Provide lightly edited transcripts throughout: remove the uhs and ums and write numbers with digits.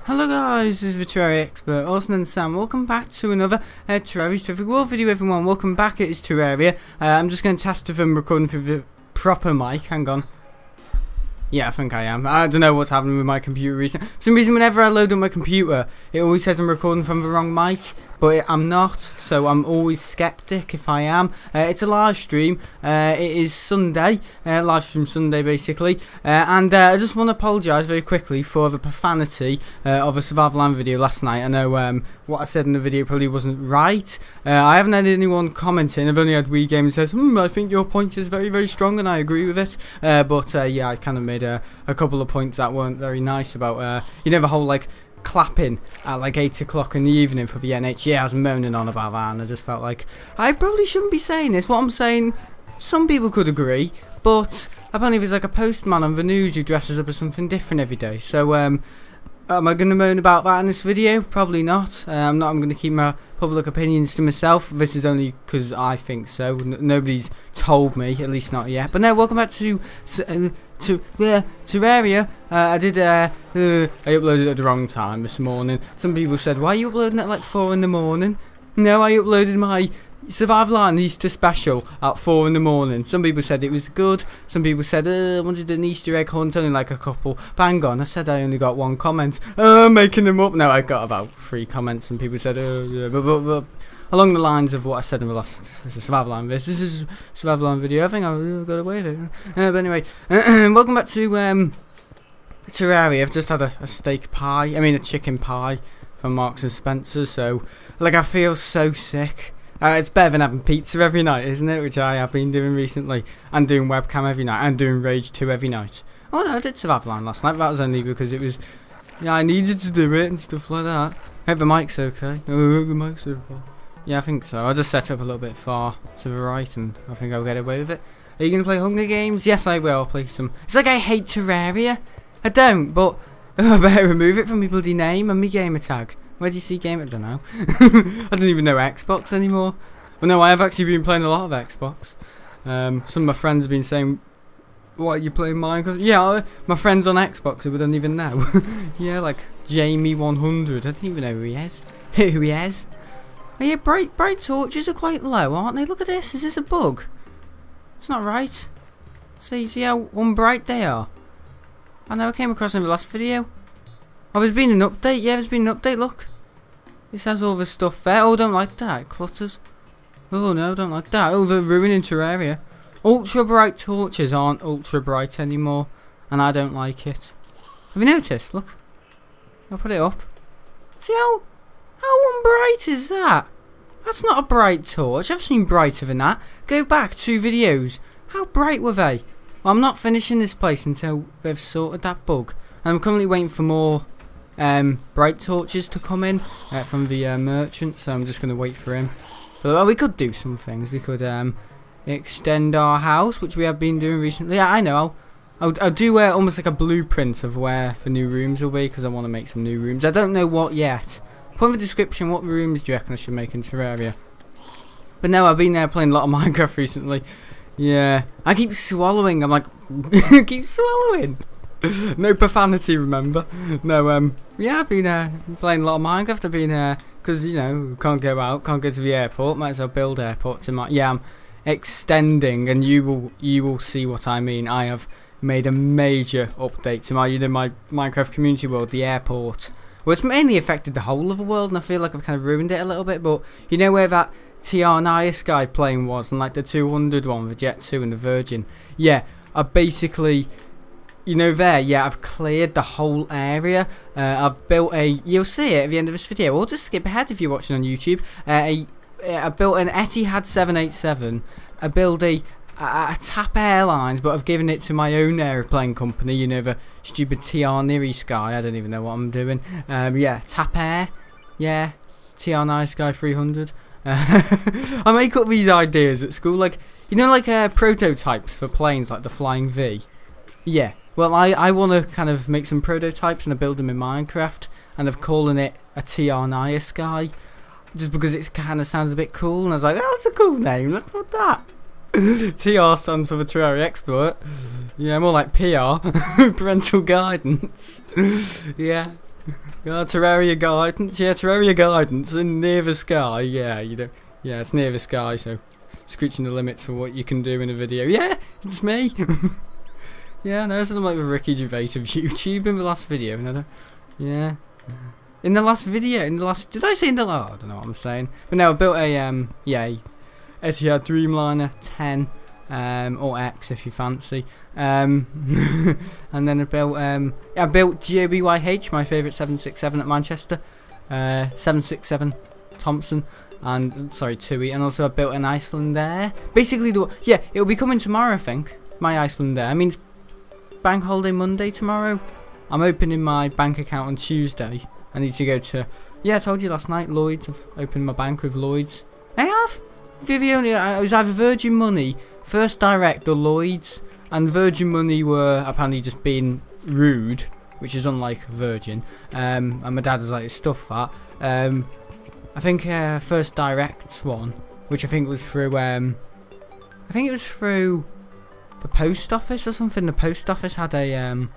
Hello guys, this is the Terraria expert, Austin and Sam. Welcome back to another Terraria's Terrific World video, everyone. Welcome back, it is Terraria. I'm just going to test if I'm recording through the proper mic. Hang on. Yeah, I think I am. I don't know what's happening with my computer recently. For some reason, whenever I load up my computer, it always says I'm recording from the wrong mic. But I'm not, so I'm always skeptic if I am. It's a live stream. It is Sunday, live stream Sunday basically. And I just want to apologise very quickly for the profanity of a Survival Land video last night. I know what I said in the video probably wasn't right. I haven't had anyone commenting. I've only had Wee Game that says, I think your point is very, very strong, and I agree with it. But yeah, I kind of made a couple of points that weren't very nice about, you know, the whole like clapping at like 8 o'clock in the evening for the NH. Yeah, I was moaning on about that, and I just felt like I probably shouldn't be saying this. What I'm saying, some people could agree, but apparently there's like a postman on the news who dresses up as something different every day. So am I going to moan about that in this video? Probably not. I'm going to keep my public opinions to myself. This is only because I think so. Nobody's told me, at least not yet. But no, welcome back to Terraria. I uploaded at the wrong time this morning. Some people said, why are you uploading at like 4 in the morning? No, I uploaded my Survival Land Easter special at 4 in the morning. Some people said it was good. Some people said, I wanted an Easter egg hunt, only like a couple. Bang on, I said I only got 1 comment. Making them up. No, I got about 3 comments, and people said, yeah, but along the lines of what I said in the last Survival Land video. This is a Survival Land video. I think I got away with it. But anyway, welcome back to Terraria. I've just had a steak pie. I mean a chicken pie from Marks and Spencer's. So, like, I feel so sick. It's better than having pizza every night, isn't it? Which I have been doing recently. And doing webcam every night. And doing Rage 2 every night. Oh no, I did Survival Land last night. But that was only because it was, yeah, I needed to do it and stuff like that. I hope the mic's okay. Oh, the mic's okay. Yeah, I think so. I'll just set up a little bit far to the right, and I think I'll get away with it. Are you going to play Hunger Games? Yes, I will. I'll play some. It's like I hate Terraria. I don't, but I better remove it from my bloody name and my gamer tag. Where do you see gamer? I don't know. I don't even know Xbox anymore. Well, no, I have actually been playing a lot of Xbox. Some of my friends have been saying, what, are you playing Minecraft? Yeah, my friends on Xbox who don't even know. Yeah, like Jamie100. I don't even know who he is. Who he is. Oh yeah, bright torches are quite low, aren't they? Look at this. Is this a bug? It's not right. See how unbright they are? I know I came across in the last video. Oh, there's been an update. Yeah, there's been an update. Look. This has all the stuff there. Oh, don't like that. It clutters. Oh no, don't like that. Oh, they're ruining Terraria. Ultra bright torches aren't ultra bright anymore, and I don't like it. Have you noticed? Look. I'll put it up. See how unbright is that? That's not a bright torch. I've seen brighter than that. Go back 2 videos. How bright were they? Well, I'm not finishing this place until they've sorted that bug. And I'm currently waiting for more bright torches to come in from the merchant, so I'm just going to wait for him. But well, we could do some things. We could extend our house, which we have been doing recently. Yeah, I know. I'll do almost like a blueprint of where the new rooms will be, because I want to make some new rooms. I don't know what yet. Put in the description what rooms do you reckon I should make in Terraria. But no, I've been playing a lot of Minecraft recently. Yeah, I keep swallowing. I'm like, keep swallowing. No profanity, remember? No, yeah, I've been playing a lot of Minecraft. I've been, because, you know, can't go out, can't go to the airport. Might as well build airports in my. Yeah, I'm extending, and you will see what I mean. I have made a major update to my, you know, my Minecraft community world, the airport. Well, it's mainly affected the whole of the world, and I feel like I've kind of ruined it a little bit, but you know where that TR Sky plane was, and like the 200 one, the Jet 2 and the Virgin? Yeah, I basically, you know there, yeah, I've cleared the whole area. I've built you'll see it at the end of this video, or just skip ahead if you're watching on YouTube. I built an Etihad 787, I built a TAP Airlines, but I've given it to my own aeroplane company, you know, the stupid TR Sky, I don't even know what I'm doing. Yeah, TAP Air, yeah, TR Sky 300. I make up these ideas at school, like, you know, like prototypes for planes, like the Flying V. Yeah, well, I want to kind of make some prototypes, and I build them in Minecraft, and I've calling it a TR Sky, just because it kind of sounds a bit cool, and I was like, oh, that's a cool name, let's put that. TR stands for the Terraria expert. Yeah, more like PR. Parental guidance. Yeah. Yeah, Terraria guidance. Yeah, Terraria guidance and near the sky. Yeah, you don't. Yeah, it's near the sky, so screeching the limits for what you can do in a video. Yeah, it's me. Yeah, no, this is like the Ricky Gervais of YouTube in the last video. Another. Yeah. In the last video, did I say in the last? I don't know what I'm saying. But no, I built a Etihad Dreamliner 10, or X if you fancy. And then I built GBYH, my favourite 767 at Manchester, 767 Thompson, and sorry TUI, and also I built an Icelandair. Basically, it'll be coming tomorrow, I think. My Icelandair. I mean, it's Bank Holiday Monday tomorrow. I'm opening my bank account on Tuesday. I need to go to, I told you last night, Lloyd's. I've opened my bank with Lloyd's. I have. It was either Virgin Money, First Direct, or Lloyd's. And Virgin Money were apparently just being rude, which is unlike Virgin. And my dad was like, stuff that. I think First Direct's one, which I think was through, the post office or something. The post office had a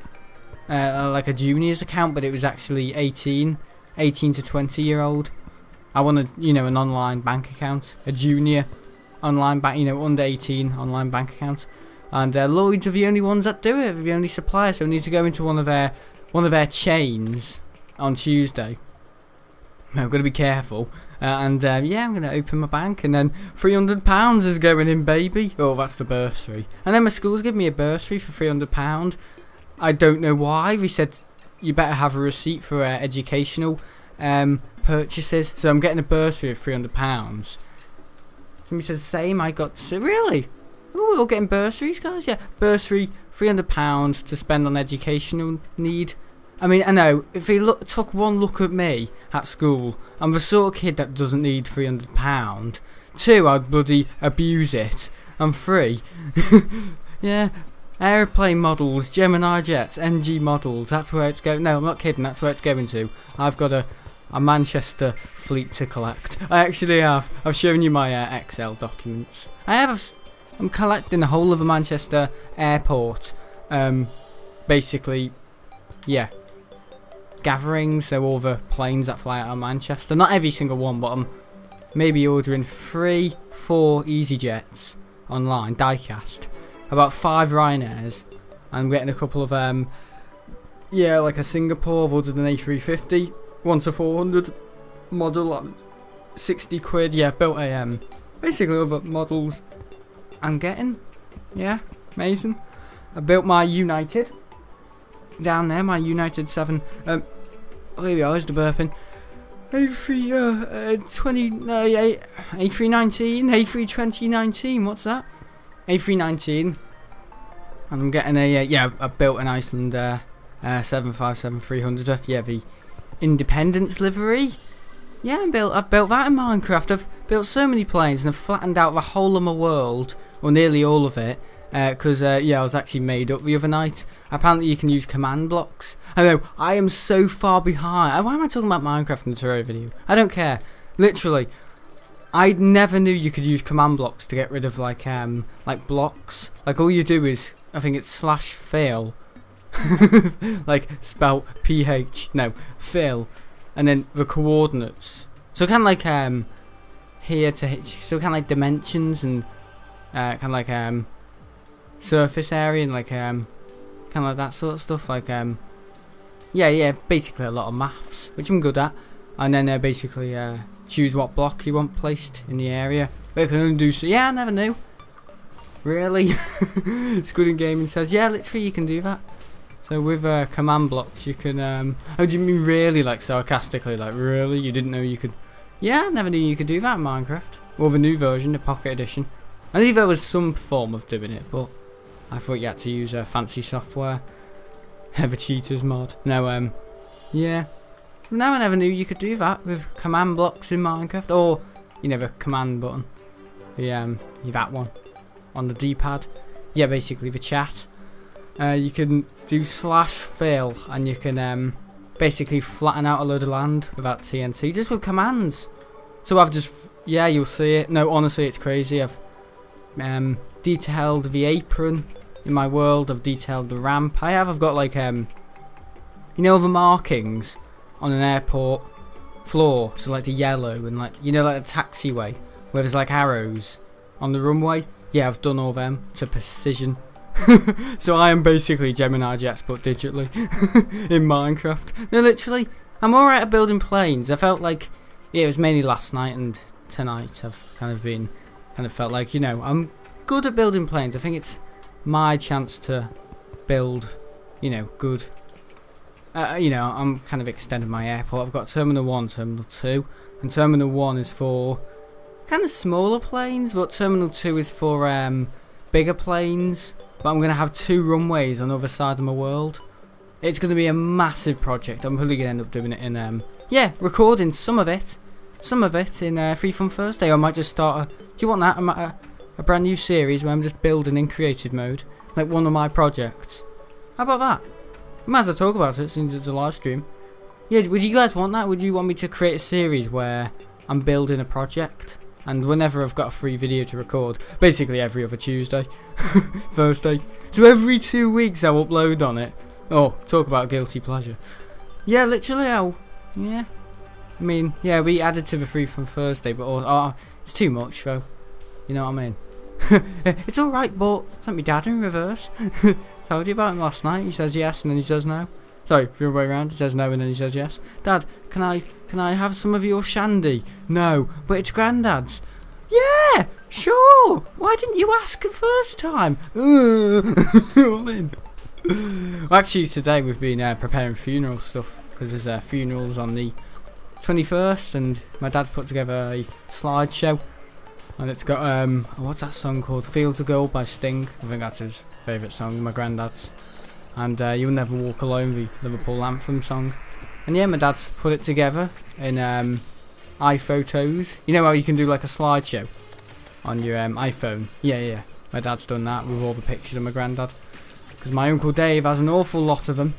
like a juniors account, but it was actually 18 to 20-year-old. I wanted, an online bank account, a junior online bank, under 18 online bank account. And Lloyd's are the only ones that do it, the only supplier. So I need to go into one of their chains on Tuesday. I'm going to be careful, I'm going to open my bank, and then £300 is going in, baby. Oh, that's for bursary. And then my school's giving me a bursary for £300. I don't know why. We said you better have a receipt for educational purchases, so I'm getting a bursary of £300. Somebody said the same. I got really. Oh, we're all getting bursaries, guys. Yeah, bursary £300 to spend on educational need. I mean, I know, if you took one look at me at school, I'm the sort of kid that doesn't need £300. 2, I'd bloody abuse it. And 3, yeah, aeroplane models, Gemini jets, NG models, that's where it's going. No, I'm not kidding, that's where it's going to. I've got a Manchester fleet to collect. I actually have. I've shown you my Excel documents. I'm collecting the whole of the Manchester airport. Basically, yeah. Gatherings, so all the planes that fly out of Manchester. Not every single one, but I'm maybe ordering 3-4 EasyJets online, diecast. About 5 Ryanairs. I'm getting a couple of, like a Singapore. I've ordered an A350, 1-400 model, 60 quid. Yeah, I've built a, basically other models I'm getting. Yeah, amazing. I built my United. Down there, my United 7. Oh, here we are, there's the burping. A3 2019, what's that? A319. And I'm getting a, I built an Icelandair 757-300. Yeah, the Independence livery. Yeah, I've built that in Minecraft. I've built so many planes, and I've flattened out the whole of my world, or nearly all of it. Because, I was actually made up the other night. Apparently you can use command blocks. I know, I am so far behind. Why am I talking about Minecraft in the Terraria video? I don't care. Literally, I never knew you could use command blocks to get rid of, like blocks. Like, all you do is, I think it's /fill. Like, spell PH. No, fill. And then the coordinates. So kind of like, here to hit. So kind of like dimensions and, kind of like, surface area and like kind of like that sort of stuff, like basically a lot of maths, which I'm good at. And then basically choose what block you want placed in the area. But you can only do so. Yeah, I never knew. Really? Squid in Gaming says, yeah, literally you can do that. So with command blocks you can oh, do you mean really, like sarcastically, like really you didn't know you could? Yeah, I never knew you could do that in Minecraft. Or the new version, the Pocket Edition. I knew there was some form of doing it, but I thought you had to use fancy software. The cheaters mod. No, yeah. No, I never knew you could do that with command blocks in Minecraft. Or, the command button. That one. On the D-pad. Yeah, basically the chat. You can do /fill, and you can basically flatten out a load of land without TNT, just with commands. So I've just, you'll see it. No, honestly, it's crazy. I've detailed the apron in my world. I've detailed the ramp. I've got like the markings on an airport floor, so like the yellow and like, you know, like a taxiway where there's like arrows on the runway. Yeah, I've done all them to precision. So I am basically Gemini Jets but digitally in Minecraft. No, literally, I'm alright at building planes. I felt like, yeah, it was mainly last night and tonight I've kind of felt like, you know, I'm good at building planes. I think it's my chance to build, you know, good. You know, I'm kind of extending my airport. I've got Terminal 1, Terminal 2, and Terminal 1 is for kind of smaller planes, but Terminal 2 is for bigger planes. But I'm going to have 2 runways on the other side of my world. It's going to be a massive project. I'm probably going to end up doing it in, yeah, recording some of it in Free Fun Thursday. Or I might just start do you want that? A brand new series where I'm just building in creative mode, like one of my projects. How about that? I might as well talk about it since it's a live stream. Yeah, would you guys want that? Would you want me to create a series where I'm building a project? And whenever I've got a free video to record, basically every other Tuesday, Thursday. So every 2 weeks I'll upload on it. Oh, talk about guilty pleasure. Yeah, literally yeah. I mean, yeah, we added to the Free Fun Thursday, but it's too much though. You know what I mean? It's alright, but it's like my dad in reverse. Told you about him last night. He says yes and then he says no. Sorry, the other way around. He says no and then he says yes. Dad, can I have some of your shandy? No, but it's Grandad's. Yeah, sure. Why didn't you ask the first time? Well, actually, today we've been preparing funeral stuff because there's funerals on the 21st, and my dad's put together a slideshow. And it's got, what's that song called? Fields of Gold by Sting. I think that's his favourite song, my granddad's. And You'll Never Walk Alone, the Liverpool anthem song. And yeah, my dad's put it together in iPhotos. You know how you can do like a slideshow on your iPhone? Yeah. My dad's done that with all the pictures of my granddad. Because my Uncle Dave has an awful lot of them.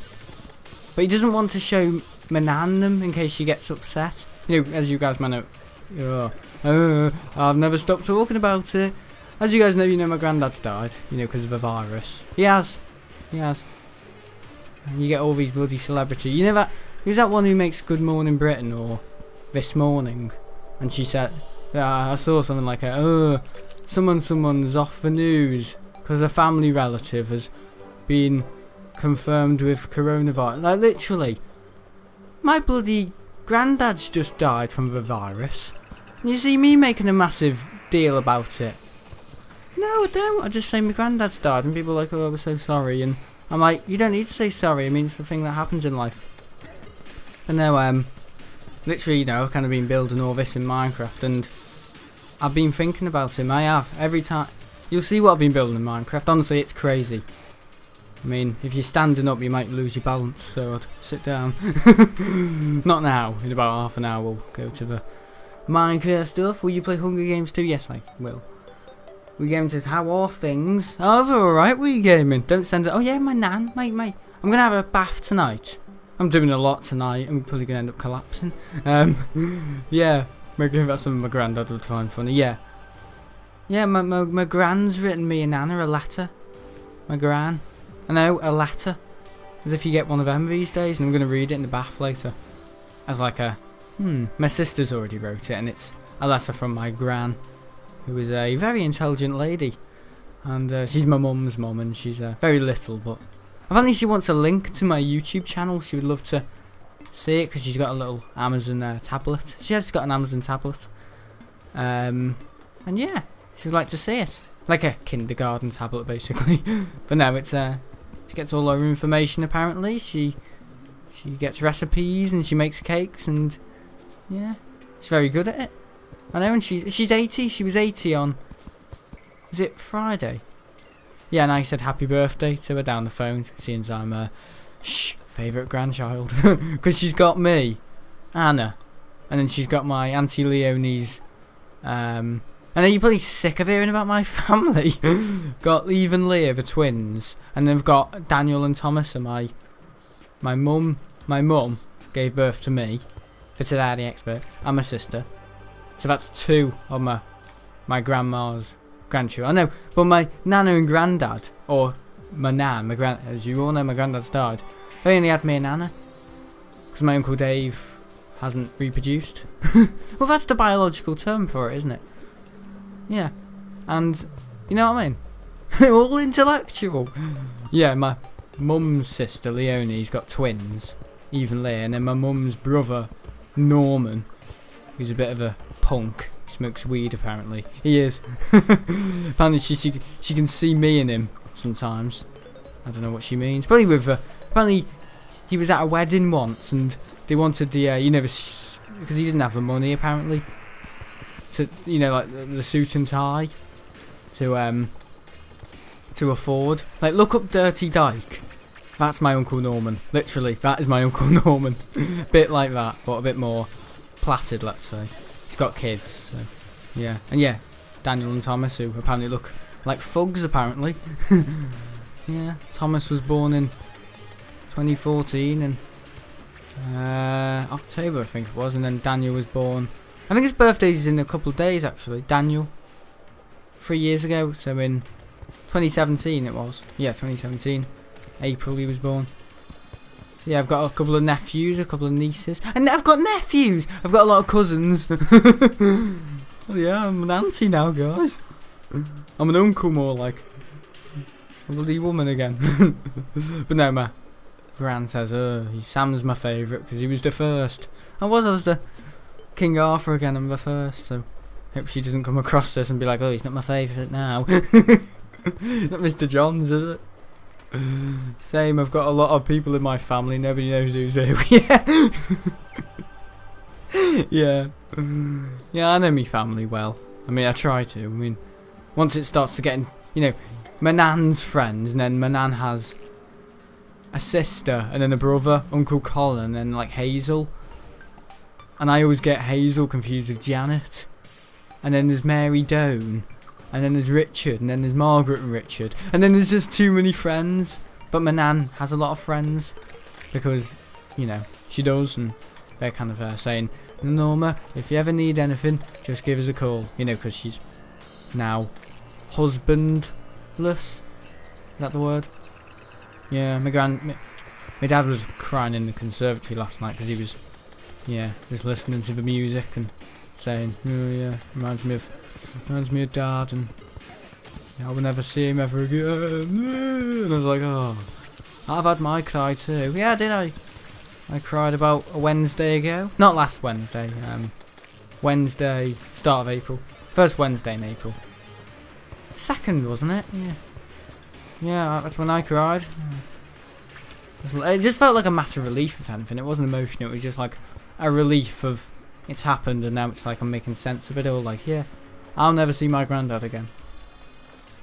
But he doesn't want to show my nan them in case she gets upset. You know, as you guys might know. I've never stopped talking about it. As you guys know, my granddad's died, you know, because of a virus. He has. And you get all these bloody celebrities. You know that, who's that one who makes Good Morning Britain or This Morning? And she said, I saw something like, someone's off the news because a family relative has been confirmed with coronavirus. Like, literally, my bloody granddad's just died from the virus. You see me making a massive deal about it. No, I don't. I just say my granddad's died and people are like, oh, we're so sorry. And I'm like, you don't need to say sorry. I mean, it's the thing that happens in life. But no, literally, you know, I've kind of been building all this in Minecraft and I've been thinking about him. I have. Every time. You'll see what I've been building in Minecraft. Honestly, it's crazy. I mean, if you're standing up, you might lose your balance. So I'd sit down. Not now. In about half an hour, we'll go to the Minecraft stuff. Will you play Hunger Games too? Yes, I will. Hunger Games says, how are things? Oh, they're alright. What are you gaming? Don't send it. Oh yeah, my nan. Mate. I'm going to have a bath tonight. I'm doing a lot tonight. I'm probably going to end up collapsing. Yeah. Maybe that's something my granddad would find funny. Yeah. Yeah, my gran's written me and Nana a letter. My gran. I know, a letter. As if you get one of them these days, and I'm going to read it in the bath later. As like a, my sister's already wrote it, and it's a letter from my gran, who is a very intelligent lady. And she's my mum's mum, and she's very little, but apparently she wants a link to my YouTube channel. She would love to see it, because she's got a little Amazon tablet. She has got an Amazon tablet. And yeah, she would like to see it. Like a kindergarten tablet, basically. But no, it's she gets all her information apparently. She gets recipes and she makes cakes and yeah, she's very good at it. I know, and she's 80. She was 80 on, was it Friday? Yeah, and I said happy birthday to her down the phone, seeing as I'm her favourite grandchild. Because she's got me, Anna, and then she's got my Auntie Leonie's. I know you're probably sick of hearing about my family. Got Eve and Leah, the twins, and then we've got Daniel and Thomas. And my mum gave birth to me, for Terraria the expert, and my sister. So that's 2 of my grandma's grandchildren. I know, but my nana and granddad, or my nan, as you all know, my granddad's died. They only had me and Nana. Because my Uncle Dave hasn't reproduced. Well, that's the biological term for it, isn't it? Yeah. And, you know what I mean? All intellectual. Yeah, my mum's sister, Leonie, has got twins, evenly, and then my mum's brother, Norman, who's a bit of a punk. He smokes weed, apparently. He is. Apparently she can see me in him sometimes. I don't know what she means. Probably with apparently he was at a wedding once, and they wanted the because he didn't have the money apparently to like the suit and tie to afford. Like, look up Dirty Dyke. That's my Uncle Norman. Literally, that is my Uncle Norman. Bit like that, but a bit more placid, let's say. He's got kids, so yeah. And yeah, Daniel and Thomas, who apparently look like thugs, apparently. Yeah, Thomas was born in 2014 and October, I think it was, and then Daniel was born. I think his birthday's in a couple of days, actually. Daniel, 3 years ago, so in 2017 it was. Yeah, 2017. April he was born. So yeah, I've got a couple of nephews, a couple of nieces. And I've got nephews! I've got a lot of cousins. Oh yeah, I'm an auntie now, guys. I'm an uncle more like. A bloody woman again. But no, my gran says, Sam's my favourite because he was the first. I was the King Arthur again, I'm the first, so hope she doesn't come across this and be like, oh, he's not my favourite now. Not Mr. Johns, is it? Same, I've got a lot of people in my family, nobody knows who's who. Yeah. Yeah, I know my family well. I mean, I try to. I mean, once it starts to get in, my nan's friends, and then my nan has a sister, and then a brother, Uncle Colin, and then like Hazel. And I always get Hazel confused with Janet. And then there's Mary Doan. And then there's Richard, and then there's Margaret and Richard. And then there's just too many friends. But my nan has a lot of friends. Because, she does, and they're kind of saying, Norma, if you ever need anything, just give us a call. Because she's now husbandless. Is that the word? Yeah, my dad was crying in the conservatory last night because he was, just listening to the music and saying, oh yeah, reminds me of Dad, and I will never see him ever again. And I was like, oh, I've had my cry too. Yeah, did I? I cried about a Wednesday ago. Not last Wednesday. Wednesday, start of April. First Wednesday in April. Second, wasn't it? Yeah. Yeah, that's when I cried. It just felt like a massive relief, if anything. It wasn't emotional. It was just like a relief of it's happened, and now it's like I'm making sense of it all. Like, yeah, I'll never see my granddad again.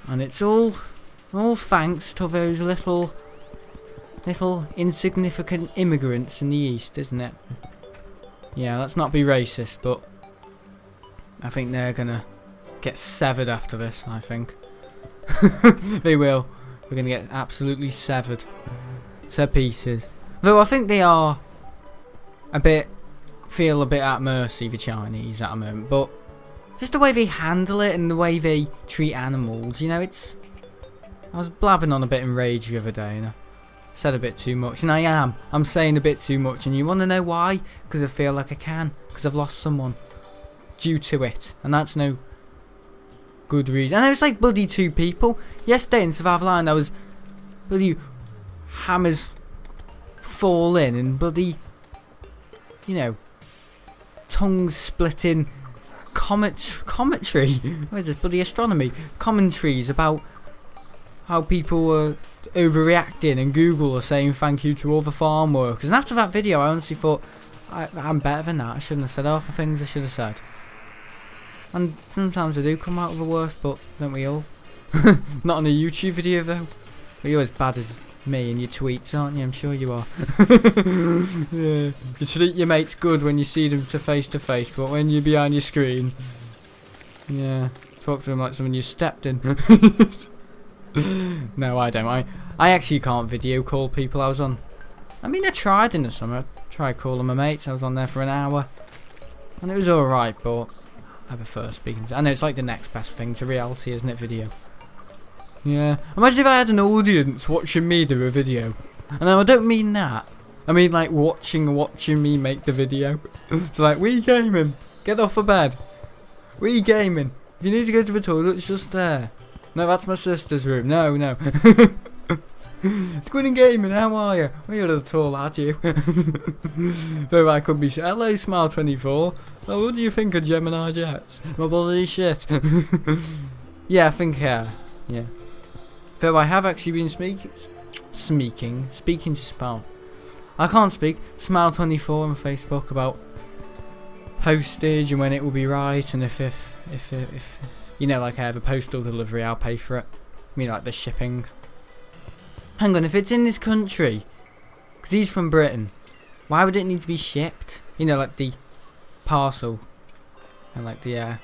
And it's all thanks to those little insignificant immigrants in the East, isn't it? Yeah, let's not be racist, but I think they're gonna get severed after this, I think. They will. We're gonna get absolutely severed to pieces. Though I think they are feel a bit at mercy, the Chinese, at the moment, but just the way they handle it and the way they treat animals, I was blabbing on a bit in rage the other day, and I said a bit too much, and I'm saying a bit too much, and you want to know why? Because I feel like I can, because I've lost someone due to it, and that's no good reason. And it was like bloody 2 people. Yesterday in Survival Island, I was bloody hammers fall in and bloody, tongues splitting commentary. What is this, bloody astronomy? Commentaries about how people were overreacting, and Google are saying thank you to all the farm workers. And after that video, I honestly thought, I'm better than that. I shouldn't have said half the things I should have said. And sometimes I do come out with the worst, but don't we all? Not on a YouTube video though. But you're as bad as me and your tweets, aren't you? I'm sure you are. Yeah. You treat your mates good when you see them face to face, but when you're behind your screen, yeah, talk to them like someone you stepped in. No, I don't. I actually can't video call people. I tried in the summer. I tried calling my mates. I was on there for an hour, and it was alright, but I prefer speaking to. I know it's like the next best thing to reality, isn't it? Video. Yeah. Imagine if I had an audience watching me do a video. And I don't mean that. I mean like watching me make the video. So like, we gaming? Get off the bed. We gaming? If you need to go to the toilet, it's just there. No, that's my sister's room. No, no. Squid and Gaming, how are you? Well, you're a tall lad, you. Though I could be. Hello, Smile24. Oh, what do you think of Gemini Jets? My bloody shit. Yeah, I think, yeah. Though I have actually been speaking to Smile. I can't speak. Smile24 on Facebook about postage and when it will be right, and if you know, like I have a postal delivery, I'll pay for it. I mean, like the shipping. Hang on, if it's in this country, because he's from Britain, why would it need to be shipped? You know, like the parcel, and like the,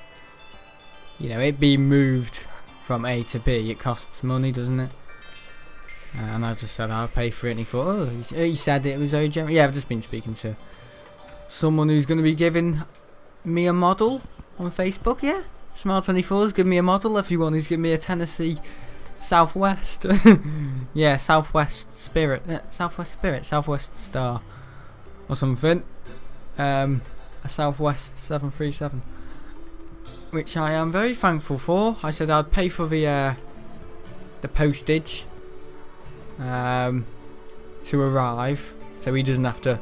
you know, it being moved from A to B, it costs money, doesn't it? And I just said I'll pay for it, and he thought, oh, he said it was very generous. Yeah, I've just been speaking to someone who's going to be giving me a model on Facebook, yeah? Smile24's giving me a model, everyone who's giving me a Tennessee Southwest. Yeah, Southwest Southwest Star or something. A Southwest 737, which I am very thankful for. I said I'd pay for the postage to arrive, so he doesn't have to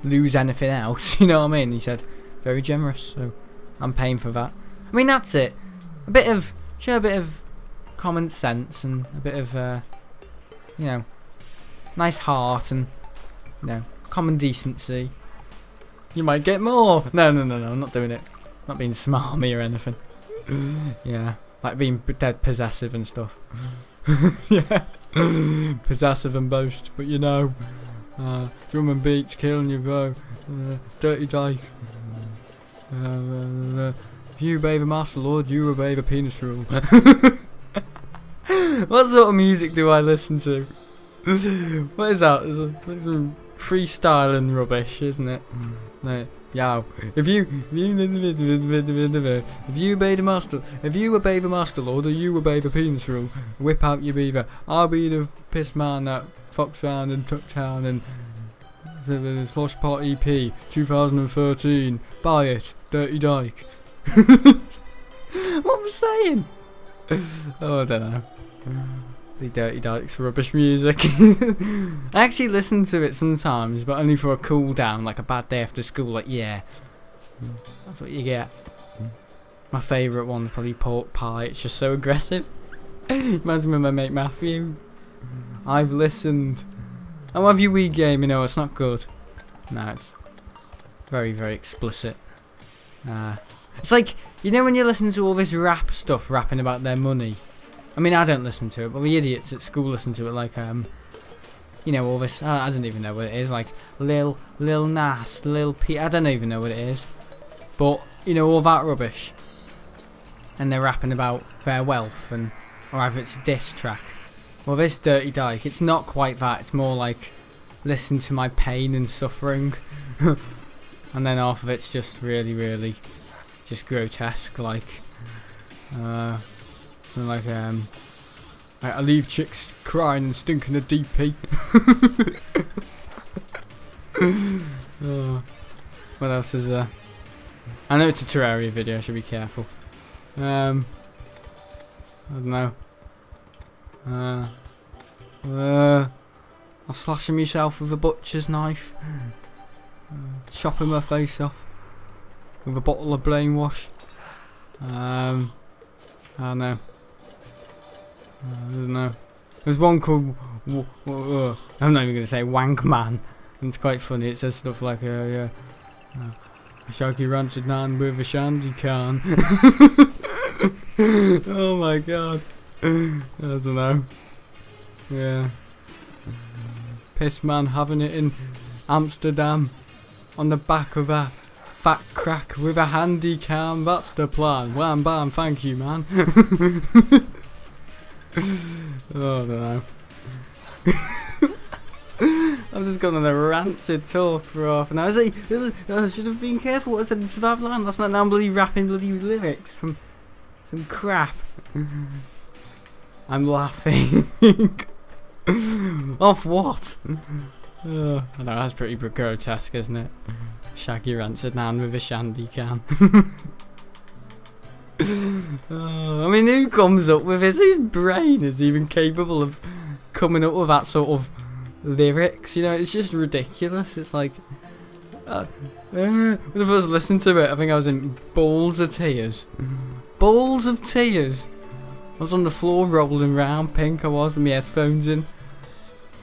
lose anything else. You know what I mean? He said very generous, so I'm paying for that. I mean, that's it. Show a bit of common sense and a bit of you know, nice heart and, you know, common decency. You might get more. No, I'm not doing it. I'm not being smarmy or anything. Yeah, like being dead possessive and stuff. Yeah, possessive and boast, but you know, drum and beats killing you, bro. Dirty dyke. If you obey the Master Lord, you obey the penis rule. What sort of music do I listen to? What is that? It's some freestyling rubbish, isn't it? Like, yo, if you obey the Master Lord, or you obey the penis rule, whip out your beaver. I'll be the piss man that fucks round and Tucktown and the Slosh Pot EP 2013. Buy it, Dirty Dyke. What am I saying? Oh, I don't know. The Dirty Dykes rubbish music. I actually listen to it sometimes, but only for a cool down, like a bad day after school. Like, yeah, that's what you get. My favourite one's probably Pork Pie. It's just so aggressive. Reminds me of my mate Matthew. I've listened. Oh, have you Wii game? You know, it's not good. No, it's very, very explicit. It's like, you know, when you listen to all this rap stuff, rapping about their money. I mean, I don't listen to it, but the idiots at school listen to it, like, you know, all this, I don't even know what it is, like, Lil Nas, Lil P, I don't even know what it is, but, you know, all that rubbish, and they're rapping about their wealth, and, or either it's a diss track. Well, this Dirty Dyke, it's not quite that, it's more like, listen to my pain and suffering, and then half of it's just really, really, just grotesque, like, something like, I leave chicks crying and stinking a DP. What else is there? I know it's a Terraria video, I should be careful. I don't know. I'm slashing myself with a butcher's knife. Chopping my face off with a bottle of brainwash. I don't know. I don't know. There's one called I'm not even going to say Wank Man, and it's quite funny. It says stuff like a shaggy rancid man with a shandy can. Oh my god. I don't know. Yeah. Piss man having it in Amsterdam on the back of a fat crack with a handy cam. That's the plan. Wham bam, thank you, man. Oh, I don't know. I've just gone on a rancid talk for half an hour. I should have been careful what I said in Survival Land last night. Now I'm bloody rapping bloody lyrics from some crap. I'm laughing. Off what? I know, that's pretty grotesque, isn't it? Shaggy rants at Nan with a shandy can. I mean, who comes up with this? Whose brain is even capable of coming up with that sort of lyrics? You know, it's just ridiculous. It's like, when I first listened to it, I think I was in balls of tears. Balls of tears. I was on the floor rolling round, pink I was, with my headphones in.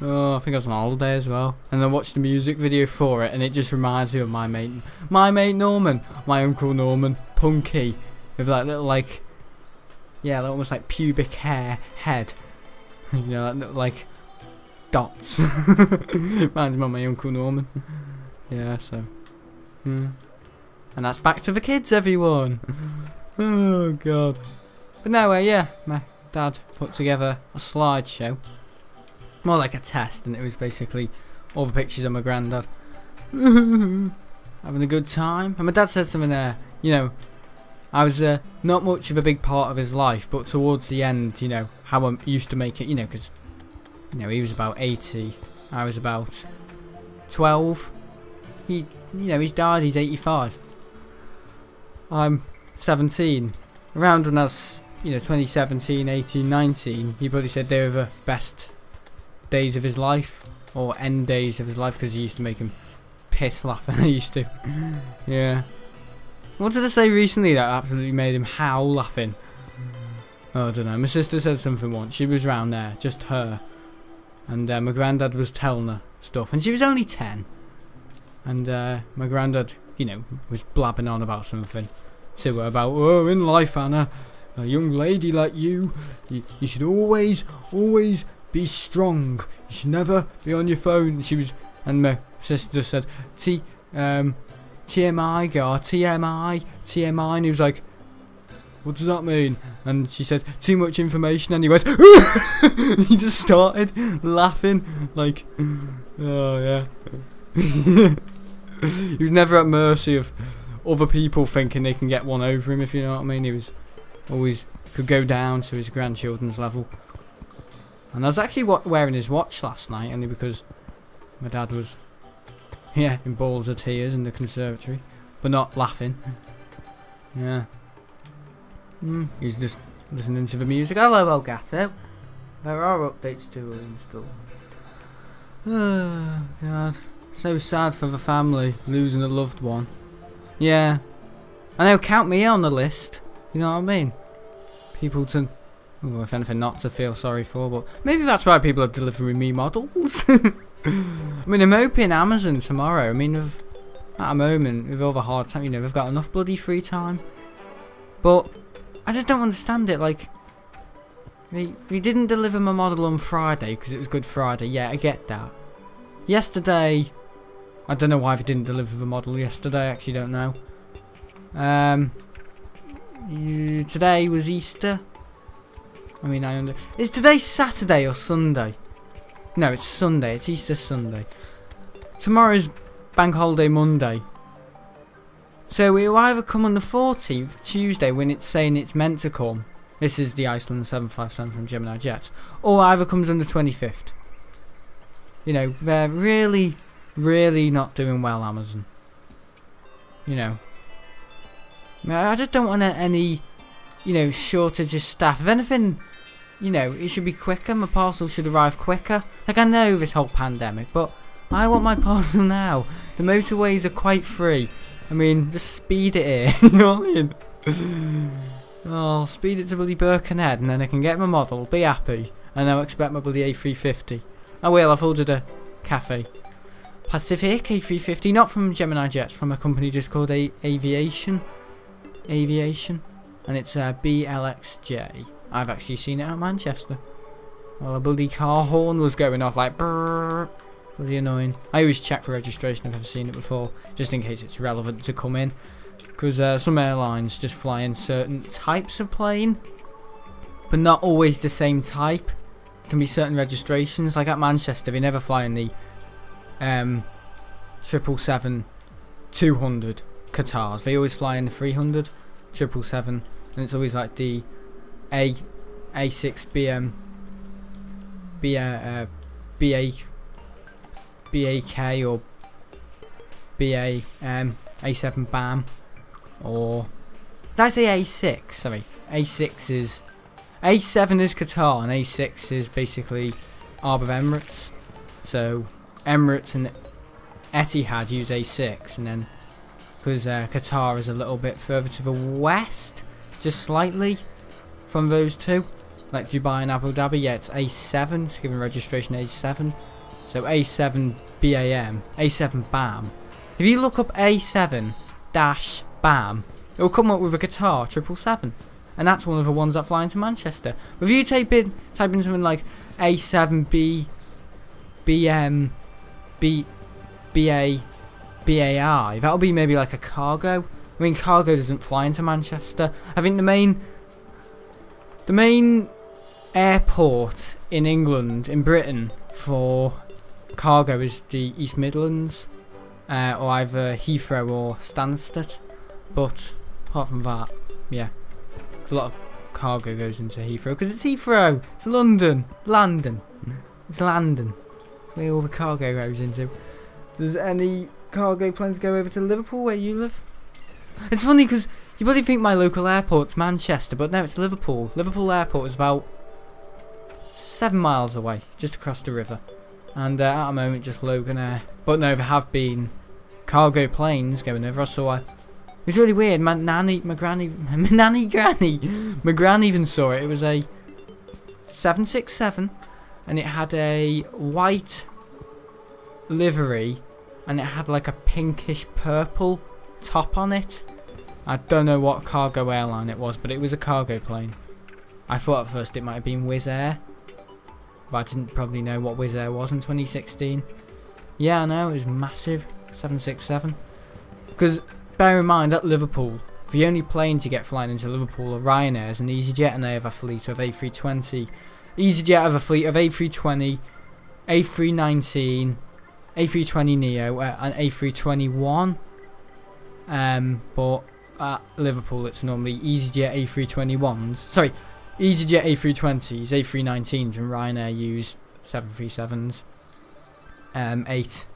Oh, I think I was on holiday as well. And I watched the music video for it, and it just reminds me of my mate Norman, my Uncle Norman, punky, with like little like, yeah, almost like pubic hair head. You know, like dots. Reminds me of my Uncle Norman. Yeah, so. And that's back to the kids, everyone. Oh god. But no, yeah, my dad put together a slideshow. More like a test, and it was basically all the pictures of my granddad. Having a good time. And my dad said something there, you know, I was not much of a big part of his life, but towards the end, you know, how I used to make it, you know, because, you know, he was about 80, I was about 12. You know, he's died, he's 85. I'm 17. Around when I was, you know, 2017, 18, 19, he probably said they were the best days of his life, or end days of his life, because he used to make him piss laughing. I used to. Yeah. What did I say recently that absolutely made him howl laughing? Oh, I don't know. My sister said something once. She was round there, just her. And my granddad was telling her stuff, and she was only 10. And my granddad, you know, was blabbing on about something to her about, oh, in life, Anna, a young lady like you should always be strong. You should never be on your phone. And my sister said, TMI, girl, TMI, and he was like, what does that mean? And she said, too much information, and he went, he just started laughing, like, oh yeah. He was never at mercy of other people thinking they can get one over him, if you know what I mean. He was always, could go down to his grandchildren's level. And I was actually wearing his watch last night, only because my dad was, yeah, in balls of tears in the conservatory, but not laughing. Yeah. He was just listening to the music. Hello, Elgato. There are updates to install. Oh, God. So sad for the family, losing a loved one. Yeah. I know, count me on the list. You know what I mean? People to, well, if anything, not to feel sorry for, but maybe that's why people are delivering me models. I mean, I'm hoping Amazon tomorrow. I mean, at a moment, with all the hard time, you know, we've got enough bloody free time. But I just don't understand it. Like, we didn't deliver my model on Friday because it was Good Friday. Yeah, I get that. Yesterday, I don't know why they didn't deliver the model yesterday. I actually don't know. Today was Easter. I mean, is today Saturday or Sunday? No, it's Sunday. It's Easter Sunday. Tomorrow's Bank Holiday Monday. So it will either come on the 14th, Tuesday, when it's saying it's meant to come. This is the Iceland 757 from Gemini Jets. Or either comes on the 25th. You know, they're really, really not doing well, Amazon. You know. I mean, I just don't want any, you know, shortage of staff. If anything, you know, it should be quicker. My parcel should arrive quicker. Like, I know this whole pandemic, but I want my parcel now. The motorways are quite free. I mean, just speed it here. You know what I mean? Oh, speed it to bloody Birkenhead, and then I can get my model, be happy, and I'll expect my bloody A350. I will, I've ordered a cafe. Pacific A350, not from Gemini Jets, from a company just called Aviation. And it's BLXJ. I've actually seen it at Manchester. Well, a bloody car horn was going off like brrrr. Bloody annoying. I always check for registration if I've seen it before, just in case it's relevant to come in. Because some airlines just fly in certain types of plane, but not always the same type. It can be certain registrations. Like at Manchester, they never fly in the 777-200 Qatars. They always fly in the 300, 777, and it's always like the A6 BA BAK or A7 BAM, or did I say A6? Sorry, A7 is Qatar and A6 is basically Arab Emirates. So Emirates and Etihad use A6, and then because Qatar is a little bit further to the west, just slightly from those two, like Dubai and Abu Dhabi, yeah, it's A7, it's given registration A7. So A7 BAM, A7 BAM. If you look up A7 BAM, it will come up with a Qatar 777, and that's one of the ones that fly into Manchester. But if you type in something like A7 BAI, that'll be maybe like a cargo. I mean, cargo doesn't fly into Manchester. I think the main airport in England, in Britain, for cargo is the East Midlands, or either Heathrow or Stansted. But apart from that, yeah, because a lot of cargo goes into Heathrow, because it's Heathrow, it's London, it's London. That's where all the cargo goes into. Does any cargo planes go over to Liverpool, where you live? It's funny because you probably think my local airport's Manchester, but no, it's Liverpool. Liverpool Airport is about 7 miles away, just across the river. And at the moment, just Logan Air. But no, there have been cargo planes going over. I saw it's really weird. My granny even saw it. It was a 767, and it had a white livery, and it had like a pinkish purple top on it. I don't know what cargo airline it was, but it was a cargo plane. I thought at first it might have been Wizz Air, but I didn't probably know what Wizz Air was in 2016. Yeah, I know, it was massive. 767. Because bear in mind, at Liverpool, the only planes you get flying into Liverpool are Ryanair's and EasyJet, and they have a fleet of A320. EasyJet have a fleet of A320, A319, A320neo, and A321. But at Liverpool, it's normally EasyJet A321s. Sorry, EasyJet A320s, A319s, and Ryanair use 737s. 8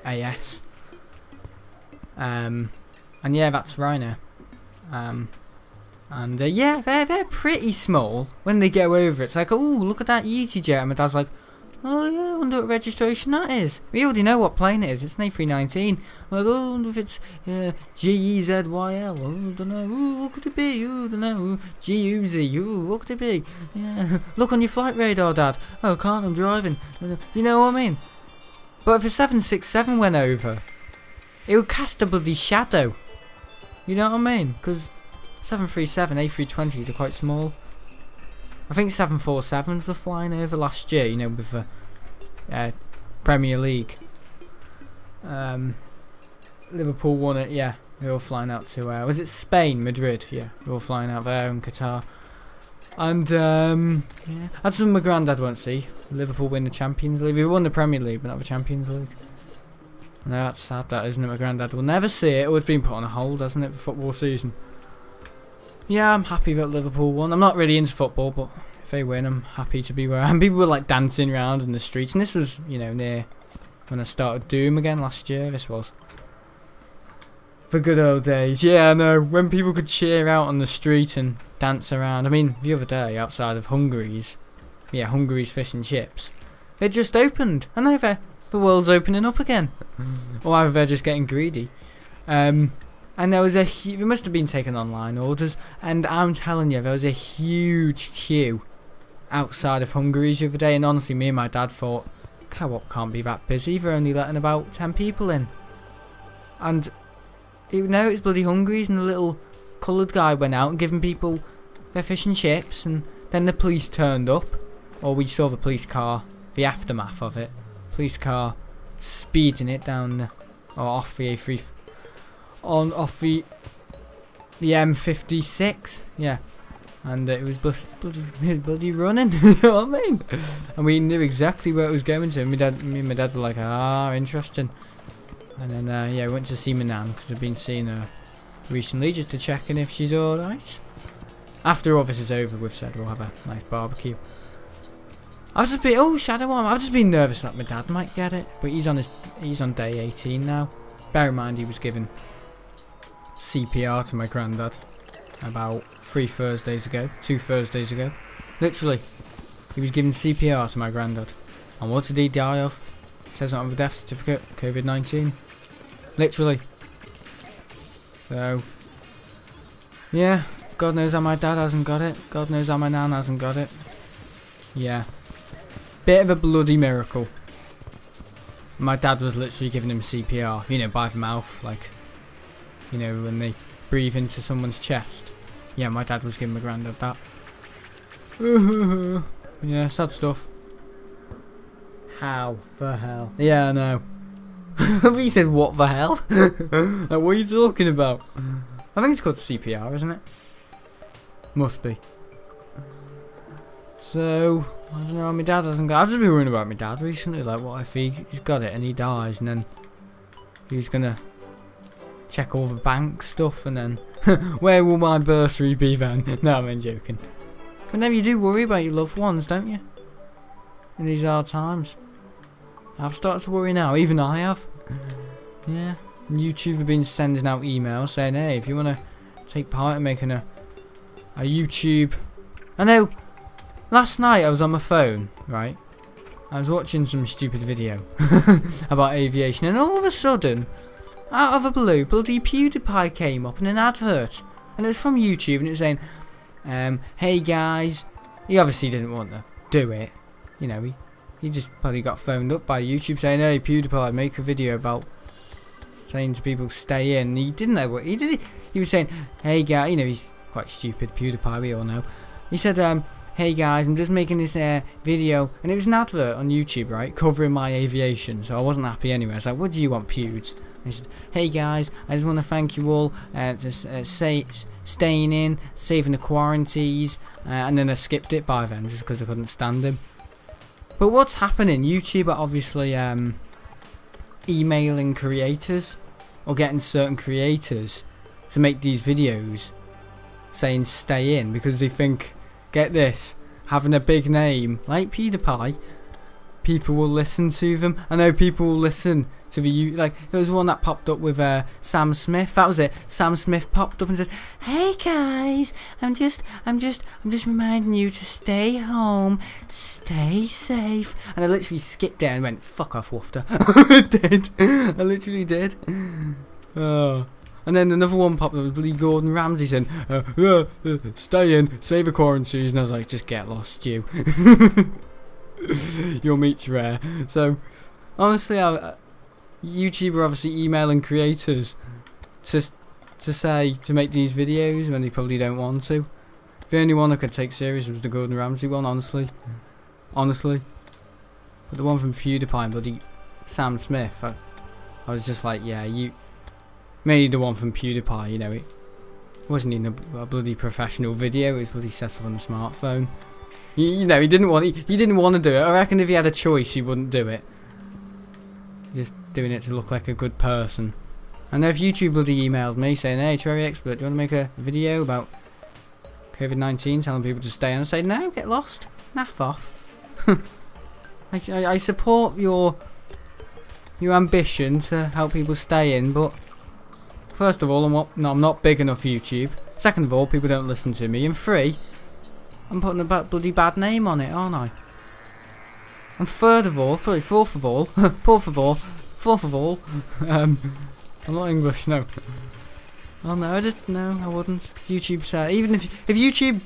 AS. And yeah, that's Ryanair. And yeah, they're pretty small when they go over. It's like, oh, look at that EasyJet. And my dad's like, oh yeah, I wonder what registration that is. We already know what plane it is. It's an A319. I'm like, oh, I wonder if it's GEZYL. Oh, I don't know. Ooh, what could it be? Oh, I don't know. GUZ. Ooh, what could it be? Yeah. Look on your flight radar, Dad. Oh, can't. I'm driving. You know what I mean? But if a 767 went over, it would cast a bloody shadow. You know what I mean? Because 737, A320s are quite small. I think 747s were flying over last year, you know, with the Premier League. Liverpool won it, yeah. They were all flying out to, was it Spain? Madrid, yeah. They were all flying out there in Qatar. And, yeah. That's something my granddad won't see. Liverpool win the Champions League. We won the Premier League, but not the Champions League. I know that's sad, that, isn't it? My granddad will never see it. It's been put on a hold, hasn't it, for football season. Yeah, I'm happy that Liverpool won. I'm not really into football, but if they win, I'm happy to be where I am. People were like dancing around in the streets, and this was, you know, near when I started Doom again last year. This was the good old days. Yeah, I know, when people could cheer out on the street and dance around. I mean, the other day outside of Hungary's Fish and Chips, they just opened, and the world's opening up again, or either they're just getting greedy. And there was they must have been taking online orders, and I'm telling you, there was a huge queue outside of Hungary's the other day, and honestly, me and my dad thought, Co-op can't be that busy, they're only letting about 10 people in. And now it's bloody Hungary's, and the little coloured guy went out and giving people their fish and chips, and then the police turned up, or we saw the police car, the aftermath of it, police car speeding it down, or off the A3, off the M56, yeah, and it was bloody running. You know what I mean? And we knew exactly where it was going to. Me and my dad were like, ah, interesting. And then yeah, we went to see my nan because I've been seeing her recently just to check in if she's all right. After all this is over, we've said we'll have a nice barbecue. I've just been, oh, Shadow Arm, I've just been nervous that my dad might get it, but he's on day 18 now. Bear in mind he was given CPR to my granddad about 2 Thursdays ago. Literally, he was given CPR to my granddad. And what did he die of? It says it on the death certificate, COVID-19. Literally. So, yeah, God knows how my dad hasn't got it. God knows how my nan hasn't got it. Yeah. Bit of a bloody miracle. My dad was literally giving him CPR, you know, by the mouth, like, you know, when they breathe into someone's chest. Yeah, my dad was giving my granddad that. Yeah, sad stuff. How the hell? Yeah, I know. He said, what the hell? Like, what are you talking about? I think it's called CPR, isn't it? Must be. So, I don't know, my dad hasn't got. I've just been worrying about my dad recently. Like, what if he's got it and he dies, and then he's gonna check all the bank stuff, and then where will my bursary be then? No, I'm joking. But then you do worry about your loved ones, don't you? In these hard times. I've started to worry now. Even I have. Yeah. And YouTube have been sending out emails saying, hey, if you want to take part in making a YouTube. I know. Last night I was on my phone, right? I was watching some stupid video about aviation, and all of a sudden, out of the blue, bloody PewDiePie came up in an advert, and it was from YouTube, and it was saying, hey guys, he obviously didn't want to do it, you know, he just probably got phoned up by YouTube saying, hey PewDiePie, make a video about saying to people stay in. He didn't know what he did. He was saying, hey guys, you know, he's quite stupid, PewDiePie, we all know. He said, hey guys, I'm just making this video, and it was an advert on YouTube, right, covering my aviation, so I wasn't happy anyway. I was like, what do you want, Pewds? And he said, hey guys, I just want to thank you all for staying in, saving the quarantines, and then I skipped it by then, just because I couldn't stand him. But what's happening? YouTube are obviously emailing creators, or getting certain creators to make these videos saying stay in, because they think, get this, having a big name like PewDiePie, people will listen to them. I know people will listen to the, like, there was one that popped up with Sam Smith. That was it. Sam Smith popped up and said, "Hey guys, I'm just reminding you to stay home, stay safe." And I literally skipped there and went, "Fuck off, Woofter." I did. I literally did. Oh. And then another one popped up with Billy Gordon Ramsay saying, stay in, save the quarantines. And I was like, just get lost, you. Your meat's rare. So, honestly, YouTube are obviously emailing creators to say, to make these videos when they probably don't want to. The only one I could take serious was the Gordon Ramsay one, honestly. Honestly. But the one from PewDiePie and bloody Sam Smith, I was just like, yeah, you... Maybe the one from PewDiePie, you know, it wasn't even a bloody professional video, it was bloody set up on the smartphone. You know, he didn't want to do it. I reckon if he had a choice, he wouldn't do it. Just doing it to look like a good person. And if YouTube bloody emailed me saying, hey, Terraria Expert, do you want to make a video about COVID-19, telling people to stay in? I say, no, get lost. Naff off. I support your ambition to help people stay in, but first of all, I'm not big enough for YouTube. Second of all, people don't listen to me. And three, I'm putting a bloody bad name on it, aren't I? And fourth of all, I'm not English, no. Oh no, no, I wouldn't. YouTube said, even if YouTube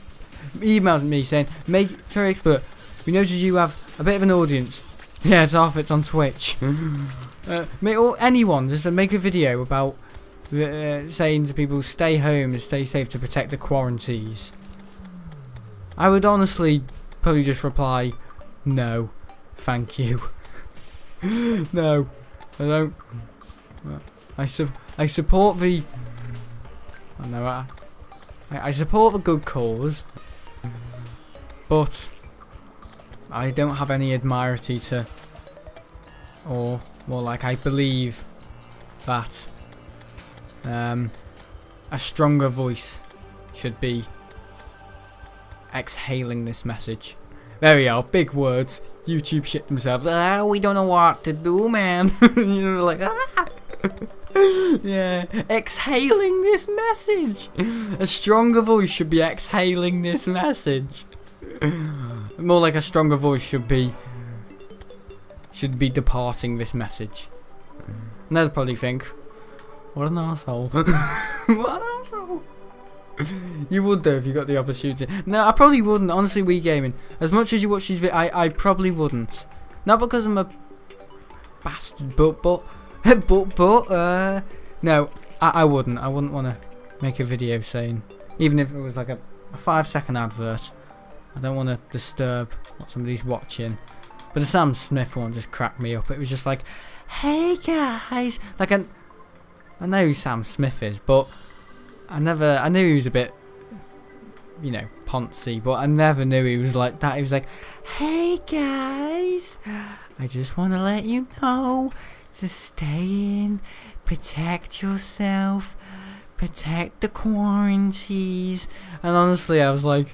emails me saying, make Terraria Expert, we noticed you have a bit of an audience. Yeah, it's on Twitch. Or anyone, just make a video about saying to people stay home and stay safe to protect the quarantines. I would honestly probably just reply, no, thank you. No, I don't. I support the. I know I support the good cause, but I don't have any admiralty to, or more like I believe that a stronger voice should be exhaling this message. There we are, big words. YouTube shit themselves. Ah, we don't know what to do, man. You know, like, ah. Yeah, exhaling this message. A stronger voice should be exhaling this message. More like a stronger voice should be departing this message. And they'll probably think, what an arsehole. What an arsehole. You would though if you got the opportunity. No, I probably wouldn't. Honestly, Wii gaming. As much as you watch these videos, I probably wouldn't. Not because I'm a bastard, but no, I wouldn't. I wouldn't want to make a video saying, even if it was like a 5-second advert. I don't want to disturb what somebody's watching. But the Sam Smith one just cracked me up. It was just like, hey guys, like I know who Sam Smith is, but I knew he was a bit, you know, poncy, but I never knew he was like that. He was like, hey guys, I just want to let you know to stay in, protect yourself, protect the quarantines. And honestly, I was like,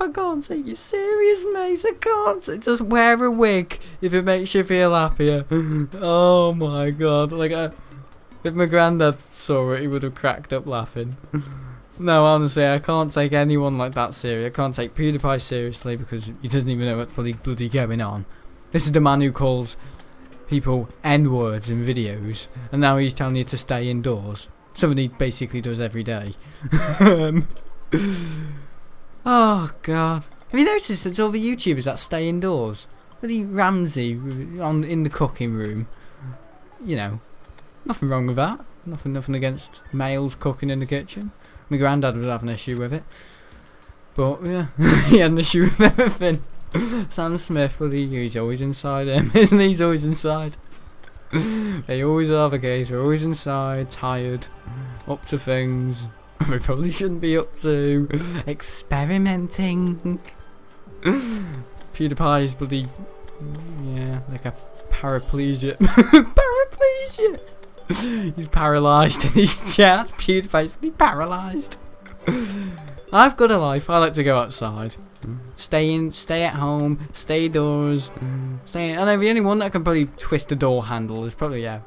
I can't take you serious, mate. I can't. Just wear a wig if it makes you feel happier. Oh my god. Like, if my granddad saw it, he would have cracked up laughing. No, honestly, I can't take anyone like that serious. I can't take PewDiePie seriously because he doesn't even know what's bloody going on. This is the man who calls people N-words in videos, and now he's telling you to stay indoors. Something he basically does every day. Oh god. Have you noticed that all the YouTubers that stay indoors? Bloody Ramsey in the cooking room. You know, nothing wrong with that. Nothing against males cooking in the kitchen. My granddad was having an issue with it. But yeah, he had an issue with everything. Sam Smith, well, he's always inside him, isn't he? He's always inside. They always are the case. They're always inside, tired, up to things we probably shouldn't be up to. Experimenting. PewDiePie's bloody, yeah, like a paraplegic. Paraplegic. He's paralysed in his chair. PewDiePie's bloody paralysed. I've got a life. I like to go outside. Stay at home, stay indoors, I know the only one that can probably twist the door handle is probably, yeah,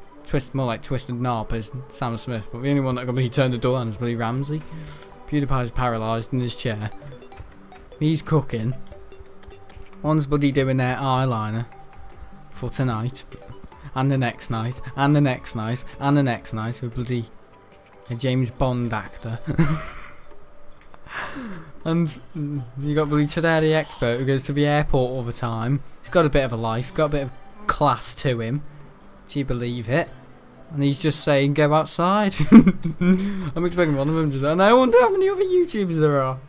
more like twisted knob is Sam Smith, but the only one that can really turn the door handle is probably Ramsey. PewDiePie's paralysed in his chair. He's cooking. One's bloody doing their eyeliner for tonight, and the next night, and the next night, and the next night with bloody a James Bond actor. And you got bloody Terraria expert who goes to the airport all the time. He's got a bit of a life, got a bit of class to him. Do you believe it? And he's just saying, go outside. I'm expecting one of them just, and I wonder how many other YouTubers there are.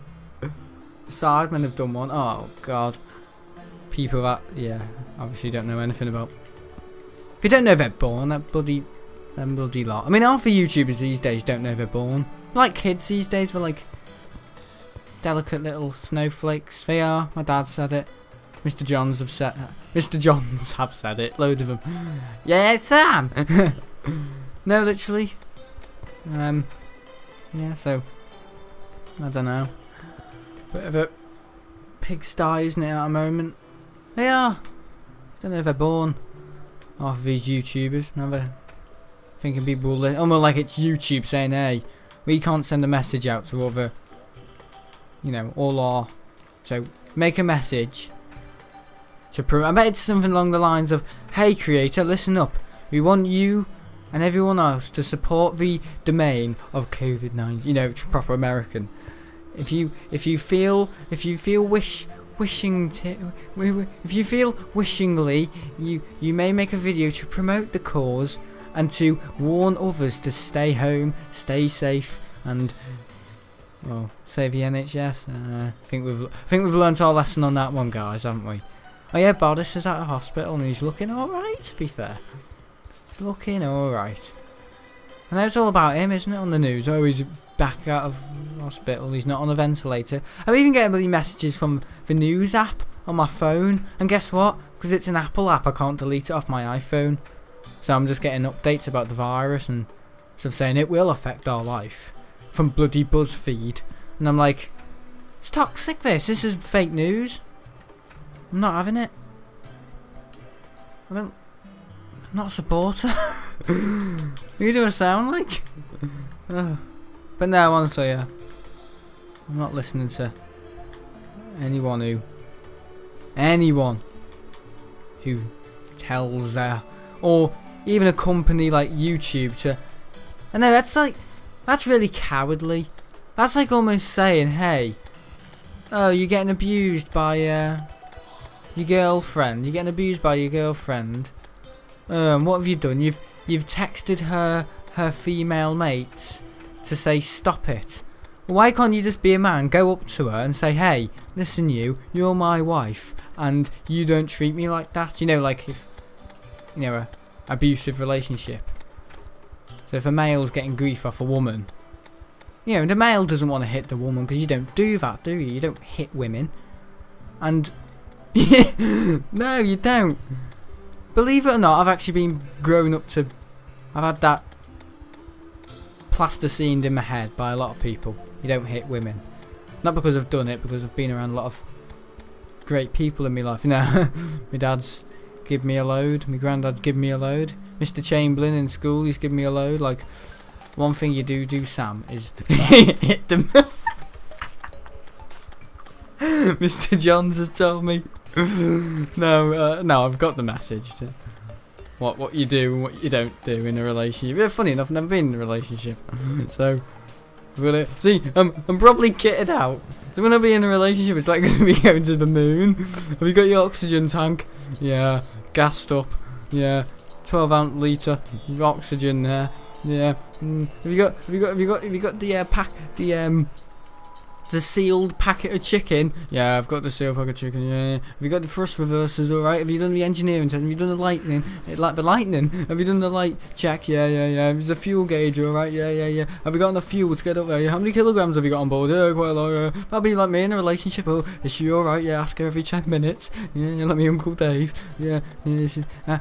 Sidemen have done one. Oh god. People that, yeah, obviously don't know anything about. If you don't know they're born, that bloody lot. I mean, half the YouTubers these days don't know they're born. Like kids these days, they're like delicate little snowflakes. They are. My dad said it. Mr. Johns have said it. Load of them. Yeah, Sam. No, literally. Yeah. So I don't know. Bit of a pigsty, isn't it? At the moment. They are. Don't know if they're born. Half of these YouTubers. Never thinking people will. Almost like it's YouTube saying, "Hey, we can't send a message out to other." You know, all our. So make a message to I bet it's something along the lines of, "Hey creator, listen up. We want you and everyone else to support the domain of COVID-19." You know, proper American. If you feel wishingly, you may make a video to promote the cause and to warn others to stay home, stay safe, and. Well, save the NHS. I think we've learnt our lesson on that one, guys, haven't we? Oh yeah, Boris is at a hospital and he's looking alright, to be fair. He's looking alright. I know it's all about him, isn't it, on the news? Oh, he's back out of hospital, he's not on a ventilator. I'm even getting bloody messages from the news app on my phone. And guess what? Because it's an Apple app, I can't delete it off my iPhone. So I'm just getting updates about the virus and stuff saying it will affect our life. From bloody BuzzFeed, and I'm like, it's toxic. This is fake news. I'm not having it. I'm not a supporter. Who do I sound like? But no, honestly, yeah. I'm not listening to anyone who tells or even a company like YouTube to. I know that's really cowardly. That's like almost saying, hey, oh, you're getting abused by your girlfriend. You're getting abused by your girlfriend. What have you done? You've texted her female mates to say stop it. Why can't you just be a man, go up to her and say, hey, listen, you're my wife, and you don't treat me like that. You know, like if, you know, a abusive relationship. So if a male's getting grief off a woman, you know, the male doesn't want to hit the woman because you don't do that, do you? You don't hit women. And no, you don't. Believe it or not, I've actually been grown up to. I've had that plasticined in my head by a lot of people. You don't hit women. Not because I've done it, because I've been around a lot of great people in my life. You know, my dad's give me a load. My granddad's give me a load. Mr. Chamberlain in school, he's given me a load. Like, one thing you do, Sam, is hit them. Mr. Johns has told me. No, I've got the message. What you do and what you don't do in a relationship. Yeah, funny enough, I've never been in a relationship, so see, I'm probably kitted out. So when I be in a relationship, it's like gonna be going to the moon. Have you got your oxygen tank? Yeah, gassed up. Yeah, 12 litre oxygen there. Yeah. Have you got the pack the sealed packet of chicken? Yeah, I've got the sealed packet of chicken. Yeah. Have you got the thrust reversers? All right. Have you done the engineering test? Have you done the lightning? Like the lightning? Have you done the light check? Yeah. There's a fuel gauge. All right. Yeah. Have you got enough fuel to get up there? How many kilograms have you got on board? Yeah, quite a lot. That'd be like me in a relationship. Oh, is she all right? Yeah. Ask her every 10 minutes. Yeah. Like me Uncle Dave. Yeah.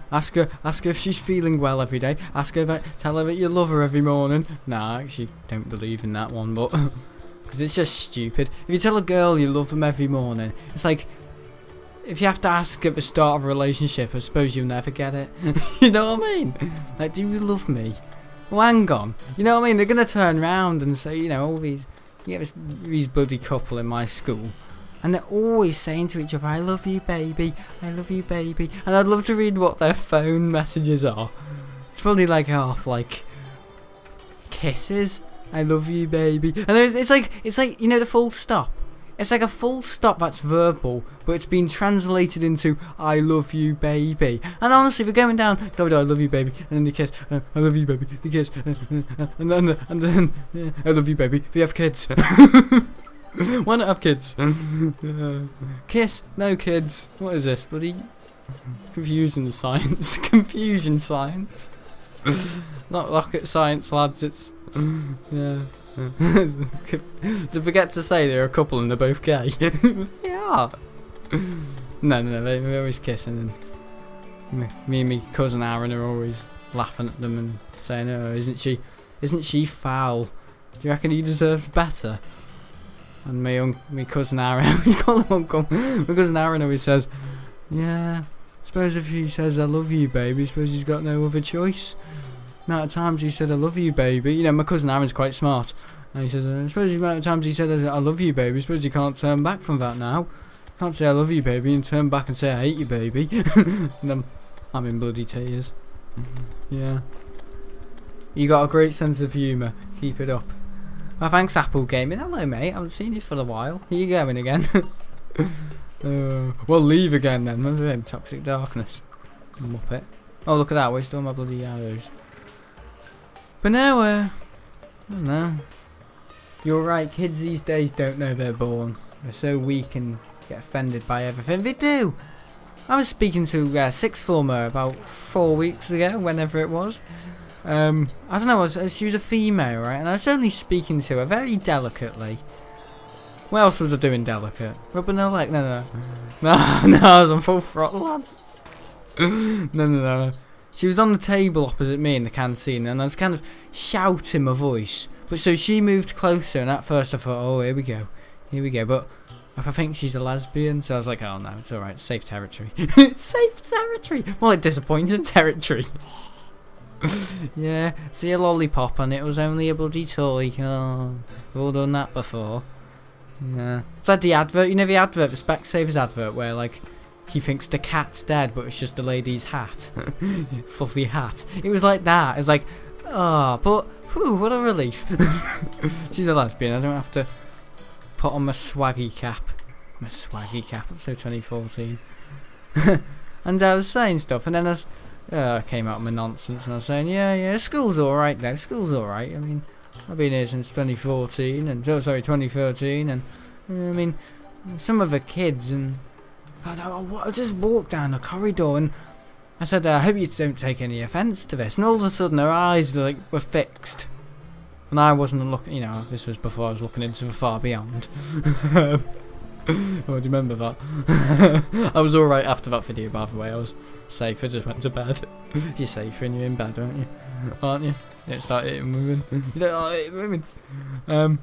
Ask her if she's feeling well every day. Ask her tell her that you love her every morning. Nah, I actually don't believe in that one, but. Because it's just stupid. If you tell a girl you love them every morning, it's like, if you have to ask at the start of a relationship, I suppose you'll never get it. You know what I mean? Like, do you love me? Well, hang on. You know what I mean? They're going to turn round and say, you know, all these, you get these bloody couple in my school, and they're always saying to each other, I love you, baby. I love you, baby. And I'd love to read what their phone messages are. It's probably like half, like, kisses. I love you, baby. And it's like you know the full stop. It's like a full stop that's verbal, but it's been translated into I love you, baby. And honestly, we're going down. I love you, baby, and then the kiss. I love you, baby. The kiss, and then I love you, baby. We have kids. Why not have kids? Kiss, no kids. What is this? Bloody confusing science. Confusion science. Not rocket science, lads. It's yeah. To forget to say they're a couple and they're both gay. They are. No, they're always kissing, and me and my cousin Aaron are always laughing at them and saying, "Oh, isn't she foul? Do you reckon he deserves better?" And my cousin Aaron, we call him Uncle. My cousin Aaron always says, "Yeah, I suppose if he says I love you, baby, I suppose he's got no other choice." Amount of times he said I love you, baby. You know, my cousin Aaron's quite smart, and he says, I suppose the amount of times he said I love you, baby, I suppose you can't turn back from that now. Can't say I love you, baby, and turn back and say I hate you, baby. And then I'm in bloody tears. Yeah. You got a great sense of humour. Keep it up. Well, thanks, Apple Gaming. Hello, mate. I haven't seen you for a while. Are you going again? Well, leave again then. Remember him? Toxic Darkness. Muppet. Oh, look at that. Wasted all my bloody arrows. But now, I don't know. You're right, kids these days don't know they're born. They're so weak and get offended by everything they do. I was speaking to sixth former about 4 weeks ago, whenever it was. I don't know, she was a female, right? And I was only speaking to her very delicately. What else was I doing delicate? Rubbing her leg? No, I was on full throttle, lads. No. She was on the table opposite me in the canteen, and I was kind of shouting my voice. But so she moved closer, and at first I thought, oh, here we go. But I think she's a lesbian, so I was like, oh no, it's alright, safe territory. It's safe territory! More like disappointing territory. Yeah, see a lollipop and it was only a bloody toy. Oh, we've all done that before. Yeah. It's like the advert, you know the advert, the Specsavers advert, where like, he thinks the cat's dead, but it's just the lady's hat. Fluffy hat. It was like that. It was like, oh, but, whew, what a relief. She's a lesbian, I don't have to put on my swaggy cap. My swaggy cap, it's so 2014. And I was saying stuff, and then I came out of my nonsense, and I was saying, yeah, school's alright though, school's alright. I mean, I've been here since 2014, and, oh, sorry, 2013, and, I mean, some of the kids, and I just walked down the corridor, and I said, I hope you don't take any offence to this, and all of a sudden her eyes were fixed. And I wasn't looking, you know, this was before I was looking into the far beyond. Oh, do you remember that? I was alright after that video, by the way. I was safe, I just went to bed. You're safe when you're in bed, aren't you? Aren't you? You don't start hitting women. You don't like hitting women. And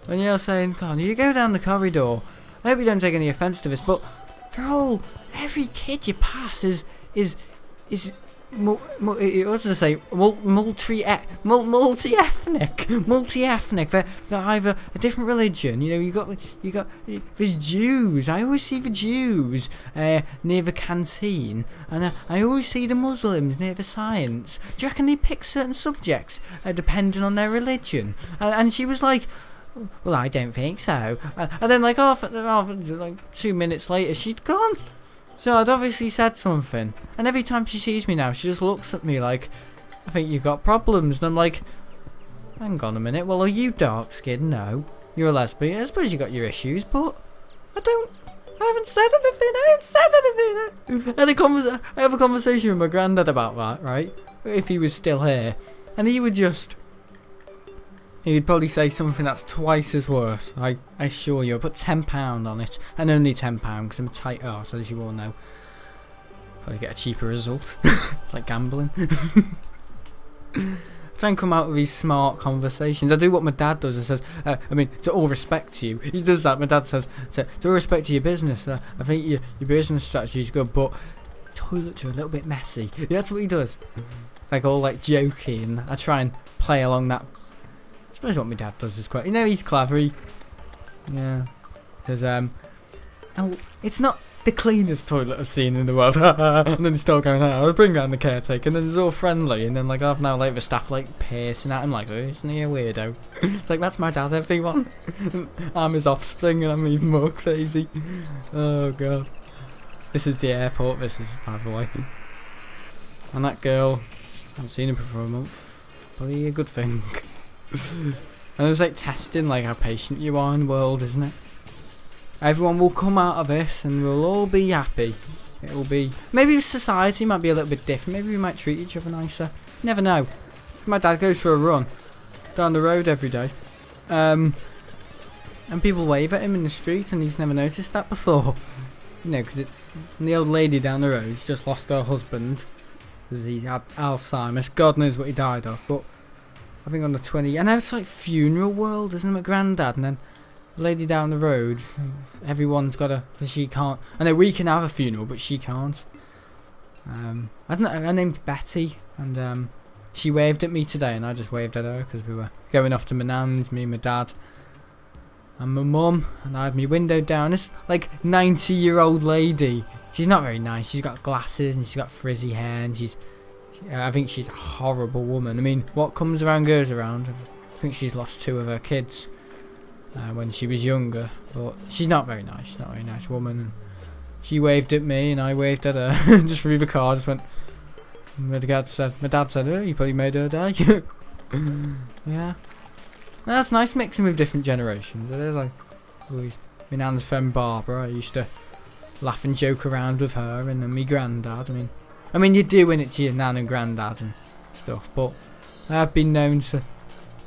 yeah, I was saying, God, you go down the corridor. I hope you don't take any offence to this, but every kid you pass is what's to say, multi-ethnic. They're either a different religion. You know, you got there's Jews. I always see the Jews near the canteen, and I always see the Muslims near the science. Do you reckon they pick certain subjects depending on their religion? And she was like, well, I don't think so. And then like like 2 minutes later, she'd gone. So I'd obviously said something, and every time she sees me now, she just looks at me like, I think you've got problems, and I'm like, hang on a minute, well, are you dark skinned? No. You're a lesbian, I suppose you got your issues, but I haven't said anything, I have a conversation with my granddad about that, right, if he was still here, and he'd probably say something that's twice as worse. I assure you. I put £10 on it, and only £10 because I'm a tight arse, as you all know. Probably get a cheaper result, like gambling. Try and come out with these smart conversations. I do what my dad does. It says, I mean, to all respect to you. He does that. My dad says, to all respect to your business. I think your business strategy is good, but toilets are a little bit messy. Yeah, that's what he does. Like all like joking. I try and play along that. I suppose what my dad does is quite, you know, he's clever. Yeah, because oh, it's not the cleanest toilet I've seen in the world. And then they start going, I'll bring round the caretaker, and then it's all friendly, and then like half an hour later the staff like piercing at him like, oh, isn't he a weirdo? It's like, that's my dad, everyone. I'm his offspring and I'm even more crazy. Oh god. This is the airport, this is, by the way. And that girl, I haven't seen her for a month. Probably a good thing. And it's like testing like how patient you are in the world, isn't it? Everyone will come out of this and we'll all be happy. It will be, maybe society might be a little bit different, maybe we might treat each other nicer. You never know. My dad goes for a run down the road every day, and people wave at him in the street, and he's never noticed that before. You know, because it's, and the old lady down the road's just lost her husband because he had Alzheimer's. God knows what he died of, but I think on the 20, I know it's like funeral world, isn't it, my granddad? And then the lady down the road, everyone's got a, she can't, I know we can have a funeral, but she can't. I don't know, her name's Betty, and she waved at me today, and I just waved at her, because we were going off to my nan's, me and my dad, and my mum, and I had my window down. This, like, 90-year-old lady, she's not very nice, she's got glasses, and she's got frizzy hair, and she's, I think she's a horrible woman. I mean, what comes around goes around. I think she's lost 2 of her kids when she was younger, but she's not very nice. She's not a very nice woman. And she waved at me, and I waved at her just through the car. Just went. My dad said, "Oh, you probably made her day." Yeah, that's nice mixing with different generations. It is like, always. My nan's friend Barbara, I used to laugh and joke around with her, and then my granddad. I mean, you're doing it to your nan and granddad and stuff, but I have been known to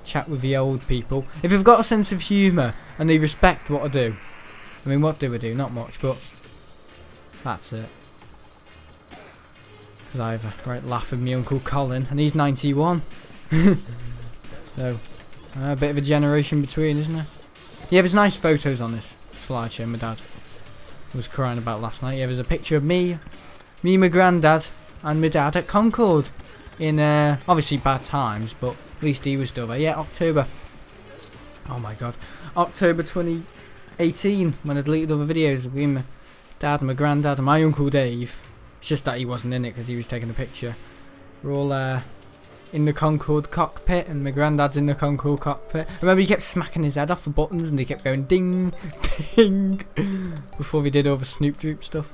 chat with the old people. If they've got a sense of humour and they respect what I do. I mean, what do I do? Not much, but that's it. Because I have a right laugh with my Uncle Colin, and he's 91. So, a bit of a generation between, isn't there? Yeah, there's nice photos on this slideshow my dad was crying about last night. Yeah, there's a picture of me, my granddad, and my dad at Concord in obviously bad times, but at least he was still there. Yeah, October. Oh my god, October 2018 when I deleted other videos with my dad, my granddad, and my uncle Dave. It's just that he wasn't in it because he was taking a picture. We're all in the Concorde cockpit, and my granddad's in the Concorde cockpit. I remember he kept smacking his head off the buttons, and they kept going ding, ding, before we did all the Snoop Droop stuff.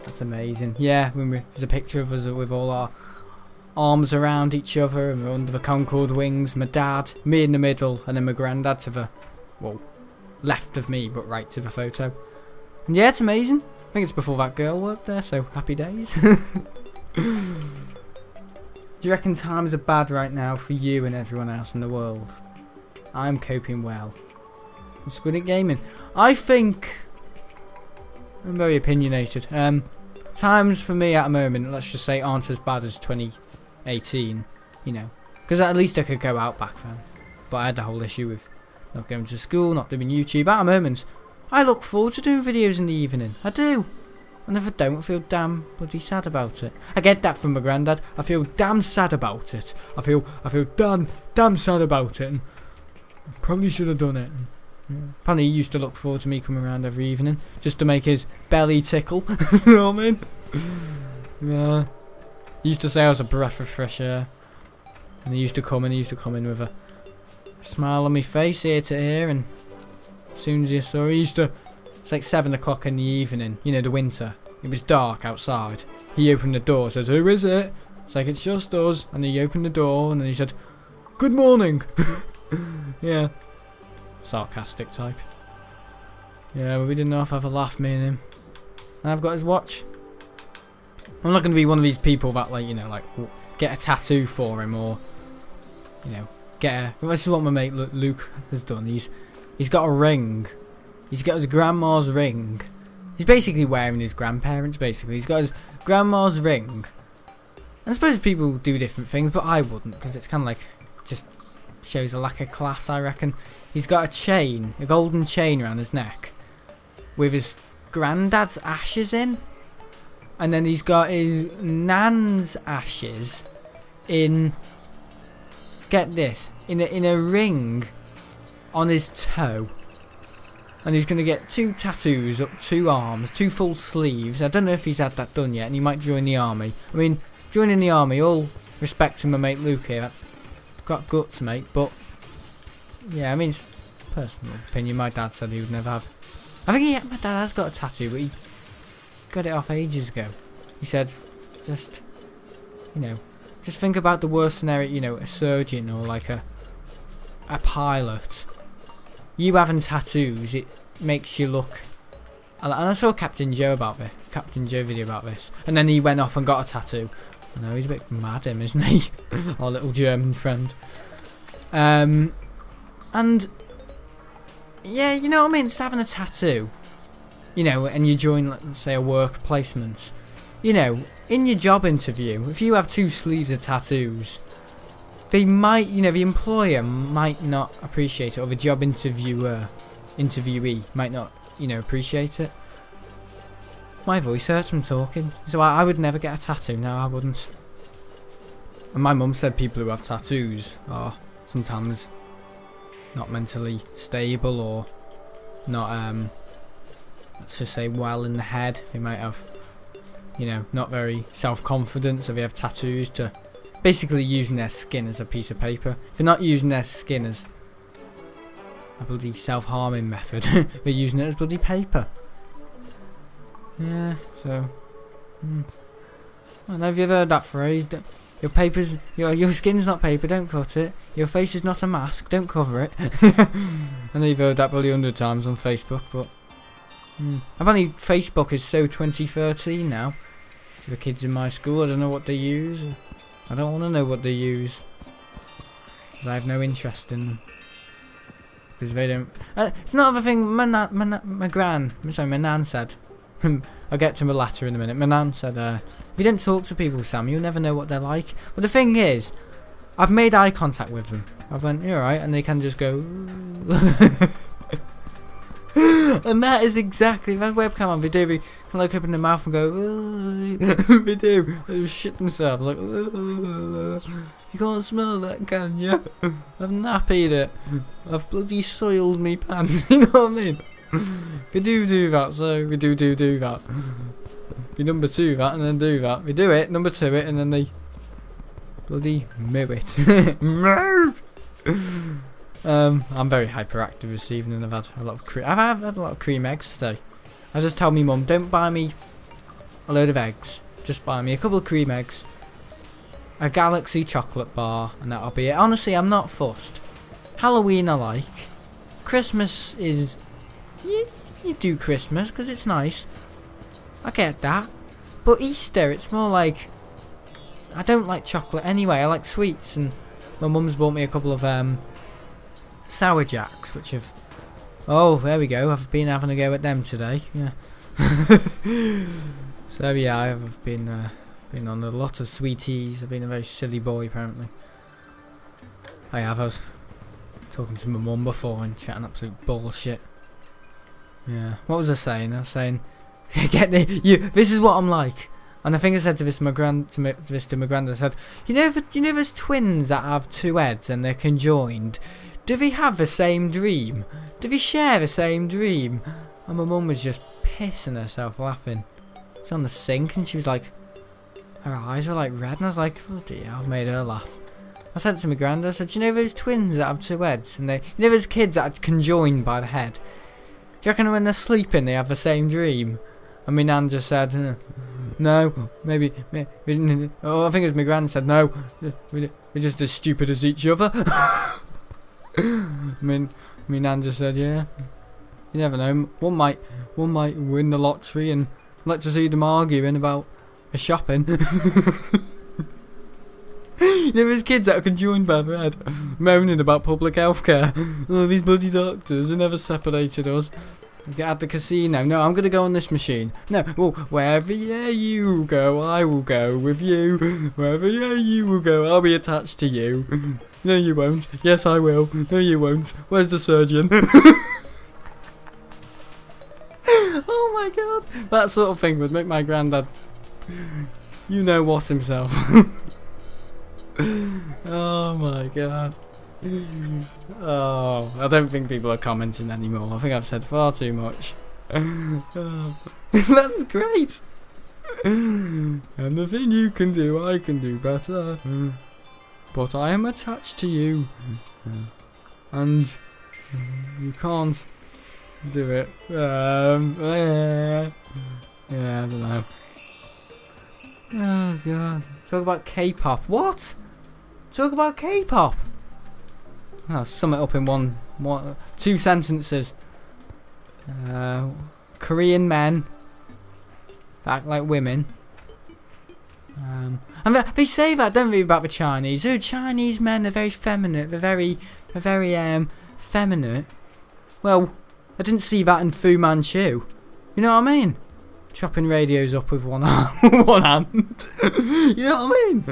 That's amazing. Yeah, there's a picture of us with all our arms around each other, and we're under the Concorde wings. My dad, me in the middle, and then my granddad to the, well, left of me, but right to the photo. And yeah, it's amazing. I think it's before that girl worked there, so happy days. Do you reckon times are bad right now for you and everyone else in the world? I'm coping well. I'm just good at gaming. I think I'm very opinionated. Times for me at the moment, let's just say, aren't as bad as 2018, you know, because at least I could go out back then. But I had the whole issue with not going to school, not doing YouTube. At the moment, I look forward to doing videos in the evening. I do. And if I don't, I feel damn bloody sad about it. I get that from my granddad. I feel damn sad about it. I feel damn sad about it. And I probably should have done it. Yeah. Apparently he used to look forward to me coming around every evening just to make his belly tickle. You know what I mean? Yeah. He used to say I was a breath of fresh air. And he used to come in with a smile on my face ear to ear, and as soon as he saw, he used to, it's like 7 o'clock in the evening, you know, the winter. It was dark outside. He opened the door, says, "Who is it?" It's like, "It's just us." And he opened the door, and then he said, "Good morning." Yeah. Sarcastic type. Yeah, but we didn't know if I have a laugh, me and him. And I've got his watch. I'm not going to be one of these people that, like, you know, like, get a tattoo for him, or, you know, this is what my mate Luke has done. He's got a ring. He's got his grandma's ring. He's basically wearing his grandparents, basically. He's got his grandma's ring. And I suppose people do different things, but I wouldn't, because it's kind of like, just shows a lack of class, I reckon. He's got a chain, a golden chain around his neck, with his granddad's ashes in. And then he's got his nan's ashes in, get this, in a ring on his toe. And he's going to get 2 tattoos up 2 arms, 2 full sleeves. I don't know if he's had that done yet, and he might join the army. I mean, joining the army, all respect to my mate Luke here, that's got guts, mate, but yeah, I mean, it's personal opinion. My dad said he would never have. I think my dad has got a tattoo, but he got it off ages ago. He said, just, you know, just think about the worst scenario, you know, a surgeon or like a pilot. You having tattoos, it makes you look. And I saw Captain Joe video about this, and then he went off and got a tattoo. I know, he's a bit mad, him, isn't he? Our little German friend. And yeah, you know what I mean. Just having a tattoo, you know, and you join, let's say, a work placement. You know, in your job interview, if you have 2 sleeves of tattoos, they might, you know, the employer might not appreciate it, or the job interviewee might not, you know, appreciate it. My voice hurts from talking, so I would never get a tattoo. No, I wouldn't. And my mum said people who have tattoos are sometimes not mentally stable, or not, let's just say, well in the head. They might have, you know, not very self-confident, so they have tattoos to basically using their skin as a piece of paper. If they're not using their skin as a bloody self-harming method, they're using it as bloody paper. Yeah, so I don't know if you've heard that phrase. Your paper's your skin's not paper, don't cut it. Your face is not a mask, don't cover it. I know you've heard that probably 100 times on Facebook, but apparently Facebook is so 2013 now. To the kids in my school, I don't know what they use. I don't want to know what they use, because I have no interest in them. Because they don't. It's not the thing. My nan said. I'll get to the latter in a minute. My nan said, if you don't talk to people, Sam, you'll never know what they're like. But the thing is, I've made eye contact with them. I've went, "You're right," and they can just go. And And that is exactly, if I had webcam on, they can like open their mouth and go, they do, they shit themselves, like, you can't smell that, can you? I've nappied it, I've bloody soiled me pants, you know what I mean? We do that, so we do that. We number 2 that, and then do that. We do it, number 2 it, and then they bloody moo it. Move! I'm very hyperactive this evening. I've had a lot of cream. I've had a lot of cream eggs today. I just tell me mum, don't buy me a load of eggs. Just buy me a couple of cream eggs, a Galaxy chocolate bar, and that'll be it. Honestly, I'm not fussed. Halloween I like. Christmas is... You do Christmas because it's nice. I get that. But Easter, it's more like... I don't like chocolate anyway. I like sweets, and my mum's bought me a couple of Sour Jacks, which have... Oh, there we go. I've been having a go at them today. Yeah. So yeah, I've been on a lot of sweeties. I've been a very silly boy apparently. I was talking to my mum before and chatting absolute bullshit. Yeah. What was I saying? I was saying, this is what I'm like. And I think I said to my granddad, I said, you know those twins that have 2 heads and they're conjoined? Do they have the same dream? Do they share the same dream? And my mum was just pissing herself laughing. She was on the sink and she was like, her eyes were like red, and I was like, oh dear, I've made her laugh. I said to my granddad, I said, do you know those twins that have 2 heads? And you know those kids that are conjoined by the head? Do you reckon when they're sleeping they have the same dream? And my nan just said, no, maybe, oh, I think it was my granddad said, no, we're just as stupid as each other. I mean, my nan just said, yeah, you never know, one might win the lottery and like to see them arguing about a shopping. You know those kids that are conjoined by the head, moaning about public healthcare. Oh, these bloody doctors, they never separated us. At the casino. No, I'm gonna go on this machine. No, well, wherever you go, I will go with you. Wherever you will go, I'll be attached to you. No, you won't. Yes, I will. No, you won't. Where's the surgeon? Oh my god, that sort of thing would make my granddad, you know what, himself. Oh my god. Oh, I don't think people are commenting anymore. I think I've said far too much. That's great. And the thing you can do, I can do better. But I am attached to you. And you can't do it. Yeah, I don't know. Oh god. Talk about K-pop. What? Talk about K-pop. I'll sum it up in 2 sentences. Korean men that act like women. And they say that, don't they, about the Chinese? Oh, Chinese men are very feminine. They're very feminine. Well, I didn't see that in Fu Manchu. You know what I mean? Chopping radios up with one hand. You know what I mean?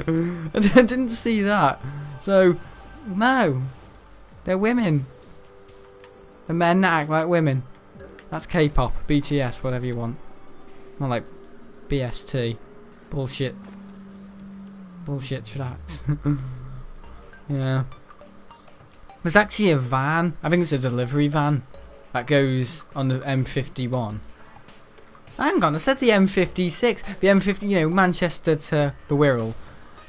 I didn't see that. So, no. They're women. The men that act like women. That's K-pop, BTS, whatever you want. Not like BST. Bullshit. Bullshit tracks. Yeah. There's actually a van. I think it's a delivery van that goes on the M51. Hang on, I said the M56. The M50, you know, Manchester to the Wirral.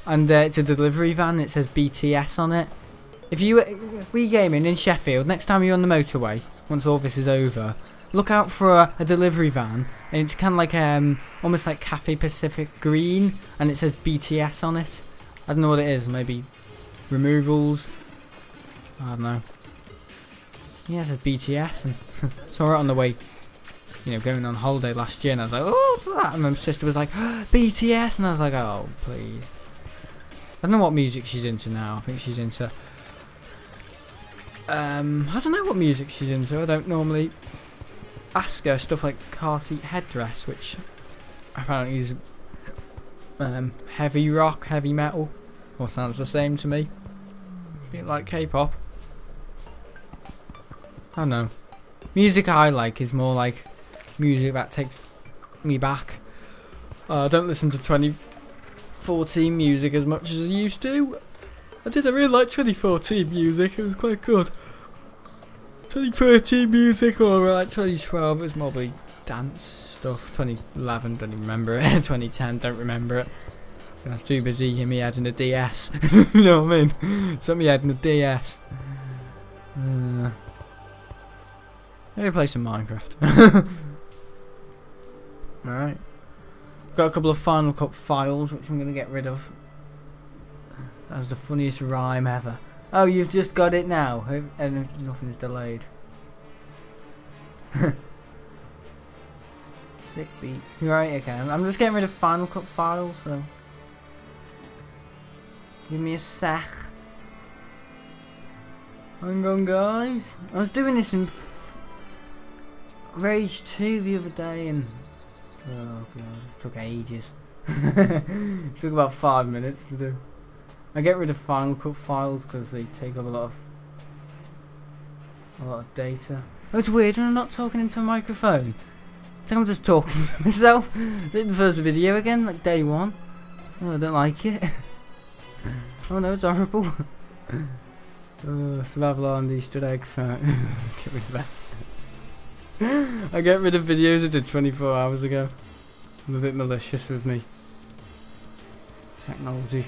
And it's a delivery van. It says BTS on it. If we gaming in Sheffield, next time you're on the motorway, once all this is over, look out for a delivery van, and it's kind of like almost like Cafe Pacific Green, and it says BTS on it. I don't know what it is. Maybe removals. I don't know. Yeah, it says BTS, and saw it on the way, you know, going on holiday last year, and I was like, oh, what's that? And my sister was like, BTS, and I was like, oh, please. I don't know what music she's into now. I think she's into I don't know what music she's into. I don't normally ask her stuff like car seat headdress, which apparently is heavy rock, heavy metal, or sounds the same to me. A bit like K-pop. I don't know. Music I like is more like music that takes me back. I don't listen to 2014 music as much as I used to. I really like 2014 music, it was quite good. 2013 music, alright. 2012 was probably dance stuff. 2011, don't even remember it. 2010, don't remember it. I was too busy in my head in the DS. You know what I mean? It's in my head in the DS. Maybe play some Minecraft. Alright. Got a couple of Final Cut files which I'm going to get rid of. That was the funniest rhyme ever. Oh, you've just got it now. And nothing's delayed. Sick beats. Right, okay. I'm just getting rid of Final Cut files, so give me a sec. Hang on, guys. I was doing this in Rage 2 the other day, and oh god, it took ages. It took about 5 minutes to do. I get rid of Final Cut files because they take up a lot of data. Oh, it's weird when I'm not talking into a microphone. It's like I'm just talking to myself. Is it the first video again, like day 1? Oh, I don't like it. Oh no, it's horrible. Survival on Easter eggs. Right. Get rid of that. I get rid of videos I did 24 hours ago. I'm a bit malicious with me technology.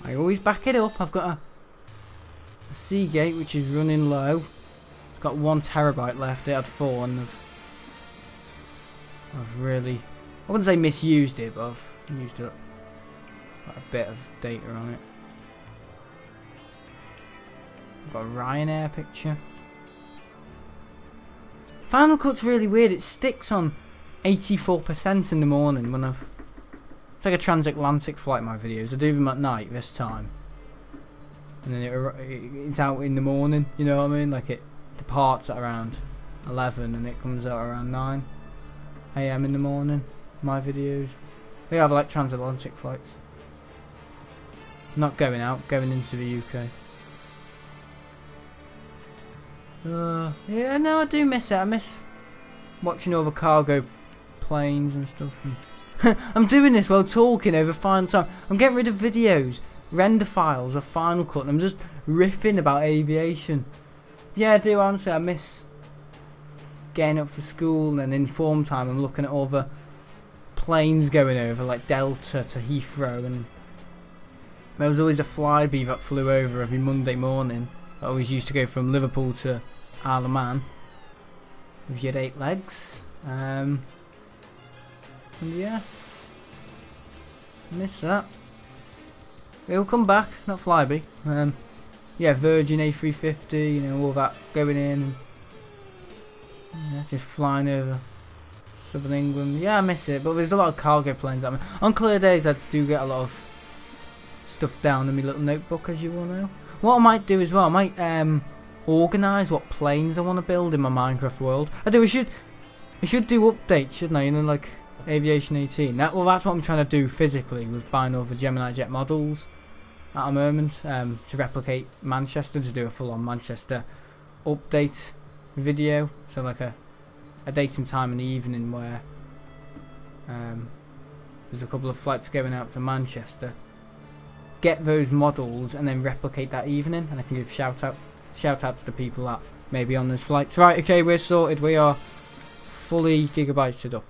I always back it up. I've got a Seagate which is running low. It's got 1 terabyte left. It had 4, and I've really, I wouldn't say misused it, but I've used up quite a bit of data on it. I've got a Ryanair picture. Final Cut's really weird. It sticks on 84% in the morning when I've. It's like a transatlantic flight. My videos. I do them at night this time, and then it's out in the morning. You know what I mean? Like it departs at around 11 and it comes out around 9 AM in the morning. My videos. We have like transatlantic flights. Not going out, going into the UK. Yeah, no, I do miss it. I miss watching all the cargo planes and stuff. And I'm doing this while talking over Final Time. I'm getting rid of videos, render files of Final Cut, and I'm just riffing about aviation. Yeah, I do honestly. I miss getting up for school, and in form time I'm looking at all the planes going over, like Delta to Heathrow, and there was always a Flyby that flew over every Monday morning. I always used to go from Liverpool to Isle of Man with your 8 legs. And yeah, miss that. It'll come back, not Flyby. Yeah, Virgin A350, you know, all that going in. And, yeah, just flying over southern England. Yeah, I miss it, but there's a lot of cargo planes. I mean, on clear days, I do get a lot of stuff down in my little notebook, as you all know. What I might do as well, I might organise what planes I want to build in my Minecraft world. I should do updates, shouldn't I? You know, like Aviation 18. That's what I'm trying to do physically with buying all the Gemini Jet models at the moment, to replicate Manchester, to do a full-on Manchester update video. So like a date and time in the evening where there's a couple of flights going out to Manchester. Get those models and then replicate that evening, and I can give shout outs to people that may be on those flights. Right, okay, we're sorted. We are fully gigabyted up.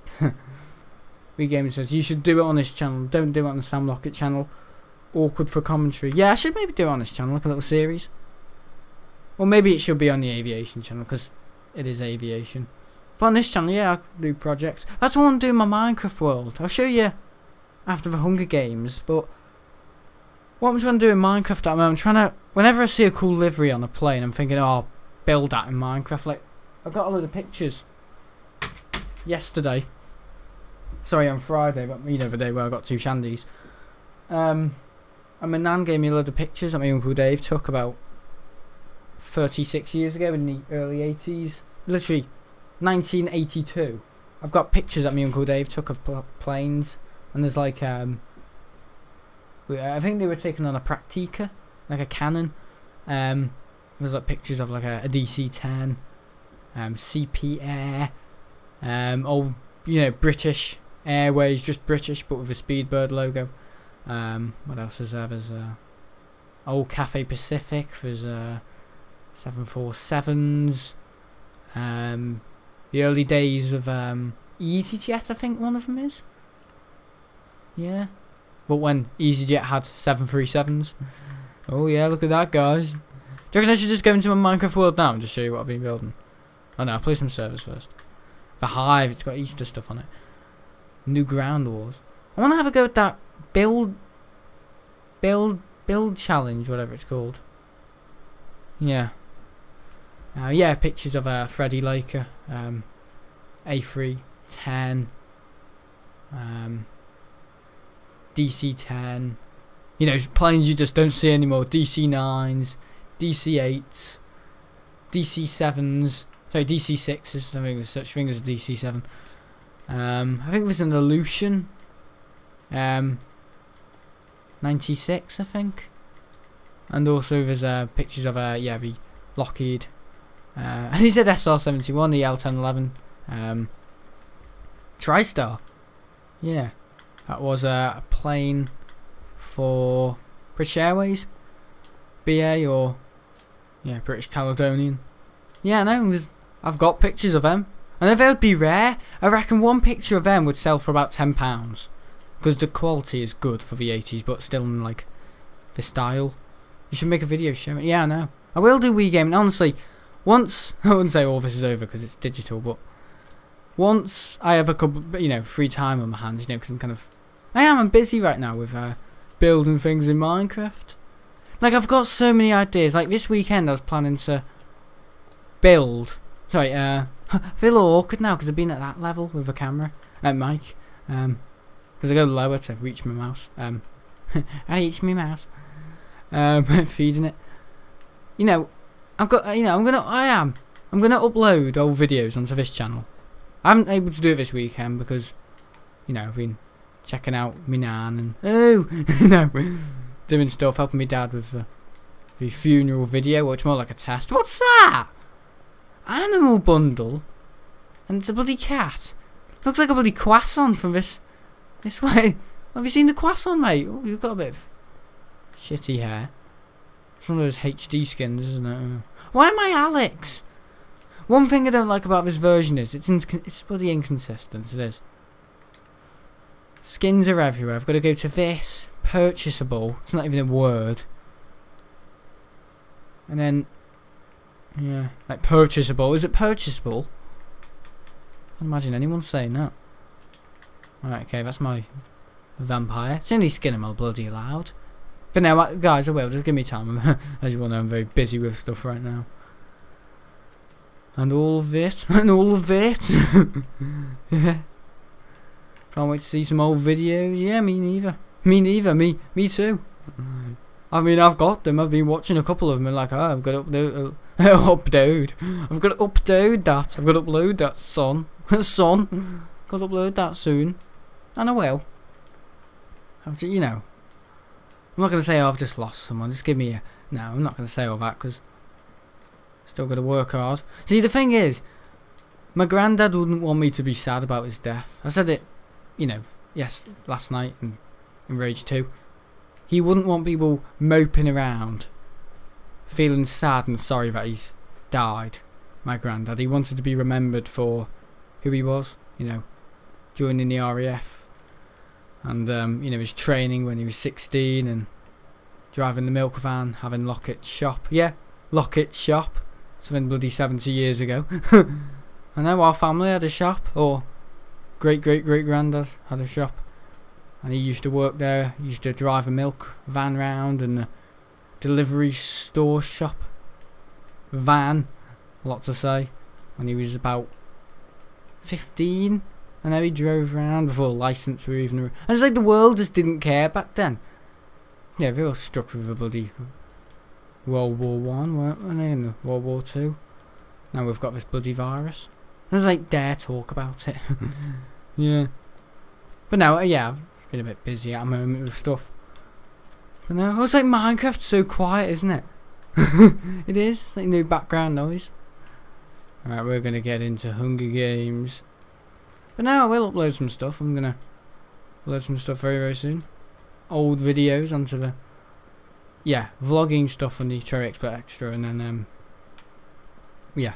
WeGaming says you should do it on this channel. Don't do it on the Sam Lockett channel. Awkward for commentary. Yeah, I should maybe do it on this channel, like a little series. Or maybe it should be on the aviation channel because it is aviation. But on this channel, yeah, I can do projects. That's what I want to do in my Minecraft world. I'll show you after the Hunger Games, but what I'm trying to do in Minecraft at the moment, I'm trying to, whenever I see a cool livery on a plane, I'm thinking, oh, I'll build that in Minecraft. Like, I got a load of pictures yesterday. Sorry, on Friday, but you know the day where I got 2 shandies. And my nan gave me a load of pictures that my Uncle Dave took about 36 years ago in the early 80s. Literally, 1982. I've got pictures that my Uncle Dave took of planes, and there's like, I think they were taken on a Practica, like a Canon. There's like pictures of like a DC-10, CP Air, old, you know, British Airways, just British but with a Speedbird logo. What else is there? There's old Cathay Pacific. There's 747s. The early days of EasyJet, I think one of them is. Yeah. But when EasyJet had 737s. Oh yeah, look at that, guys. Do you reckon I should just go into my Minecraft world now and just show you what I've been building? Oh no, I'll play some servers first. The Hive, it's got Easter stuff on it. New Ground Wars. I want to have a go at that build challenge, whatever it's called. Yeah. Yeah, pictures of Freddy Laker, A3, 10, DC-10. You know, planes you just don't see anymore. DC-9s, DC-8s, DC-7s. Sorry, DC-6s. I think there's such thing as a DC-7. I think there's an Illusion. 96, I think. And also there's pictures of yeah, the Lockheed. And he said SR-71, the L-1011. TriStar. Yeah. That was a plane for British Airways. BA or, yeah, British Caledonian. Yeah, no, I've got pictures of them. And if they would be rare, I reckon one picture of them would sell for about £10. Because the quality is good for the 80s, but still in, like, the style. You should make a video showing it. Yeah, I know. I will do Wii gaming. Honestly, once, I wouldn't say all this is over because it's digital, but once I have a couple, you know, free time on my hands, you know, because I'm busy right now with building things in Minecraft. Like, I've got so many ideas. Like, this weekend I was planning to build, sorry, I feel all awkward now because I've been at that level with a camera, mic, because I go lower to reach my mouse, I reach my mouse, feeding it. You know, I've got, you know, I'm gonna upload old videos onto this channel. I haven't been able to do it this weekend because, you know, I've been checking out my nan and you know, doing stuff, helping my dad with the funeral video, which is more like a test. What's that? Animal bundle, and it's a bloody cat. Looks like a bloody croissant from this way. Have you seen the croissant, mate? Oh, you've got a bit of shitty hair. It's one of those HD skins, isn't it? Why am I Alex? One thing I don't like about this version is it's bloody inconsistent. It is. Skins are everywhere. I've got to go to this purchasable. It's not even a word. And then, yeah, like purchasable. Is it purchasable? I can't imagine anyone saying that. Alright, okay, that's my vampire. It's only skin I'm all bloody allowed. But now, guys, I will. Just give me time. As you all know, I'm very busy with stuff right now. And all of it. And all of it. Yeah. Can't wait to see some old videos. Yeah, me neither. Me neither. Me too. I mean, I've got them. I've been watching a couple of them and like, oh, I've got to upload. I've got to upload that. I've got to upload that, son. Son. Got to upload that soon. And I will. I've just, you know. I'm not going to say, oh, I've just lost someone. Just give me a... No, I'm not going to say all that because... Still got to work hard. See, the thing is, my granddad wouldn't want me to be sad about his death. I said it, you know, yes, last night in Rage 2. He wouldn't want people moping around, feeling sad and sorry that he's died. My granddad. He wanted to be remembered for who he was, you know, joining the RAF. And, you know, his training when he was 16 and driving the milk van, having Lockett's shop. Yeah, Lockett's shop. Something bloody 70 years ago. I know our family had a shop, or great-great-great-granddad had a shop. And he used to work there, he used to drive a milk van round and a delivery store shop. Van, a lot to say, when he was about 15. I know he drove around before license were even... And it's like the world just didn't care back then. Yeah, they were struck with a bloody... World War One, weren't they? And World War Two. Now we've got this bloody virus. There's like dare talk about it. Yeah. But now, yeah, I've been a bit busy at the moment with stuff. But no, it's like Minecraft's so quiet, isn't it? It is. It's like no background noise. Alright, we're gonna get into Hunger Games. But now I will upload some stuff. I'm gonna upload some stuff very, very soon. Old videos onto the... Yeah, vlogging stuff on the Terraria Extra, and then, yeah,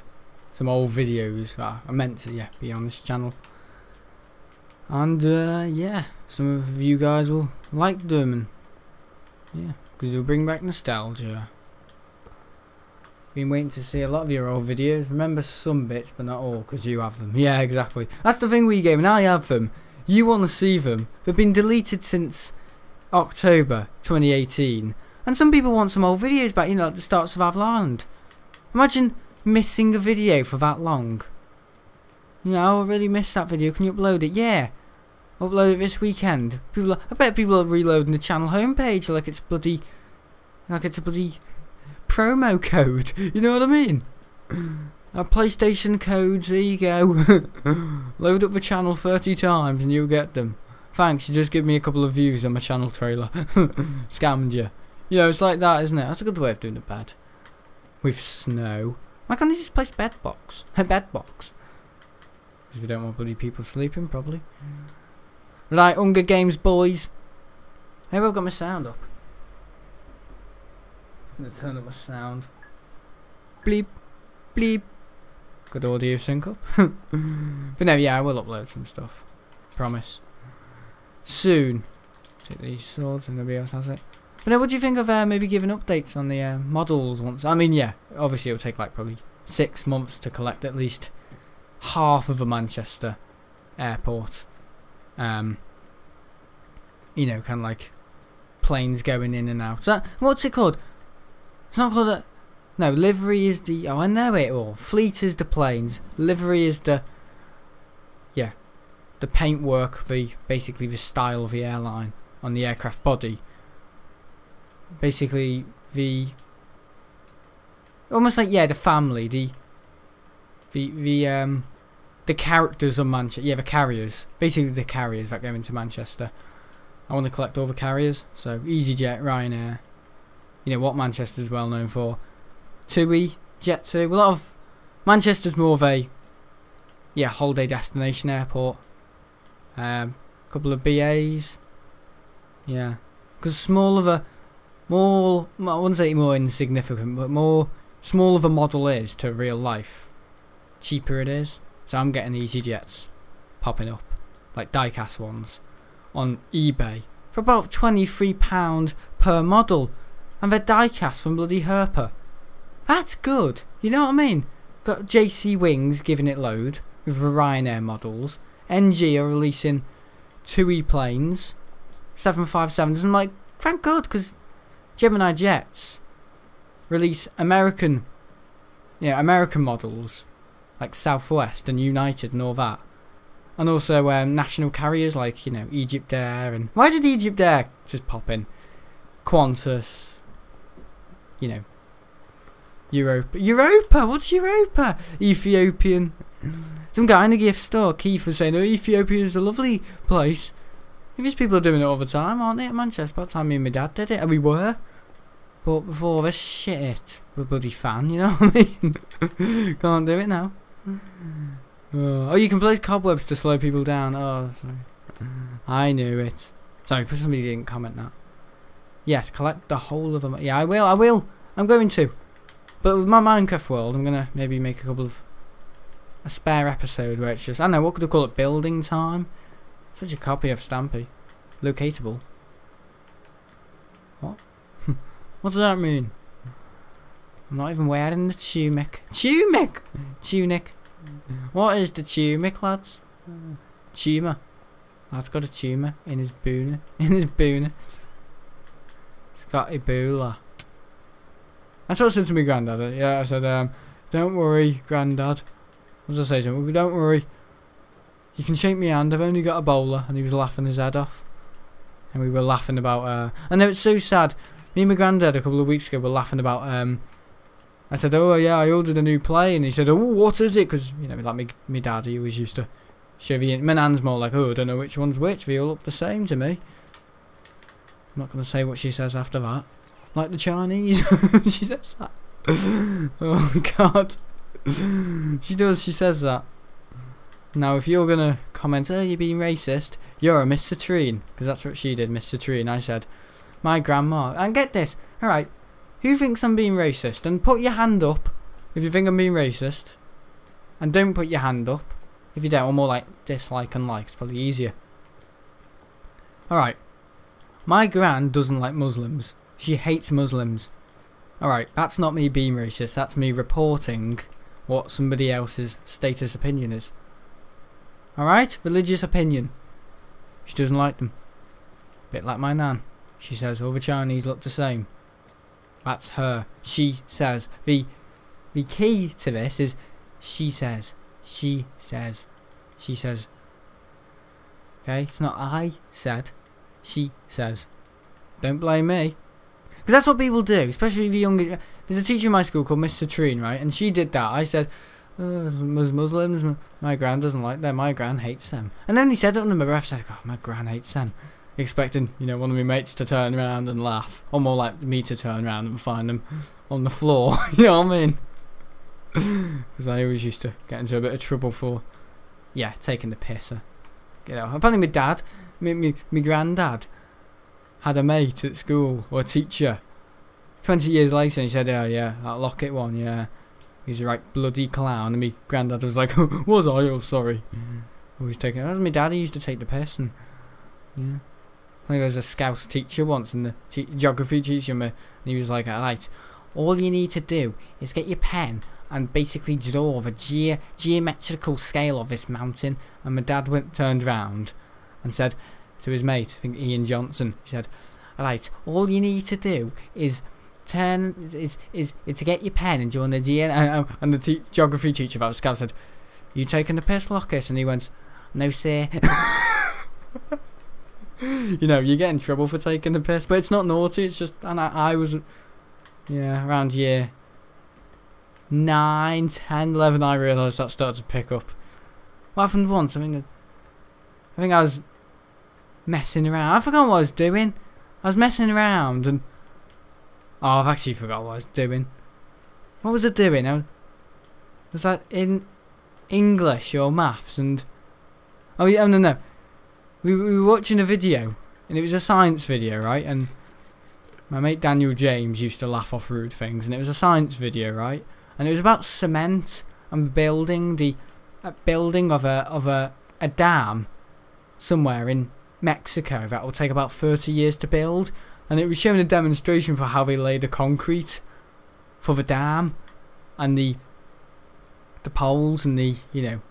some old videos that I meant to, be on this channel. And, yeah, some of you guys will like them, and, yeah, because they'll bring back nostalgia. Been waiting to see a lot of your old videos. Remember some bits, but not all, because you have them. Yeah, exactly. That's the thing with you game, and I have them. You want to see them. They've been deleted since October 2018. And some people want some old videos back, you know, at the start of Survival Island. Imagine missing a video for that long. You know, I really missed that video. Can you upload it? Yeah. Upload it this weekend. I bet people are reloading the channel homepage like it's bloody... Like it's a bloody promo code. You know what I mean? PlayStation codes, there you go. Load up the channel 30 times and you'll get them. Thanks, you just give me a couple of views on my channel trailer. Scammed you. You know, it's like that, isn't it? That's a good way of doing it bad. With snow. Why can't they just place bedbox? A bedbox. Because we don't want bloody people sleeping, probably. Right, Hunger Games, boys. Maybe I've got my sound up. I'm going to turn up my sound. Bleep. Bleep. Good audio sync up. But no, yeah, I will upload some stuff. Promise. Soon. Take these swords and nobody else has it. But now, what do you think of maybe giving updates on the models once? I mean, yeah, obviously it'll take like probably 6 months to collect at least half of a Manchester airport. You know, kind of like planes going in and out. So, what's it called? It's not called a... No, livery is the... Oh, I know it all. Fleet is the planes. Livery is the... Yeah. The paintwork, basically the style of the airline on the aircraft body. Basically the almost like, yeah, the family, the characters of Manchester, yeah, the carriers, basically the carriers that go into Manchester. I want to collect all the carriers, so EasyJet, Ryanair, you know what Manchester's well known for, TUI, Jet2. A lot of Manchester's more of a, yeah, holiday destination airport. Couple of BAs, yeah, because small of a more, I wouldn't say more insignificant, but more small of a model is to real life, cheaper it is. So I'm getting EasyJets popping up, like die-cast ones, on eBay for about £23 per model, and they're die-cast from bloody Herpa. That's good, you know what I mean? Got JC Wings giving it load with the Ryanair models. NG are releasing TUI planes, 757s, and I'm like, thank God, because Gemini Jets release American models like Southwest and United and all that, and also national carriers like, you know, Egypt Air. And why did Egypt Air just pop in? Qantas, you know, Europa. What's Europa? Ethiopian. Some guy in the gift store, Keith, was saying, oh, Ethiopia is a lovely place. These people are doing it all the time, aren't they, at Manchester? By the time me and my dad did it, and we were. But before this shit, we're a bloody fan, you know what I mean? Can't do it now. Oh, you can place cobwebs to slow people down. Oh, sorry. I knew it. Sorry, because somebody didn't comment that. Yes, collect the whole of them. Yeah, I will. I'm going to. But with my Minecraft world, I'm going to maybe make a spare episode where it's just, I don't know, what could I call it? Building time? Such a copy of Stampy. Locatable. What? What does that mean? I'm not even wearing the tunic. Tunic! What is the tunic, lads? Tumour. Lad's got a tumour in his booner. He's got Ebola. That's what I said to my granddad. Yeah, I said, don't worry, granddad. What did I say to him? Don't worry. You can shake my hand, I've only got a bowler. And he was laughing his head off. And we were laughing about, I know it's so sad. Me and my granddad a couple of weeks ago were laughing about, I said, oh yeah, I ordered a new play. And he said, oh, what is it? Because, you know, like me dad, he always used to show the, my nan's more like, oh, I don't know which one's which. They all look the same to me. I'm not going to say what she says after that. Like the Chinese. She says that. Oh, God. She does, she says that. Now if you're gonna comment, oh you're being racist, you're a Miss Citrine, because that's what she did, Miss Citrine. I said, my grandma, and get this, alright, who thinks I'm being racist? And put your hand up if you think I'm being racist, and don't put your hand up if you don't, or more like dislike and like, it's probably easier. Alright, my gran doesn't like Muslims, she hates Muslims. Alright, that's not me being racist, that's me reporting what somebody else's status opinion is. Alright, religious opinion. She doesn't like them. Bit like my nan. She says all the Chinese look the same. That's her. She says. The key to this is she says. She says. She says. Okay, it's not I said. She says. Don't blame me. Because that's what people do, especially the younger. There's a teacher in my school called Miss Citrine, right? And she did that. I said, oh, Muslims, my gran doesn't like them, my gran hates them. And then he said it under my breath, said, oh, my gran hates them. Expecting, you know, one of my mates to turn around and laugh. Or more like me to turn around and find them on the floor. You know what I mean? Because I always used to get into a bit of trouble for, yeah, taking the piss. Get out. Apparently my dad, my granddad, had a mate at school, or a teacher. 20 years later, and he said, oh yeah, that Lockett one, yeah. He's a right bloody clown. And my granddad was like, was I? Oh, sorry. Always taking. That was my dad. He used to take the piss, and yeah. I think there was a Scouse teacher once, and the geography teacher, and he was like, alright, all you need to do is get your pen and basically draw the geometrical scale of this mountain. And my dad turned round and said to his mate, I think Ian Johnson, he said, alright, all you need to do is is to get your pen and draw the and the geography teacher about Scout said, you taking the piss, Lockett? And he went, no sir. You know, you get in trouble for taking the piss, but it's not naughty, it's just, and I was, yeah, around year 9, 10, 11 I realised that started to pick up. What happened once, I think I was messing around, I forgot what I was doing. I was messing around and oh, I've actually forgot what I was doing. What was I doing? Was that in English or maths? And oh yeah, no. We were watching a video, and it was a science video, right? And my mate Daniel James used to laugh off rude things, and it was a science video, right? And it was about cement and building of a dam somewhere in Mexico that will take about 30 years to build. And it was showing a demonstration for how they lay the concrete for the dam and the poles and the, you know,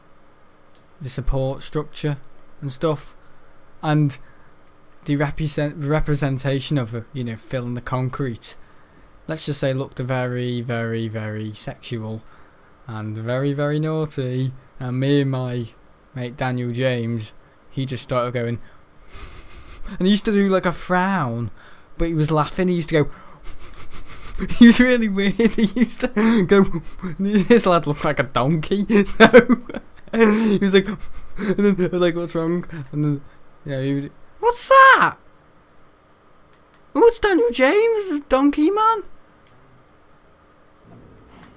the support structure and stuff, and the representation of the, you know, filling the concrete, let's just say, looked very, very, very sexual and very, very naughty. And me and my mate Daniel James, he just started going and he used to do like a frown, but he was laughing. He used to go he was really weird. He used to go, this lad looked like a donkey. So he was like, and then I was like, what's wrong? And then, yeah, he would, what's that? Oh, it's Daniel James, the donkey man.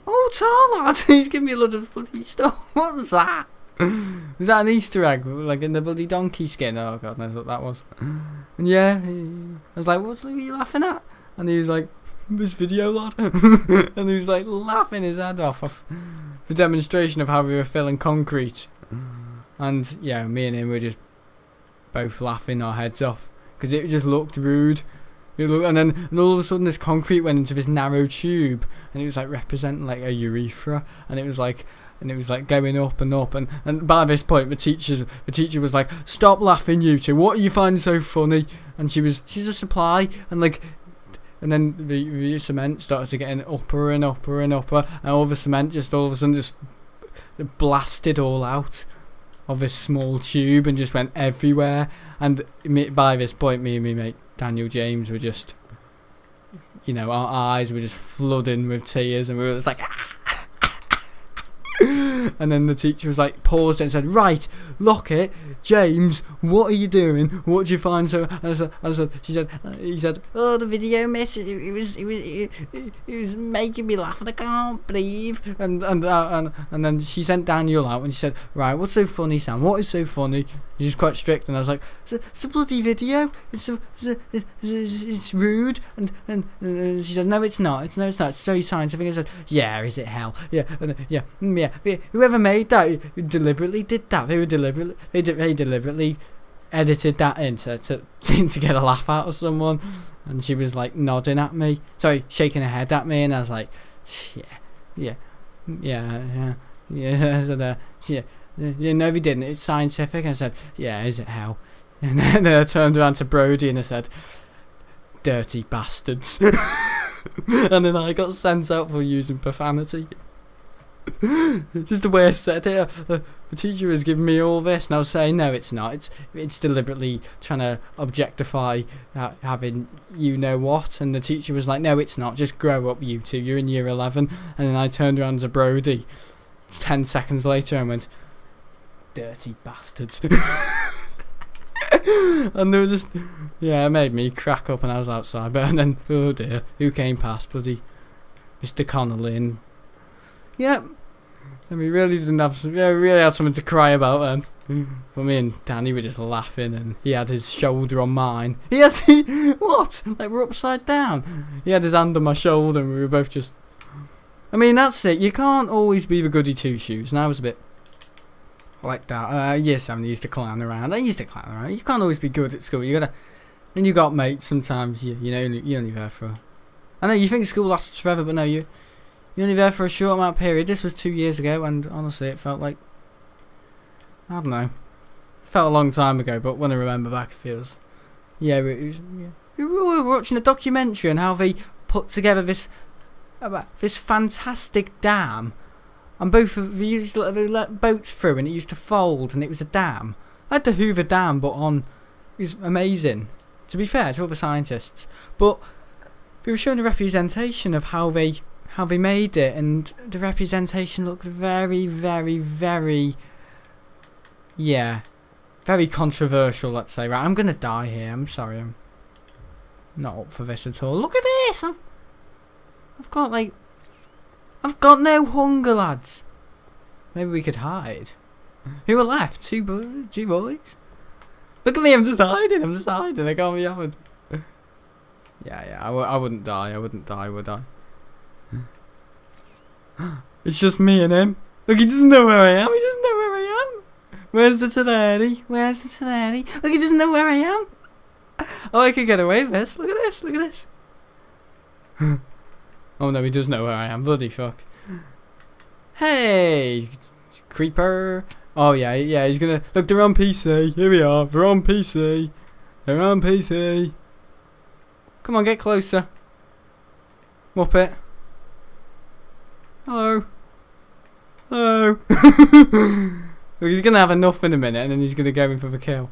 Oh, tall lad. He's giving me a lot of bloody stuff. What was that? Was that an Easter egg, like in the bloody donkey skin? Oh, God knows what that was. And yeah, I was like, what's you laughing at? And he was like, this video, lad. And he was like laughing his head off the demonstration of how we were filling concrete. And yeah, me and him were just both laughing our heads off because it just looked rude. And all of a sudden this concrete went into this narrow tube, and it was like representing like a urethra, and it was like going up and up, and by this point the teacher was like, stop laughing, you two, what are you finding so funny? And she's a supply, and then the cement started to get upper and upper and upper, and all the cement just all of a sudden just blasted all out of this small tube and just went everywhere. And by this point, me and my mate Daniel James were just, you know, our eyes were just flooding with tears, and we were just like and then the teacher was like, paused and said, right, Lockett, James, what are you doing? What do you find so? He said, oh, the video, miss. It was making me laugh, and I can't believe. And then she sent Daniel out, and she said, right, what's so funny, Sam? What is so funny? She was quite strict, and I was like, it's a bloody video. It's rude. And she said, no, it's not. It's very scientific. I said, yeah, is it hell? Yeah, yeah. Whoever made that deliberately did that. They deliberately edited that in to get a laugh out of someone. And she was like nodding at me, sorry, shaking her head at me, and I was like, yeah. I said, yeah, no, we didn't. It's scientific. I said, yeah, is it hell? And then I turned around to Brody and I said, dirty bastards. And then I got sent out for using profanity. Just the way I said it. The teacher was giving me all this, and I was saying, no, it's not. It's deliberately trying to objectify having you know what. And the teacher was like, no, it's not. Just grow up, you two. You're in year 11. And then I turned around to Brody 10 seconds later and went, dirty bastards. And they were just, yeah, it made me crack up, and I was outside. But then, oh dear, who came past? Bloody Mr. Connolly. And yep. And we really didn't have some, yeah, we really had something to cry about then. But me and Danny were just laughing, and he had his shoulder on mine. What? Like, we're upside down. He had his hand on my shoulder, and we were both just, I mean, that's it. You can't always be the goody two-shoes, and I was a bit like that. Year 7 used to clown around. I used to clown around. You can't always be good at school. You gotta, and you got mates sometimes, you know, you're only there for, I know you think school lasts forever, but no, you're only there for a short amount of period. This was 2 years ago, and honestly, it felt like, I don't know, it felt a long time ago. But when I remember back, it feels, yeah, we were watching a documentary on how they put together this fantastic dam, and both of they used to let boats through, and it used to fold, and it was a dam. I had the Hoover Dam, but on, it was amazing. To be fair to all the scientists, but they were showing a representation of how they made it, and the representation looked very, very, very, yeah, very controversial, let's say. Right, I'm gonna die here. I'm sorry, I'm not up for this at all. Look at this. I've got no hunger, lads. Maybe we could hide. Who are left? Two boys. Look at me. I'm just hiding. I can't be bothered. Yeah. I wouldn't die. I wouldn't die, would I? It's just me and him. Look, he doesn't know where I am. Where's the Terraria? Look, he doesn't know where I am. Oh, I could get away with this. Look at this. Oh no, he does know where I am. Bloody fuck. Hey, creeper. Oh yeah, he's gonna, look, they're on PC. Here we are. They're on PC. Come on, get closer. Muppet. Hello. Look, he's gonna have enough in a minute, and then he's gonna go in for the kill.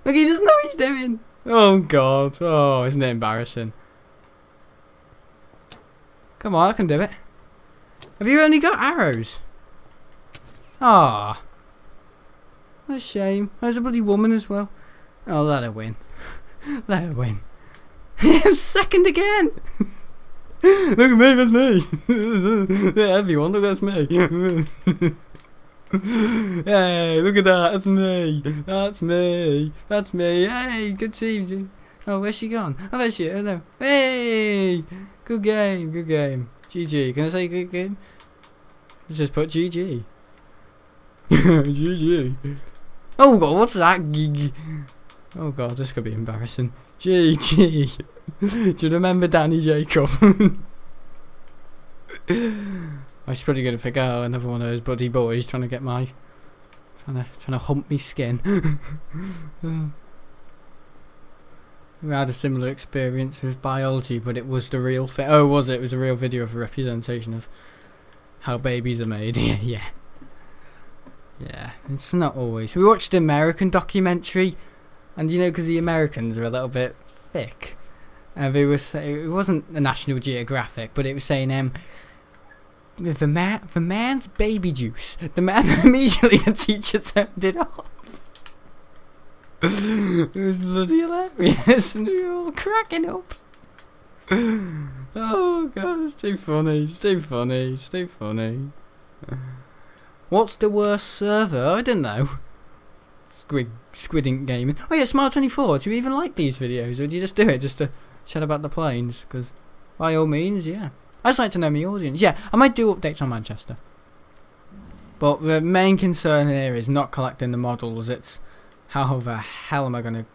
Look, he doesn't know what he's doing. Oh god. Oh, isn't it embarrassing? Come on, I can do it. Have you only got arrows? Ah. What a shame. There's a bloody woman as well. Oh, let her win. I'm second again. Look at me, that's me. Yeah, everyone, look, that's me. Hey, look at that, that's me. Hey, good team. Oh, where's she gone? Oh, there's she. Oh no. Hey, good game. GG. Can I say good game? Let's just put GG. GG. Oh god, what's that? Oh god, this could be embarrassing. GG. Do you remember Danny Jacob? I was probably gonna figure out another one of those buddy boys trying to hump me skin. We had a similar experience with biology, but it was the real thing. Oh, was it? It was a real video of a representation of how babies are made. Yeah. It's not always. We watched an American documentary, and you know, because the Americans are a little bit thick, they were it wasn't the National Geographic, but it was saying the man's baby juice. The man immediately, the teacher turned it off. It was bloody hilarious, and we were all cracking up. Oh god, it's too funny, it's too funny, it's too funny. What's the worst server? I don't know. Squid Ink Gaming. Oh yeah, Smile24, do you even like these videos, or do you just do it just to chat about the planes? Because, by all means, yeah. I'd just like to know my audience. Yeah, I might do updates on Manchester. But the main concern here is not collecting the models, it's how the hell am I going to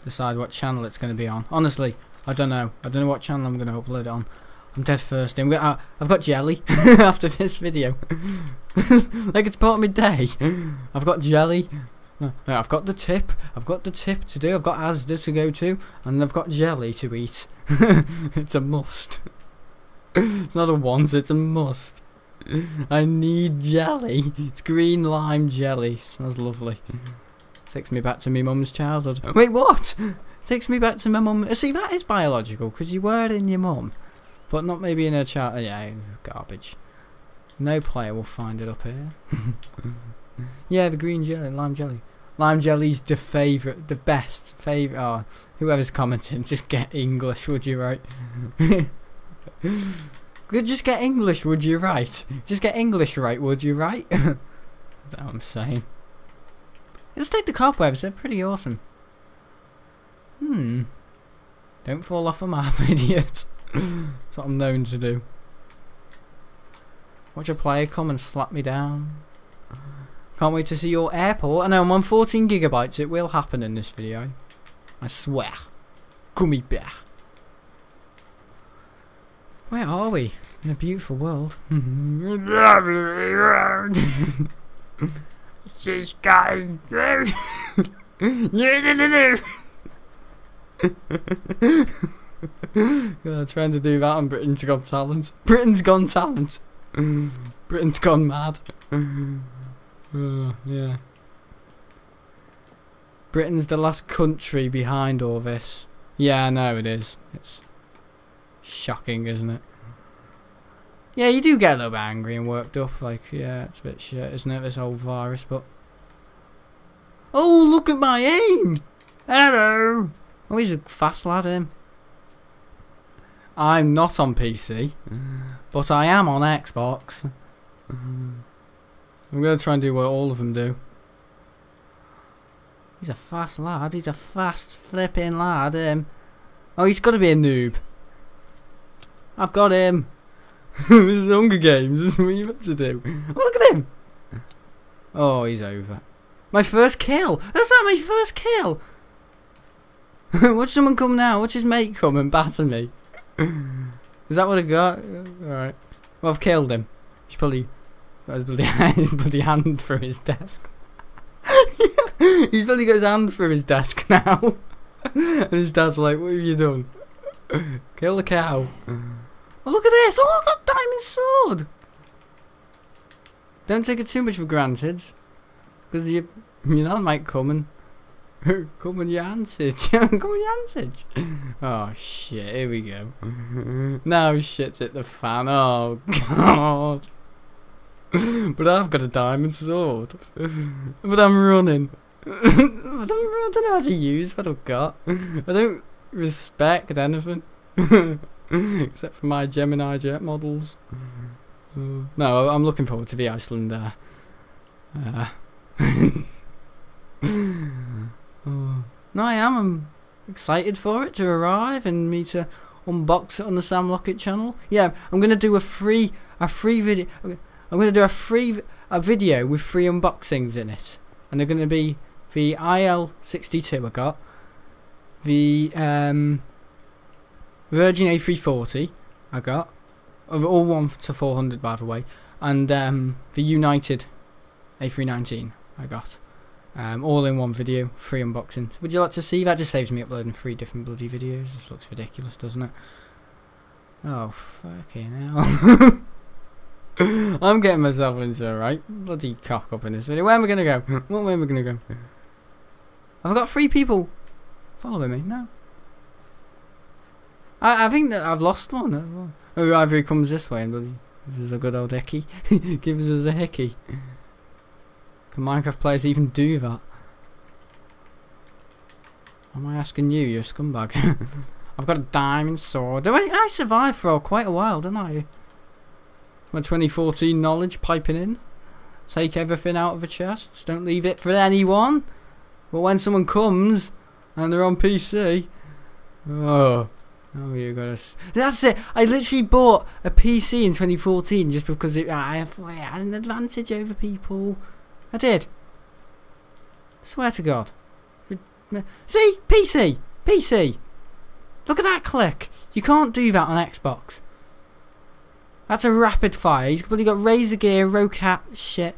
decide what channel it's going to be on. Honestly, I don't know. I don't know what channel I'm going to upload it on. I'm dead thirsty. I've got jelly after this video. Like it's part of my day. I've got jelly. I've got the tip. I've got the tip to do. I've got Asda to go to. And I've got jelly to eat. It's a must. It's not a want, it's a must. I need jelly. It's green lime jelly. It smells lovely. Takes me back to my mum's childhood. Wait, what? Takes me back to my mum. See, that is biological, because you were in your mum. But not maybe in her child. Yeah, garbage. No player will find it up here. Yeah, the green jelly, lime jelly. Lime jelly's the favourite, the best favourite. Oh, whoever's commenting, just get English, would you, right? Just get English, would you, right? Just get English right, would you, right? That's what I'm saying. Let's take the cobwebs, they're pretty awesome. Don't fall off a map, idiot. That's what I'm known to do. Watch a player come and slap me down. Can't wait to see your airport. I know I'm on 14 gigabytes, it will happen in this video. I swear. Gummy bear. Where are we? In a beautiful world. She's got God, trying to do that on Britain's Got Talent. Britain's Gone Talent. Britain's gone mad. Yeah. Britain's the last country behind all this. Yeah, I know it is. It's shocking, isn't it? Yeah, you do get a little bit angry and worked up. Like, yeah, it's a bit shit, isn't it, this whole virus, but... Oh, look at my aim! Hello! Oh, he's a fast lad, him. I'm not on PC, but I am on Xbox. I'm going to try and do what all of them do. He's a fast lad. He's a fast flipping lad, him. Oh, he's got to be a noob. I've got him. This is Hunger Games. This is what you're meant to do. Oh, look at him. Oh, he's over. My first kill. That's not my first kill. Watch someone come now. Watch his mate come and batter me. Is that what I got? Alright. Well, I've killed him. He's probably got his bloody hand through his desk. He's probably got his hand through his desk now. And his dad's like, what have you done? Kill the cow. Oh, look at this. Oh, I've got diamond sword. Don't take it too much for granted. Because your dad might come and... Come on your ansage. Come on your ansage. Oh shit, here we go. Now shit's hit the fan. Oh god. But I've got a diamond sword. But I'm running. I don't know how to use what I've got. I don't respect anything. Except for my Gemini jet models. No, I'm looking forward to the Iceland No, I am. I'm excited for it to arrive and me to unbox it on the Sam Lockett channel. Yeah, I'm gonna do a free video. I'm gonna do a video with 3 unboxings in it, and they're gonna be the IL62 I got, the Virgin A340 I got, all 1 to 400 by the way, and the United A319 I got. All in one video, 3 unboxings. Would you like to see that? Just saves me uploading 3 different bloody videos. This looks ridiculous, doesn't it? Oh, fucking hell. I'm getting myself into a right bloody cock up in this video. Where am I going to go? What way am I going to go? Have I got 3 people following me? No. I think that I've lost one. Oh, either he comes this way and bloody gives us a good old hickey. Gives us a hickey. Can Minecraft players even do that? Am I asking you? You're a scumbag. I've got a diamond sword. I survived for quite a while, didn't I? My 2014 knowledge piping in. Take everything out of the chests. Don't leave it for anyone. But when someone comes and they're on PC, oh you gotta. That's it. I literally bought a PC in 2014 just because I had an advantage over people. I did. Swear to God. See, PC. Look at that click. You can't do that on Xbox. That's a rapid fire. He's probably got razor gear, rocat shit.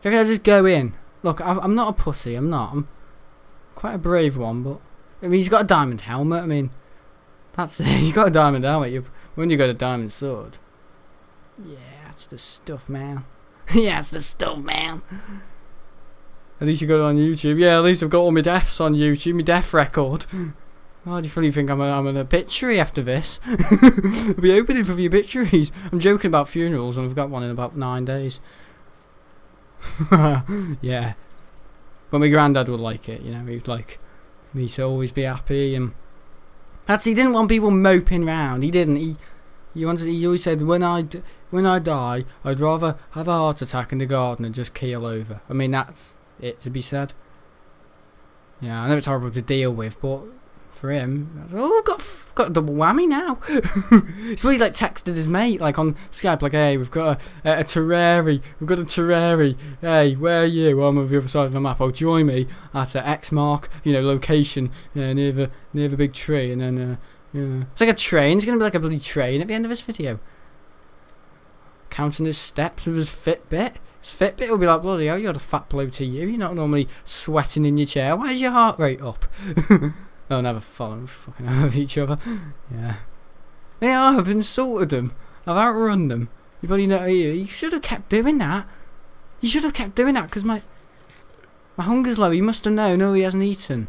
I just go in. Look, I'm not a pussy. I'm not. I'm quite a brave one, but I mean, he's got a diamond helmet. I mean, that's it. You got a diamond helmet. When you got a diamond sword. Yeah, that's the stuff, man. Yeah, that's the stuff, man. At least you got it on YouTube. Yeah, at least I've got all my deaths on YouTube. My death record. Oh, do you really think I'm an obituary after this? I'll be opening for the obituaries. I'm joking about funerals, and I've got one in about 9 days. Yeah. But my granddad would like it, you know. He'd like me to always be happy, and he didn't want people moping round. He didn't. He always said, when I die, I'd rather have a heart attack in the garden and just keel over. I mean, that's it to be said. Yeah, I know it's horrible to deal with, but for him, got a double whammy now. It's really like texted his mate, like on Skype, like, hey, we've got a Terraria, hey, where are you? I'm on the other side of the map. Oh, join me at X mark, location, near the big tree, and then it's like a train. It's gonna be like a bloody train at the end of this video. Counting his steps with his Fitbit. His Fitbit will be like, bloody hell, you're the fat bloke to you. You're not normally sweating in your chair. Why is your heart rate up? They'll never follow fucking out of each other. Yeah. Yeah, I've insulted them. I've outrun them. You probably know. You should have kept doing that. You should have kept doing that because my hunger's low. You must have known. No, he hasn't eaten.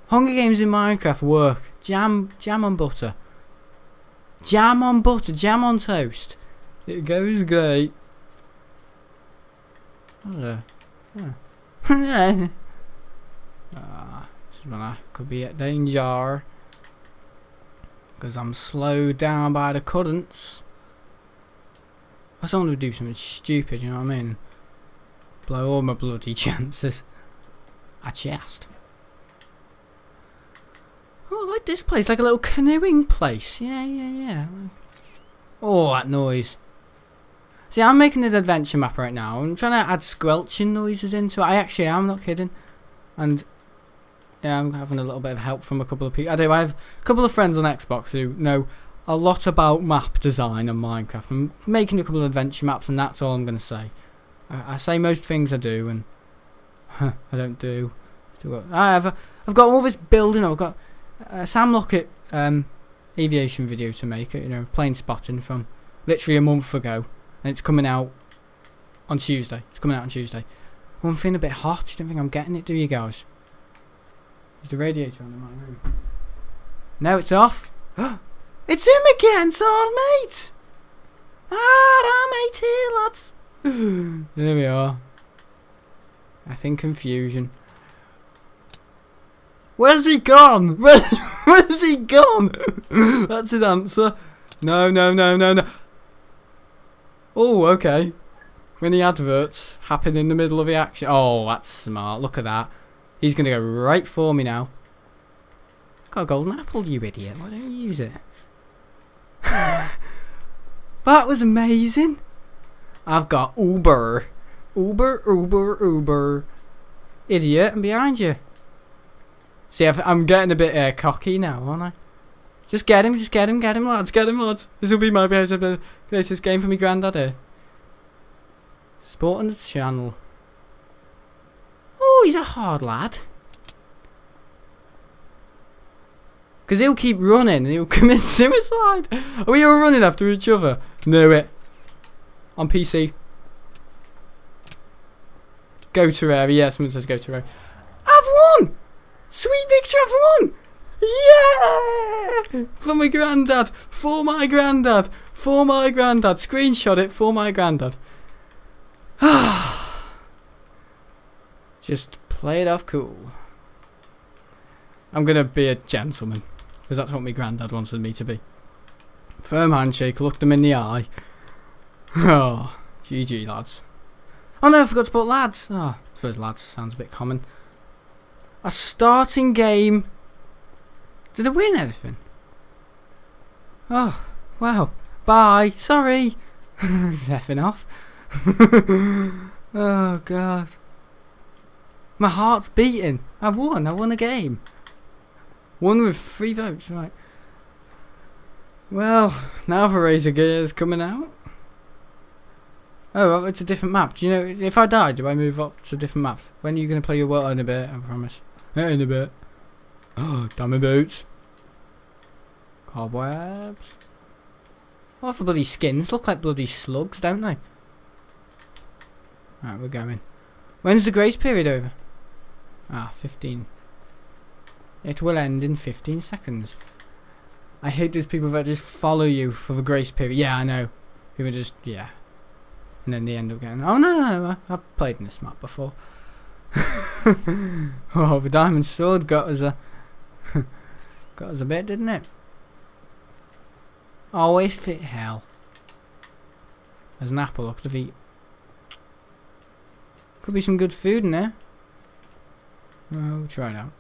Hunger games in Minecraft work. Jam on butter. Jam on butter. Jam on toast. It goes great. Yeah. This is when I could be at danger. Because I'm slowed down by the currents. I just want to do something stupid, you know what I mean? Blow all my bloody chances. At chest. Oh, I like this place, like a little canoeing place. Yeah. Oh, that noise. See, I'm making an adventure map right now. I'm trying to add squelching noises into it. I'm not kidding. And yeah, I'm having a little bit of help from a couple of people. I have a couple of friends on Xbox who know a lot about map design and Minecraft. I'm making a couple of adventure maps, and that's all I'm going to say. I say most things I do, and I don't do. I've got all this building. I've got a Sam Lockett aviation video to make. Plane spotting from literally a month ago, and it's coming out on Tuesday. Oh, I'm feeling a bit hot. You don't think I'm getting it, do you guys? Is the radiator on in my room? No, it's off. It's him again, it's our mate. Our mate here, lads. There we are. I think confusion. Where's he gone? Where's he gone? That's his answer. No. Oh, okay. When the adverts happen in the middle of the action. Oh, that's smart. Look at that. He's going to go right for me now. Got a golden apple, you idiot. Why don't you use it? That was amazing. I've got Uber. Idiot, I'm behind you. See, I'm getting a bit cocky now, aren't I? Just get him, lads. This will be my greatest game for me granddaddy. Sport on the channel. Oh, he's a hard lad. Because he'll keep running and he'll commit suicide. Are we all running after each other? Knew it. On PC. Go Terraria. Yeah, someone says go Terraria. I've won! Sweet victory, I've won! Yeah! For my granddad. Screenshot it for my granddad. Just Play it off cool. I'm gonna be a gentleman, because that's what my granddad wanted me to be. Firm handshake, look them in the eye. Oh, GG lads. Oh no, I forgot to put lads. Oh, I suppose lads sounds a bit common. A starting game. Did I win anything? Oh, wow. Bye. Sorry. Effing off. Oh, God. My heart's beating. I won a game. Won with 3 votes, right. Well, now the Razor Gear's coming out. Oh, it's a different map. Do you know, if I die, do I move up to different maps? When are you going to play your world? In a bit, I promise. In a bit. Oh, diamond boots. Cobwebs. What for bloody skins? Look like bloody slugs, don't they? Alright, we're going. When's the grace period over? Ah, 15. It will end in 15 seconds. I hate those people that just follow you for the grace period. Yeah, I know. People just, yeah. And then they end up getting, oh no, I've played in this map before. Oh, the diamond sword got us a bit, didn't it? Always fit hell. There's an apple I could have eaten. Could be some good food in there. We'll try it out.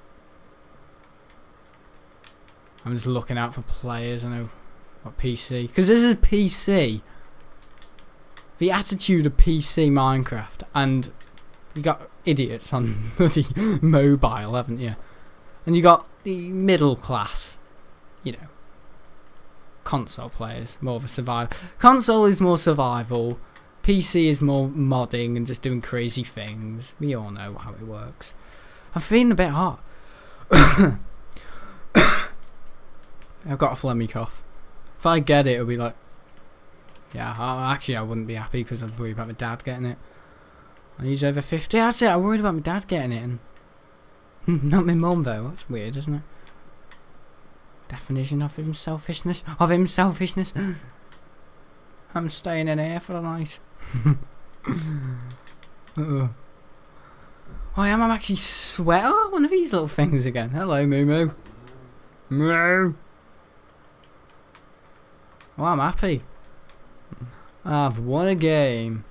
I'm just looking out for players. I know what PC, because this is PC. The attitude of PC Minecraft, and you got idiots on bloody mobile, haven't you? And you got the middle class, you know, console players, more of a survival. Console is more survival. PC is more modding and just doing crazy things. We all know how it works. I'm feeling a bit hot. I've got a phlegmy cough. If I get it, it'll be like, yeah. Actually, I wouldn't be happy because I'd worry about my dad getting it. And he's over 50. That's it. I'm worried about my dad getting it, and not my mum though. That's weird, isn't it? Definition of him selfishness. I'm staying in here for the night. Oh, I'm actually sweating. Oh, one of these little things again. Hello, Moo Moo. Moo. Oh, I'm happy. I've won a game.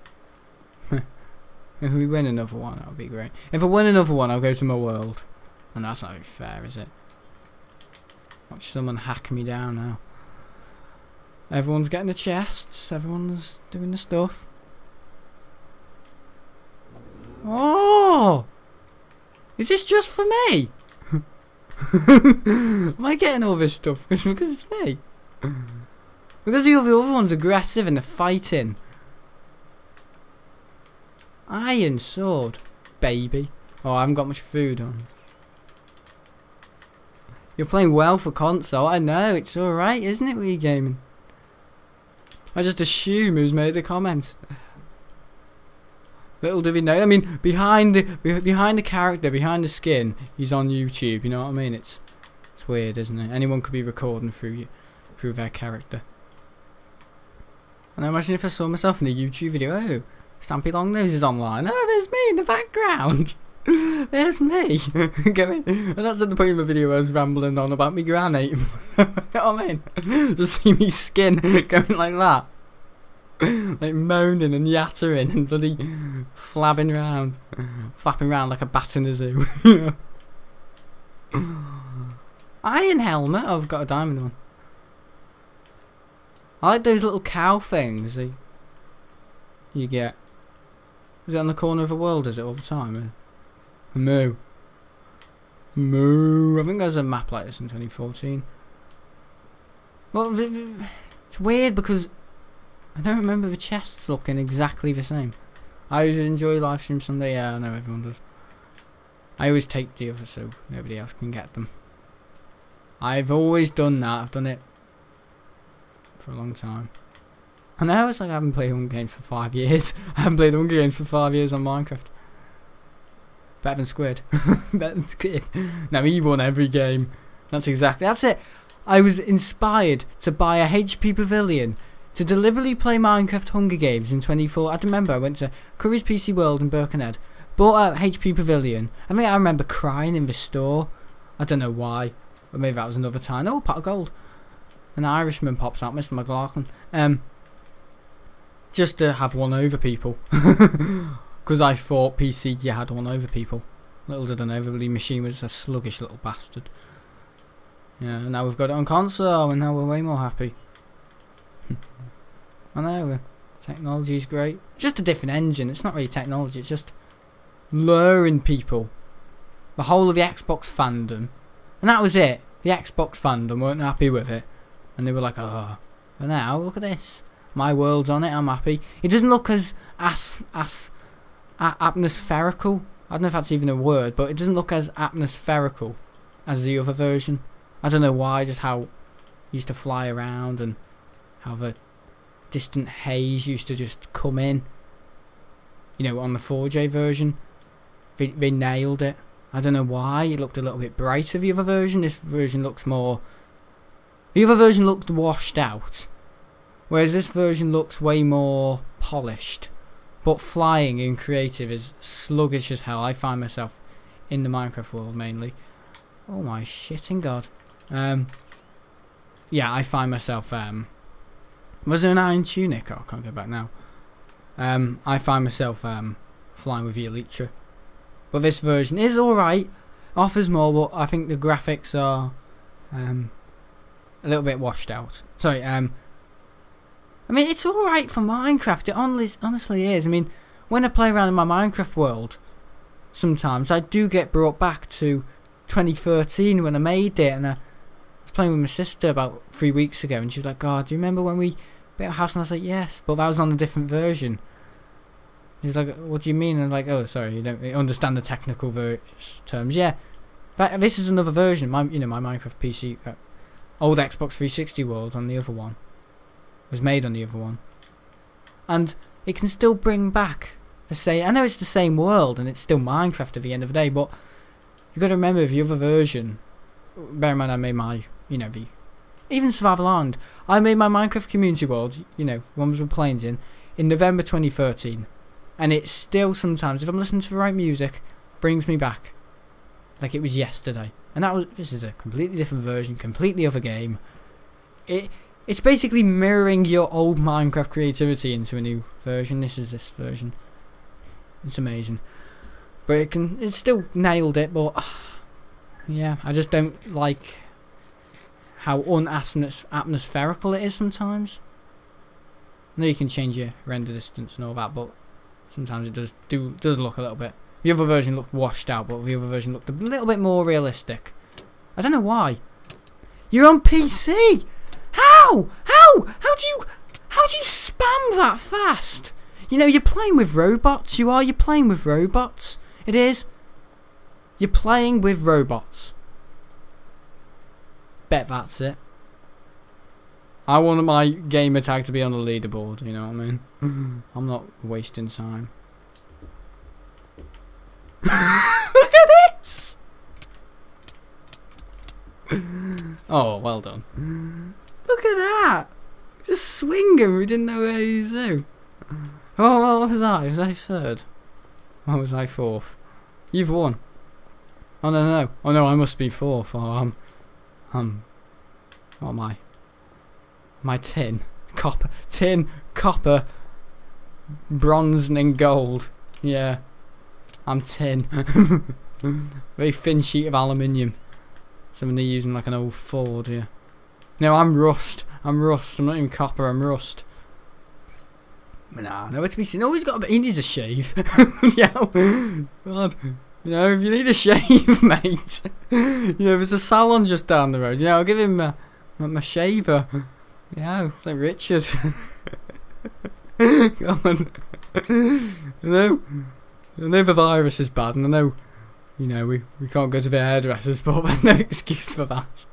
If we win another one, that'll be great. If I win another one, I'll go to my world. And that's not fair, is it? Watch someone hack me down now. Everyone's getting the chests. Everyone's doing the stuff. Oh! Is this just for me? Am I getting all this stuff because it's me? Because the other one's aggressive and they're fighting. Iron sword, baby. Oh, I haven't got much food on. You're playing well for console. I know, it's alright, isn't it, Wii Gaming? I just assume who's made the comments. Little do we know. I mean, behind the character, behind the skin, he's on YouTube. You know what I mean? It's weird, isn't it? Anyone could be recording through their character. And I imagine if I saw myself in a YouTube video, oh, Stampy Longnose is online. Oh, there's me in the background. There's me. And that's at the point of the video where I was rambling on about me granny. You know what I mean? Just see me skin going like that. Like moaning and yattering and bloody flapping around like a bat in a zoo. Iron helmet. Oh, I've got a diamond one. I like those little cow things that you get. Is it on the corner of the world? Is it all the time? Moo. Moo. I think there's a map like this in 2014. Well, it's weird because I don't remember the chests looking exactly the same. I always enjoy live streams someday. Yeah, I know everyone does. I always take the others so nobody else can get them. I've always done that. I've done it for a long time. I know it's like I haven't played Hunger Games for 5 years. I haven't played Hunger Games for 5 years on Minecraft. Better than Squid. Better than Squid. No, he won every game. That's it. I was inspired to buy a HP Pavilion to deliberately play Minecraft Hunger Games in 24. I remember I went to Courage PC World in Birkenhead, Bought a HP Pavilion. I think I remember crying in the store. I don't know why. But maybe that was another time. Oh, pot of gold. An Irishman pops out, Mr. McLaughlin. Just to have one over people. Because I thought PC you had one over people. Little did I know, the machine was a sluggish little bastard. Yeah, and now we've got it on console, and now we're way more happy. I know, technology's great. Just a different engine, it's not really technology, it's just luring people. The whole of the Xbox fandom. And that was it. The Xbox fandom weren't happy with it. And they were like, oh. But now, look at this. My world's on it, I'm happy. It doesn't look as atmospherical. I don't know if that's even a word, but it doesn't look as atmospherical as the other version. I don't know why, just how it used to fly around and how the distant haze used to just come in. You know, on the 4J version, they nailed it. I don't know why, it looked a little bit brighter the other version. This version looks more... The other version looked washed out, whereas this version looks way more polished. But flying in creative is sluggish as hell. I find myself in the Minecraft world mainly. Oh my shitting god. Yeah, I find myself, was there an iron tunic? Oh, I can't go back now. I find myself, flying with the Elytra. But this version is alright. Offers more, but I think the graphics are, a little bit washed out. Sorry, I mean, it's alright for Minecraft, it honestly is. I mean, when I play around in my Minecraft world, sometimes I do get brought back to 2013 when I made it, and I was playing with my sister about 3 weeks ago, and she was like, God, do you remember when we built a house? And I was like, yes, but that was on a different version. She's like, what do you mean? And I'm like, oh, sorry, you don't understand the technical terms. Yeah, this is another version. My Minecraft PC, old Xbox 360 world on the other one. Was made on the other one, and it can still bring back the same. I know it's the same world and it's still Minecraft at the end of the day, but you got to remember the other version. Bear in mind, I made my, even Survival Island. I made my Minecraft community world, ones with planes in November 2013, and it still sometimes, if I'm listening to the right music, brings me back like it was yesterday. And this is a completely different version, completely other game. It's basically mirroring your old Minecraft creativity into a new version. This is this version. It's amazing. But it's still nailed it, but yeah, I just don't like how unatmospherical it is sometimes. I know you can change your render distance and all that, but sometimes it does look a little bit. The other version looked washed out, but the other version looked a little bit more realistic. I don't know why. You're on PC! How? How do you spam that fast? You're playing with robots. You're playing with robots. It is. You're playing with robots. Bet that's it. I want my gamer tag to be on the leaderboard, you know what I mean? I'm not wasting time. Look at this! Oh, well done. Look at that! Just swinging, we didn't know where he was to. Oh, what was I? Was I third? Or was I fourth? You've won. Oh no. Oh no, I must be fourth. Oh, what am I? My tin. Copper, bronze and gold. Yeah. I'm tin. Very thin sheet of aluminium. Something they're using like an old Ford here. No, I'm rust. I'm not even copper, I'm rust. Nah, nowhere to be seen. Oh, he needs a shave. Yeah. God. If you need a shave, mate. There's a salon just down the road. I'll give him my shaver. It's like Richard. Come on. I know the virus is bad, and I know, we can't go to the hairdressers, but there's no excuse for that.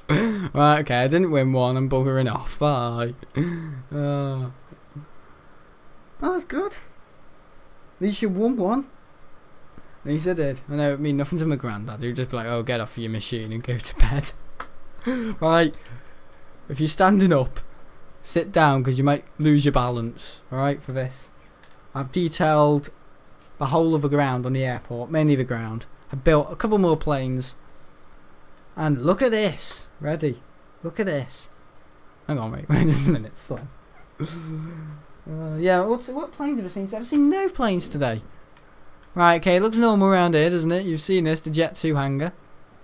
Right, okay, I didn't win one, I'm buggering off, bye. That was good. At least you won one. At least I did. I know it mean nothing to my granddad, he'd just be like, oh, get off your machine and go to bed. Right, if you're standing up, sit down, because you might lose your balance, alright, for this. I've detailed the whole of the ground on the airport, mainly the ground. I built a couple more planes. And look at this. Ready? Look at this. Hang on, wait just a minute. Slow. Yeah, what planes have I seen? I've seen no planes today. Right, okay, it looks normal around here, doesn't it? You've seen this, the Jet 2 hangar.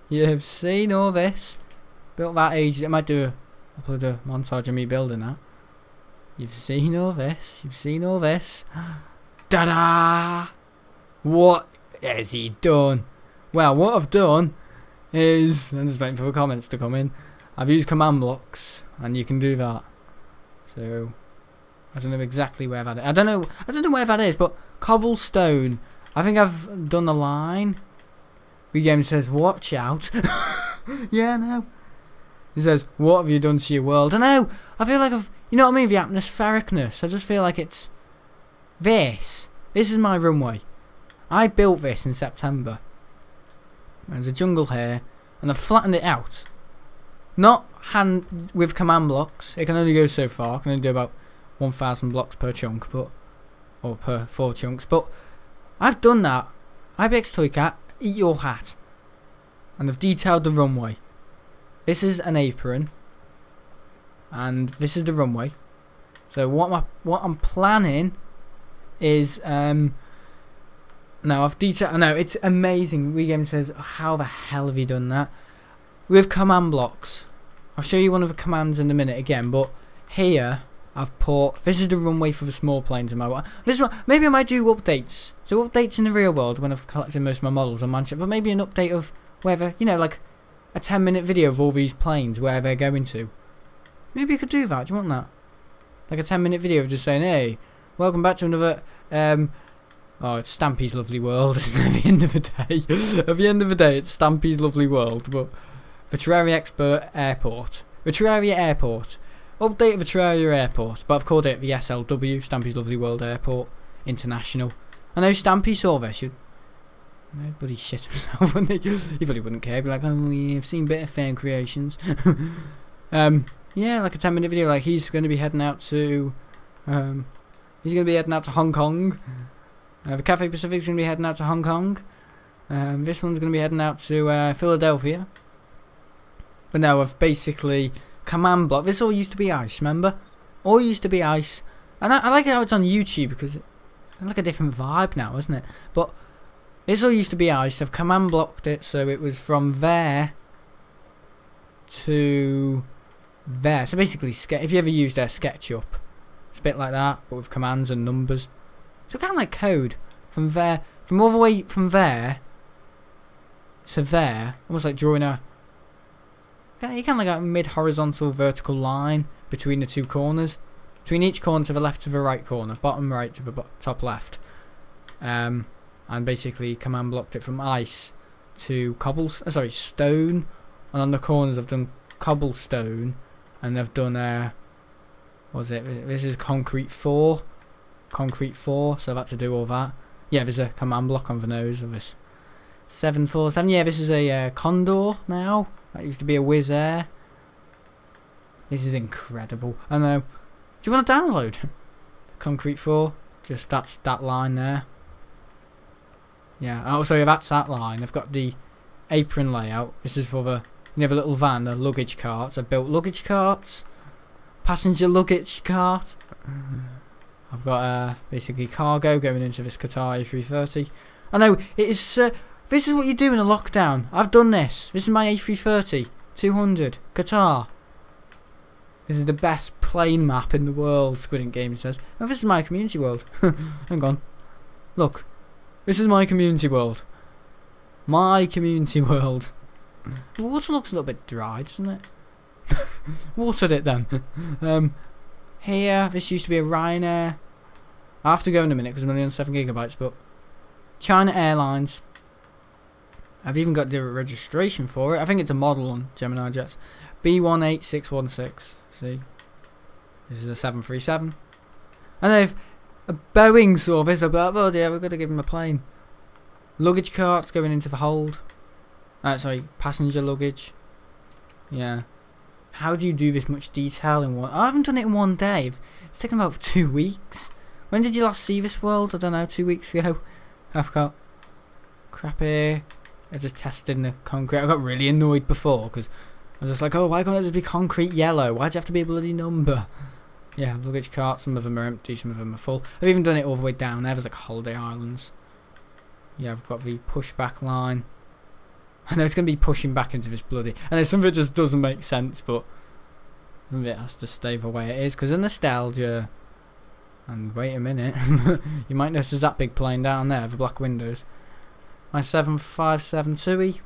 You've seen all this. Built that ages. I might upload a montage of me building that. You've seen all this. You've seen all this. Ta-da! What has he done? Well, what I've done is, I'm just waiting for the comments to come in. I've used command blocks, and you can do that. So I don't know exactly where that is. I don't know where that is, but cobblestone. I think I've done a line. The game says, "Watch out." Yeah, no. It says, "What have you done to your world?" I know. I feel like you know what I mean? The atmosphericness. I just feel like it's this. This is my runway. I built this in September. There's a jungle here, and I've flattened it out. Not with command blocks. It can only go so far. I can only do about 1,000 blocks per chunk, or per 4 chunks. But I've done that. IBX Toycat, eat your hat. And I've detailed the runway. This is an apron, and this is the runway. So what I'm planning is now I've detailed. I know it's amazing. WeGame says, "How the hell have you done that?" With command blocks. I'll show you one of the commands in a minute again, but here I've put, this is the runway for the small planes in my world. This one, maybe I might do updates. So updates in the real world when I've collected most of my models on Manchester, but maybe an update of whether, you know, like a 10-minute video of all these planes, where they're going to. Maybe you could do that. Do you want that? Like a 10-minute video of just saying, "Hey, welcome back to another oh, it's Stampy's Lovely World," isn't it? At the end of the day. At the end of the day, it's Stampy's Lovely World, but the Terraria Expert Airport. The Terraria Airport. Update of the Terraria Airport. But I've called it the SLW, Stampy's Lovely World Airport International. I know Stampy saw this. Bloody shit himself, wouldn't he? He probably wouldn't care. He'd be like, "Oh yeah, I've seen better fan creations." Yeah, like a 10-minute video. Like he's going to be heading out to Hong Kong. The Cafe Pacific's going to be heading out to Hong Kong. This one's going to be heading out to Philadelphia. But no, I've basically command block. This all used to be ice, remember? All used to be ice. And I like how it's on YouTube because it's like a different vibe now, isn't it? But this all used to be ice. I've command blocked it, so it was from there to there. So basically, if you ever used SketchUp, it's a bit like that, but with commands and numbers. So kind of like code from there, from all the way from there to there, almost like drawing a. You can like a mid-horizontal vertical line between the two corners, between each corner to the left to the right corner, bottom right to the top left, and basically command blocked it from ice to stone, and on the corners I've done cobblestone, and I've done what was it? This is concrete 4, so I've had to do all that. Yeah, there's a command block on the nose of this 747. Yeah, this is a Condor now. That used to be a Wizz Air. This is incredible. I know. Do you want to download Concrete 4? Just that's that line there. Yeah. Oh, so that's that line. I've got the apron layout. This is for the the little van, the luggage carts. I built luggage carts, passenger luggage cart. I've got basically cargo going into this Qatar A330. I know it is. This is what you do in a lockdown. I've done this. This is my A330 200 Qatar. This is the best plane map in the world, Squid Game says. Oh, this is my community world. Hang on. Look. This is my community world. My community world. The water looks a little bit dry, doesn't it? Watered it then. Here, this used to be a Ryanair. I have to go in a minute because I'm only on 7 gigabytes, but China Airlines. I've even got the registration for it. I think it's a model on Gemini Jets. B18616. See? This is a 737. And if a Boeing saw this, I'd be like, oh dear, we've got to give him a plane. Luggage carts going into the hold. Sorry, passenger luggage. Yeah. How do you do this much detail in one? I haven't done it in one day. It's taken about 2 weeks. When did you last see this world? I don't know, 2 weeks ago. I've got crappy. I just tested the concrete. I got really annoyed before because I was just like, oh, why can't it just be concrete yellow? Why'd you have to be a bloody number? Yeah, luggage carts, some of them are empty, some of them are full. I've even done it all the way down there. There's like holiday islands. Yeah, I've got the pushback line. I know it's going to be pushing back into this bloody... I know some of it just doesn't make sense, but some of it has to stay the way it is because of nostalgia. And wait a minute, you might notice that big plane down there, the black windows. My 7572E,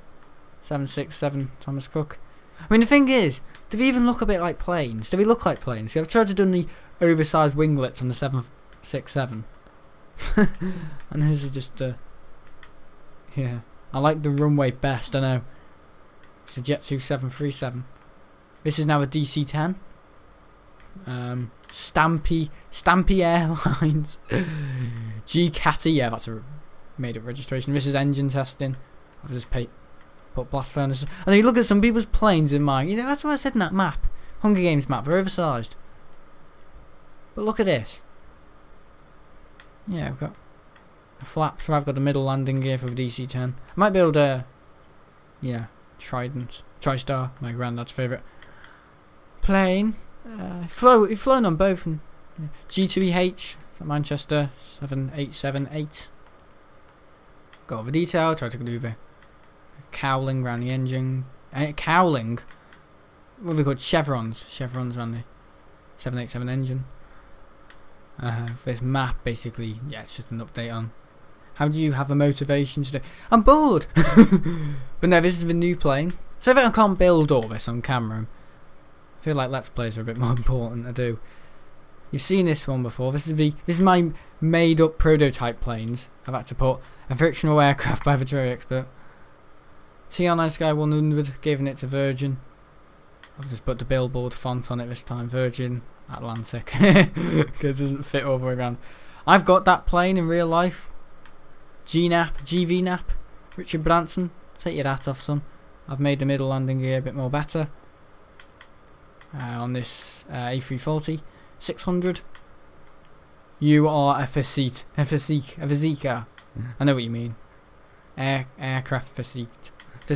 767 Thomas Cook. I mean, the thing is, do they even look a bit like planes? Do they look like planes? See, I've tried to do the oversized winglets on the 767. And this is just yeah. I like the runway best, I know. It's a Jet 2737. This is now a DC-10. Stampy Airlines. G-Catty, yeah, that's a made-up registration. This is engine testing. I've just put blast furnaces. And then you look at some people's planes in my... You know, that's what I said in that map. Hunger Games map, they're oversized. But look at this. Yeah, I've got the flaps, so I've got the middle landing gear for the DC-10. I might build a... Yeah, Trident. TriStar, my granddad's favourite plane. Flown on both. And, yeah. G2EH, so Manchester 7878. Got all the detail, tried to do the cowling around the engine. Cowling? What are they called? Chevrons. Chevrons around the 787 engine. This map basically, yeah, it's just an update on how do you have a motivation to do. I'm bored! But no, this is the new plane. So if I can't build all this on camera, I feel like Let's Plays are a bit more important to do. You've seen this one before. This is my made up prototype planes. I've had to put a fictional aircraft by the Terraria expert. TR9 Sky 100, giving it to Virgin. I've just put the billboard font on it this time, Virgin Atlantic, because it doesn't fit all the way around. I've got that plane in real life. GVNAP, Richard Branson. Take your hat off, son. I've made the middle landing gear a bit more better. On this A340 600. You are a physique. I know what you mean. Aircraft physique. I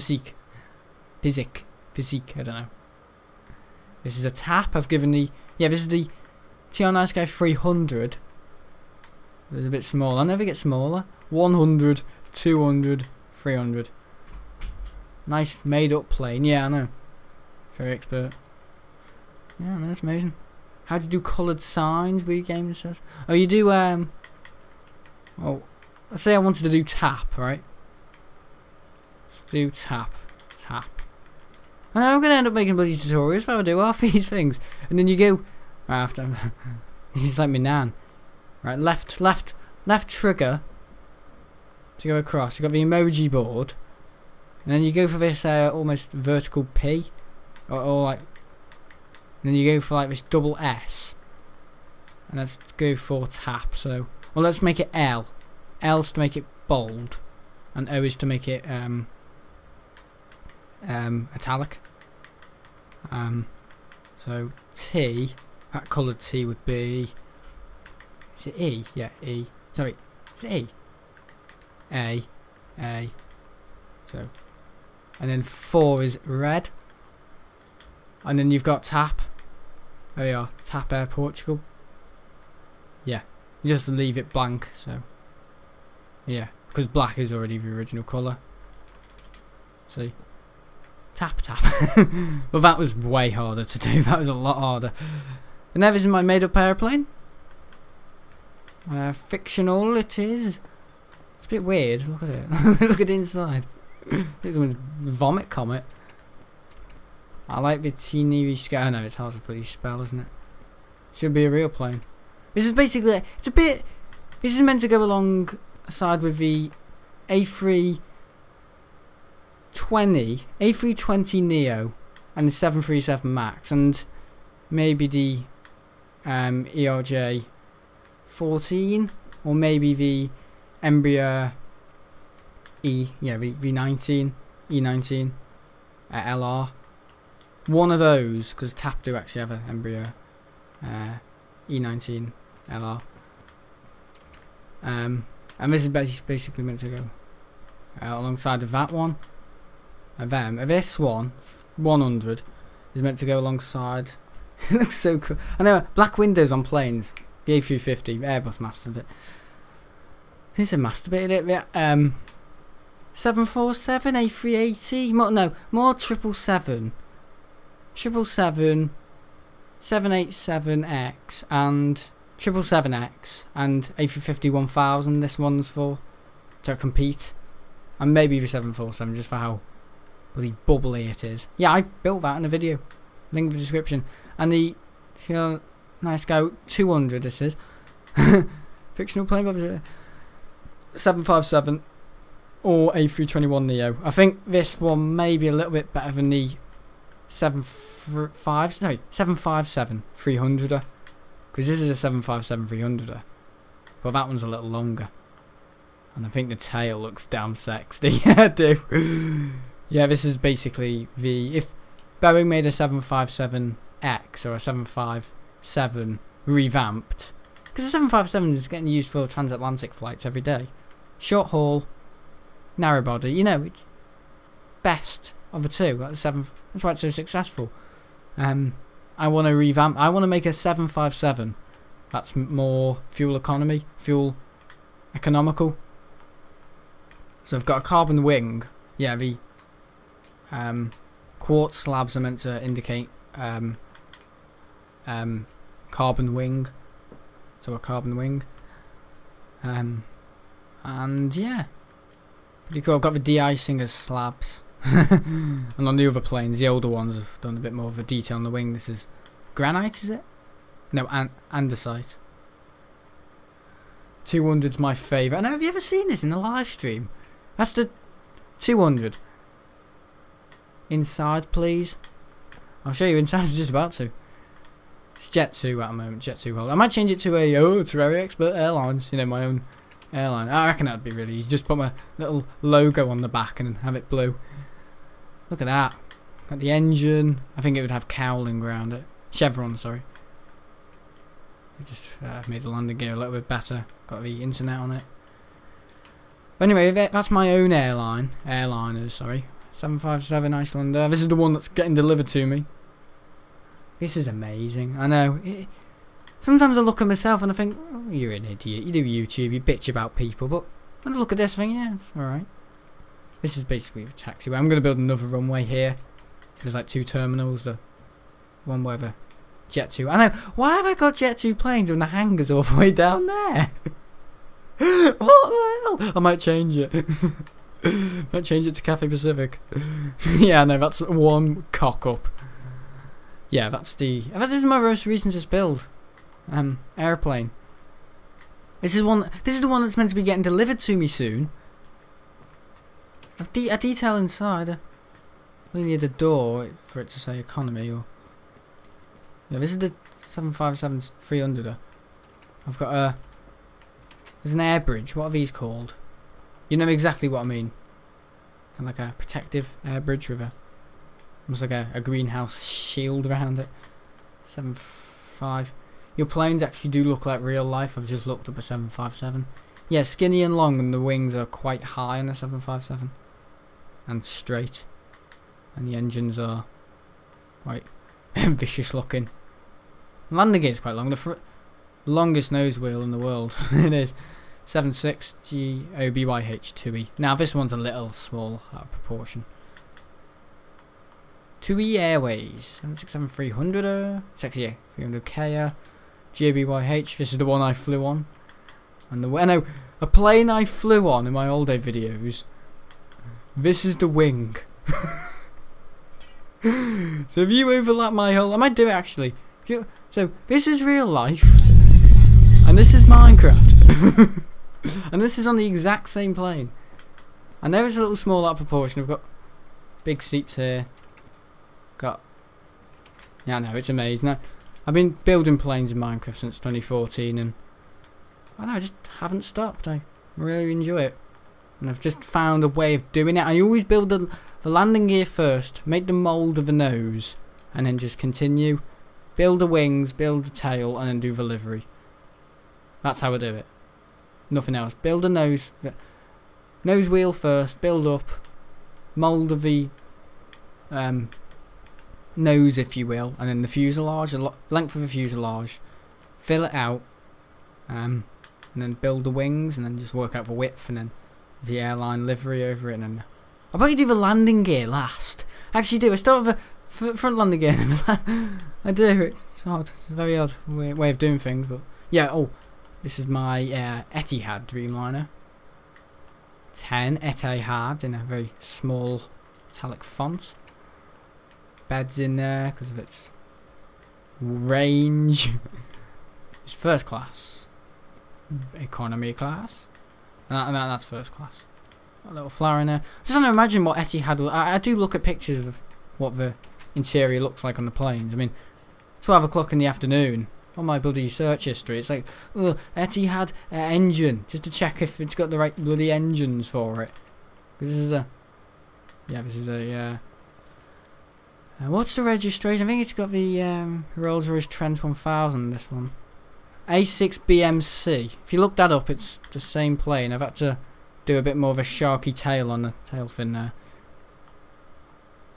don't know. This is a tap. I've given the... Yeah, this is the TR9 Sky 300. It's a bit small. I'll never get smaller. 100, 200, 300. Nice made up plane. Yeah, I know. Very expert. Yeah, no, that's amazing. How do you do coloured signs? Wii game says. Oh, you do well, let's say I wanted to do tap, right? Let's do tap. And I'm gonna end up making bloody tutorials where I do half these things. And then you go after he's like my nan. Right, left trigger to go across. You got the emoji board. And then you go for this almost vertical P. Or like, and then you go for like this double S. And let's go for tap. So, well, let's make it L. L's to make it bold. And O is to make it italic. So T, that coloured T would be, is it E? Yeah, E. Sorry, is it E? A. So, and then 4 is red. And then you've got tap. There we are, tap Air Portugal. Yeah, you just leave it blank. So, yeah, because black is already the original colour. See. Tap. Well, that was way harder to do. That was a lot harder. And there is my made up airplane. Fictional it is. It's a bit weird. Look at it. Look at the inside. It's a vomit comet. I like the teeny sky. No, it's hard to bloody spell, isn't it? Should be a real plane. This is basically, it's a bit, this is meant to go alongside with the A320 Neo and the 737 Max and maybe the ERJ 14 or maybe the Embraer V19 E19 LR. One of those, because TAP do actually have an Embraer E19 LR. And this is basically meant to go alongside of that one. And then this one, 100, is meant to go alongside. It looks so cool. I know, black windows on planes. The A350, Airbus mastered it. Who said masturbated it? Yeah, 747, A380, more 777, 777, 787X and 777X and A350 1000. This one's for to compete, and maybe the 747 just for how bloody bubbly it is. Yeah, I built that in the video. Link in the description. And the nice guy 200. This is fictional plane, obviously. 757 or A321neo. I think this one may be a little bit better than the 757 300er, because this is a 757 300er, but that one's a little longer, and I think the tail looks damn sexy. Yeah, I do. Yeah, this is basically if Boeing made a 757X or a 757 revamped, because the 757 is getting used for transatlantic flights every day, short haul, narrow body. You know, it's best of the two. That's why it's so successful. I want to revamp. I want to make a 757 that's more fuel economical. So I've got a carbon wing. Yeah, the quartz slabs are meant to indicate carbon wing. So a carbon wing. And yeah, pretty cool. I've got the de-icing as slabs. And on the other planes, the older ones have done a bit more of a detail on the wing. This is granite, is it? No, andesite. 200's my favourite. I know, have you ever seen this in a live stream? That's the 200. Inside, please. I'll show you inside. I'm just about to. It's Jet 2 at the moment. Jet 2 hold. I might change it to a Terraria Expert Airlines. You know, my own airline. I reckon that'd be really easy. Just put my little logo on the back and have it blue. Look at that. Got the engine. I think it would have cowling around it. Chevron, sorry. It just made the landing gear a little bit better. Got the internet on it. But anyway, that's my own airliners, sorry. 757 Icelander. This is the one that's getting delivered to me. This is amazing. I know. Sometimes I look at myself and I think, oh, you're an idiot. You do YouTube, you bitch about people. But when I look at this, I think, yeah, it's alright. This is basically a taxiway. I'm going to build another runway here. So there's like two terminals. The one where the Jet 2. I know. Why have I got Jet 2 planes when the hangar's all the way down there? What the hell? I might change it. Might change it to Cathay Pacific. Yeah, no, that's one cock up. Yeah, that's my most recent just build. Airplane. This is the one that's meant to be getting delivered to me soon. A detail inside. We need a door for it to say economy or. Yeah, this is the 757 300er. I've got there's an air bridge. What are these called? You know exactly what I mean. Kind of like a protective air bridge with almost like a greenhouse shield around it. 7.5. Your planes actually do look like real life. I've just looked up a 757. Yeah, skinny and long, and the wings are quite high on a 757. And straight. And the engines are quite vicious looking. Landing gear is quite long. The longest nose wheel in the world. It is 76GOBYH2E. Now this one's a little small out of proportion. 2E Airways 767 300er. It's actually a 300K. GOBYH. This is the one I flew on. And a plane I flew on in my old day videos. This is the wing. So if you overlap my whole, I might do it actually. So this is real life, and this is Minecraft, and this is on the exact same plane. And there is a little small out of proportion. I've got big seats here. Yeah, no, it's amazing. I've been building planes in Minecraft since 2014, and I just haven't stopped. I really enjoy it. And I've just found a way of doing it. I always build the landing gear first, make the mould of the nose, and then just continue. Build the wings, build the tail, and then do the livery. That's how I do it. nothing else. Build a nose wheel first. Build up, mould of the nose, if you will, and then the fuselage, the length of the fuselage. Fill it out, and then build the wings, and then just work out the width, and then the airline livery over it, and then I bet you do the landing gear last. Actually, do I start with the front landing gear? I do. It's odd. It's a very odd way of doing things, but yeah. Oh, this is my Etihad Dreamliner. 10 Etihad in a very small italic font. Beds in there because of its range. It's first class, economy class, and that's first class. A little flower in there. Just trying to imagine what Etihad will. I do look at pictures of what the interior looks like on the planes. I mean, 12 o'clock in the afternoon on my bloody search history, it's like Etihad engine, just to check if it's got the right bloody engines for it. Because this is a what's the registration? I think it's got the Rolls-Royce Trent 1000. This one, A6BMC. If you look that up, it's the same plane. I've had to do a bit more of a sharky tail on the tail fin there.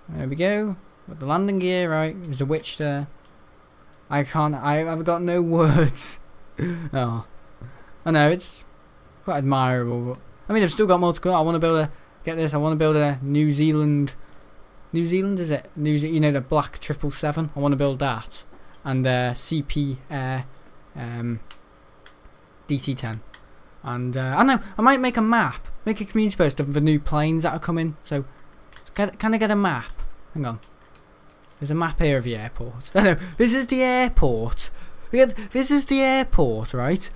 There we go. Got the landing gear right. There's a witch there. I've got no words. Oh, I know it's quite admirable, but I mean I've still got more to go. I want to build I want to build a New Zealand. New Zealand, is it? You know, the black 777. I want to build that, and CP Air DC-10. And I don't know, I might make a map, make a community post of the new planes that are coming. So, can I get a map? Hang on. There's a map here of the airport. I know, this is the airport. This is the airport, right?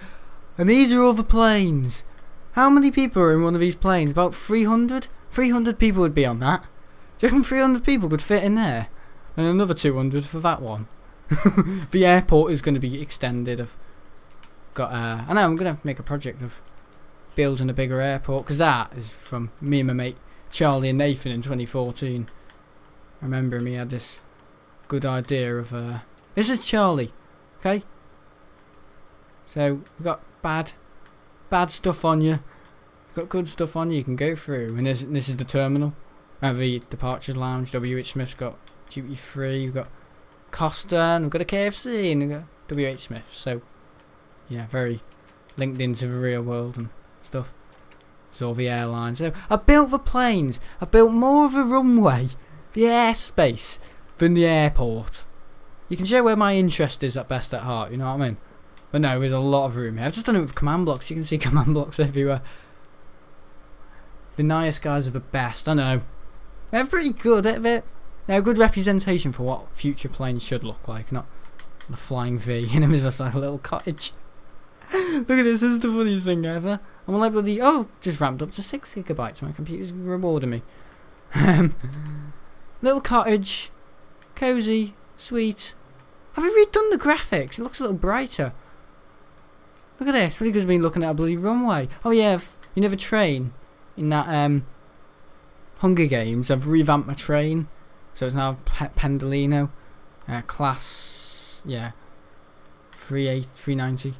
And these are all the planes. How many people are in one of these planes? About 300? 300 people would be on that. Do you reckon 300 people could fit in there? And another 200 for that one. The airport is going to be extended. I've got I know I'm going to make a project of building a bigger airport, because that is from me and my mate Charlie and Nathan in 2014. I remember me had this good idea of this is Charlie, okay? So we've got bad stuff on you, you've got good stuff on you, you can go through, and this is the terminal. The departures lounge. WH Smith's got duty free. We've got Costa, and we've got a KFC, and we've got WH Smith. So yeah, very linked into the real world and stuff. It's all the airlines. So I built the planes. I built more of a runway, the airspace, than the airport. You can show where my interest is at best at heart. You know what I mean? But no, there's a lot of room here. I've just done it with command blocks. You can see command blocks everywhere. The nice guys are the best. I know. They're pretty good at it. They're a good representation for what future planes should look like, not the flying V. And it was just like a little cottage. Look at this is the funniest thing ever. I'm like bloody, just ramped up to 6 GB. My computer's rewarding me. Little cottage, cozy, sweet. Have you redone the graphics? It looks a little brighter. Look at this. Really good been looking at a bloody runway. Oh yeah, you know the train in that Hunger Games. I've revamped my train, so it's now Pendolino, class 390.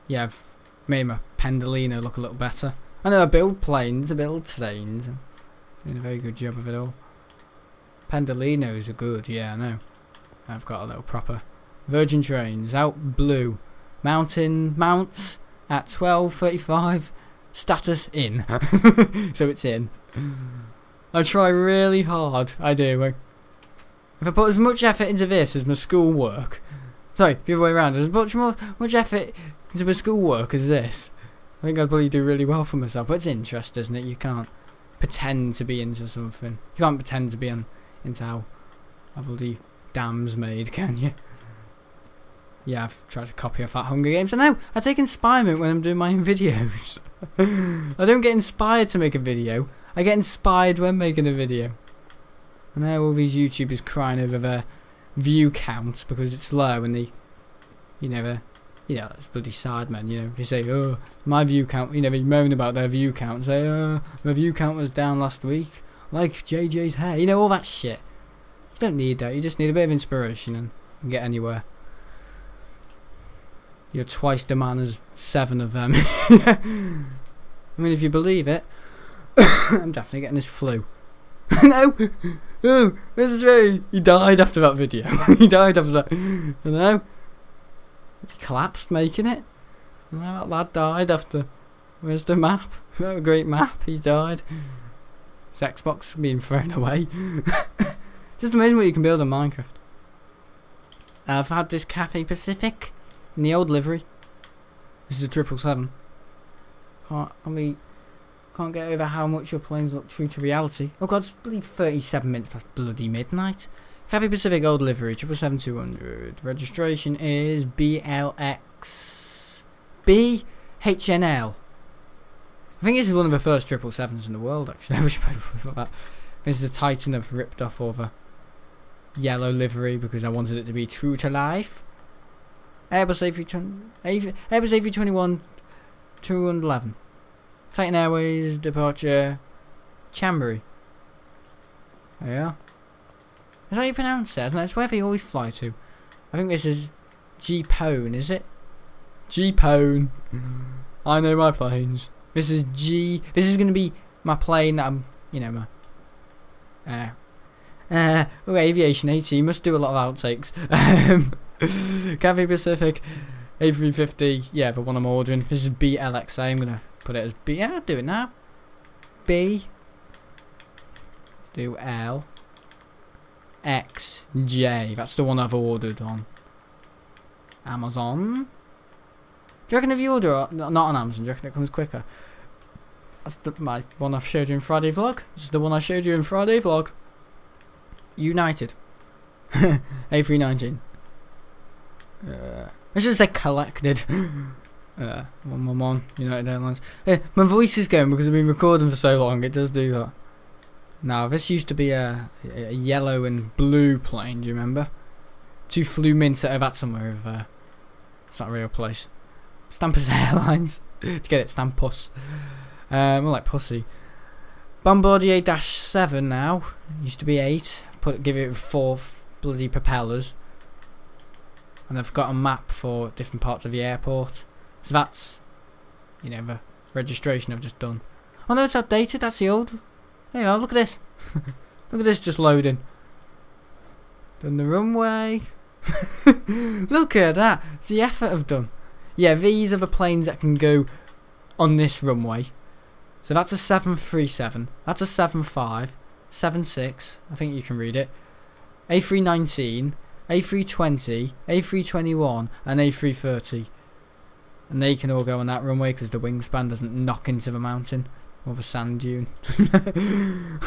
Yeah, I've made my Pendolino look a little better. I know I build planes, I build trains, and doing a very good job of it all. Pendolinos are good, yeah, I know. I've got a little proper Virgin Trains out blue, mounts at 12:35, status in. So it's in. I try really hard, I do. If I put as much effort into this as my schoolwork, sorry, the other way around, as much effort into my schoolwork as this, I think I'd probably do really well for myself. But it's interest, isn't it? You can't pretend to be into something. You can't pretend to be into how a bloody dam's made, can you? Yeah, I've tried to copy off that Hunger Games. And now I take inspiration when I'm doing my own videos. I don't get inspired to make a video. I get inspired when making a video. And now all these YouTubers crying over their view count because it's low, and it's bloody sad men, you know. They say, oh, my view count, they moan about their view count and say, my view count was down last week, like JJ's hair, all that shit. You don't need that, you just need a bit of inspiration and get anywhere. You're twice the man as 7 of them. I mean, if you believe it. I'm definitely getting this flu. No! Oh, this is very... He died after that video. He died after that. No. He collapsed making it. No, that lad died after... Where's the map? What a great map. He's died. His Xbox being thrown away. Just amazing what you can build in Minecraft. I've had this Cafe Pacific in the old livery. This is a 777. Can't get over how much your planes look true to reality. Oh god, it's bloody 37 minutes past bloody midnight. Cafe Pacific old livery, 777-200. Registration is BLX BHNL. I think this is one of the first 777s in the world, actually. I wish I thought that. This is a Titan I've ripped off over yellow livery because I wanted it to be true to life. Airbus A321 211. Titan Airways departure Chambéry. There you are. Is that how you pronounce it? That's where they always fly to. I think this is G-Pone, is it? G-Pone. I know my planes. This is G. This is going to be my plane that I'm, you know, my aviation AT must do a lot of outtakes. Cathay Pacific A350, yeah, the one I'm ordering. This is BLXA. I'm gonna put it as B. Yeah, I'll do it now. B. Let's do L. X J. That's the one I've ordered on Amazon. Do you reckon if you order not on Amazon, do you reckon it comes quicker? That's my one I've showed you in Friday vlog. This is the one I showed you in Friday vlog. United. A319. I should say collected. 111 United Airlines. My voice is going because I've been recording for so long. It does do that. Now this used to be a yellow and blue plane. Do you remember? 2 flew mints out of that somewhere. It's not a real place. Stampus Airlines. To get it, Stampus. More like pussy. Bombardier -7 now. Used to be 8. Give it 4 bloody propellers. And I've got a map for different parts of the airport. So that's, you know, the registration I've just done. Oh no, it's outdated. That's the old. There you are. Look at this. Look at this just loading. Done the runway. Look at that. It's the effort I've done. Yeah, these are the planes that can go on this runway. So that's a 737. That's a 75. 76. I think you can read it. A319. A320. A321. And A330. And they can all go on that runway because the wingspan doesn't knock into the mountain or the sand dune.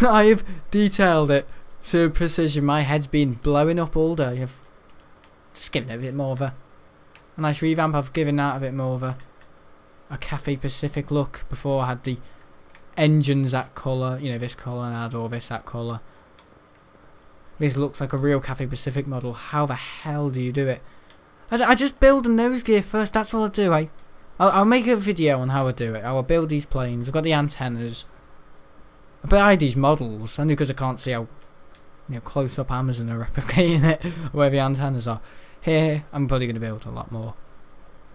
I have detailed it to precision. My head's been blowing up all day. I've just given it a bit more of a nice revamp. I've given that a bit more of a Cafe Pacific look. Before I had the engines that colour, you know, this colour, and I had all this that colour. This looks like a real Cafe Pacific model. How the hell do you do it? I just build a nose gear first, that's all I do. I'll make a video on how I do it. I'll build these planes. I've got the antennas. I buy these models only because I can't see how, you know, close up Amazon are replicating it, where the antennas are. Here, I'm probably going to build a lot more.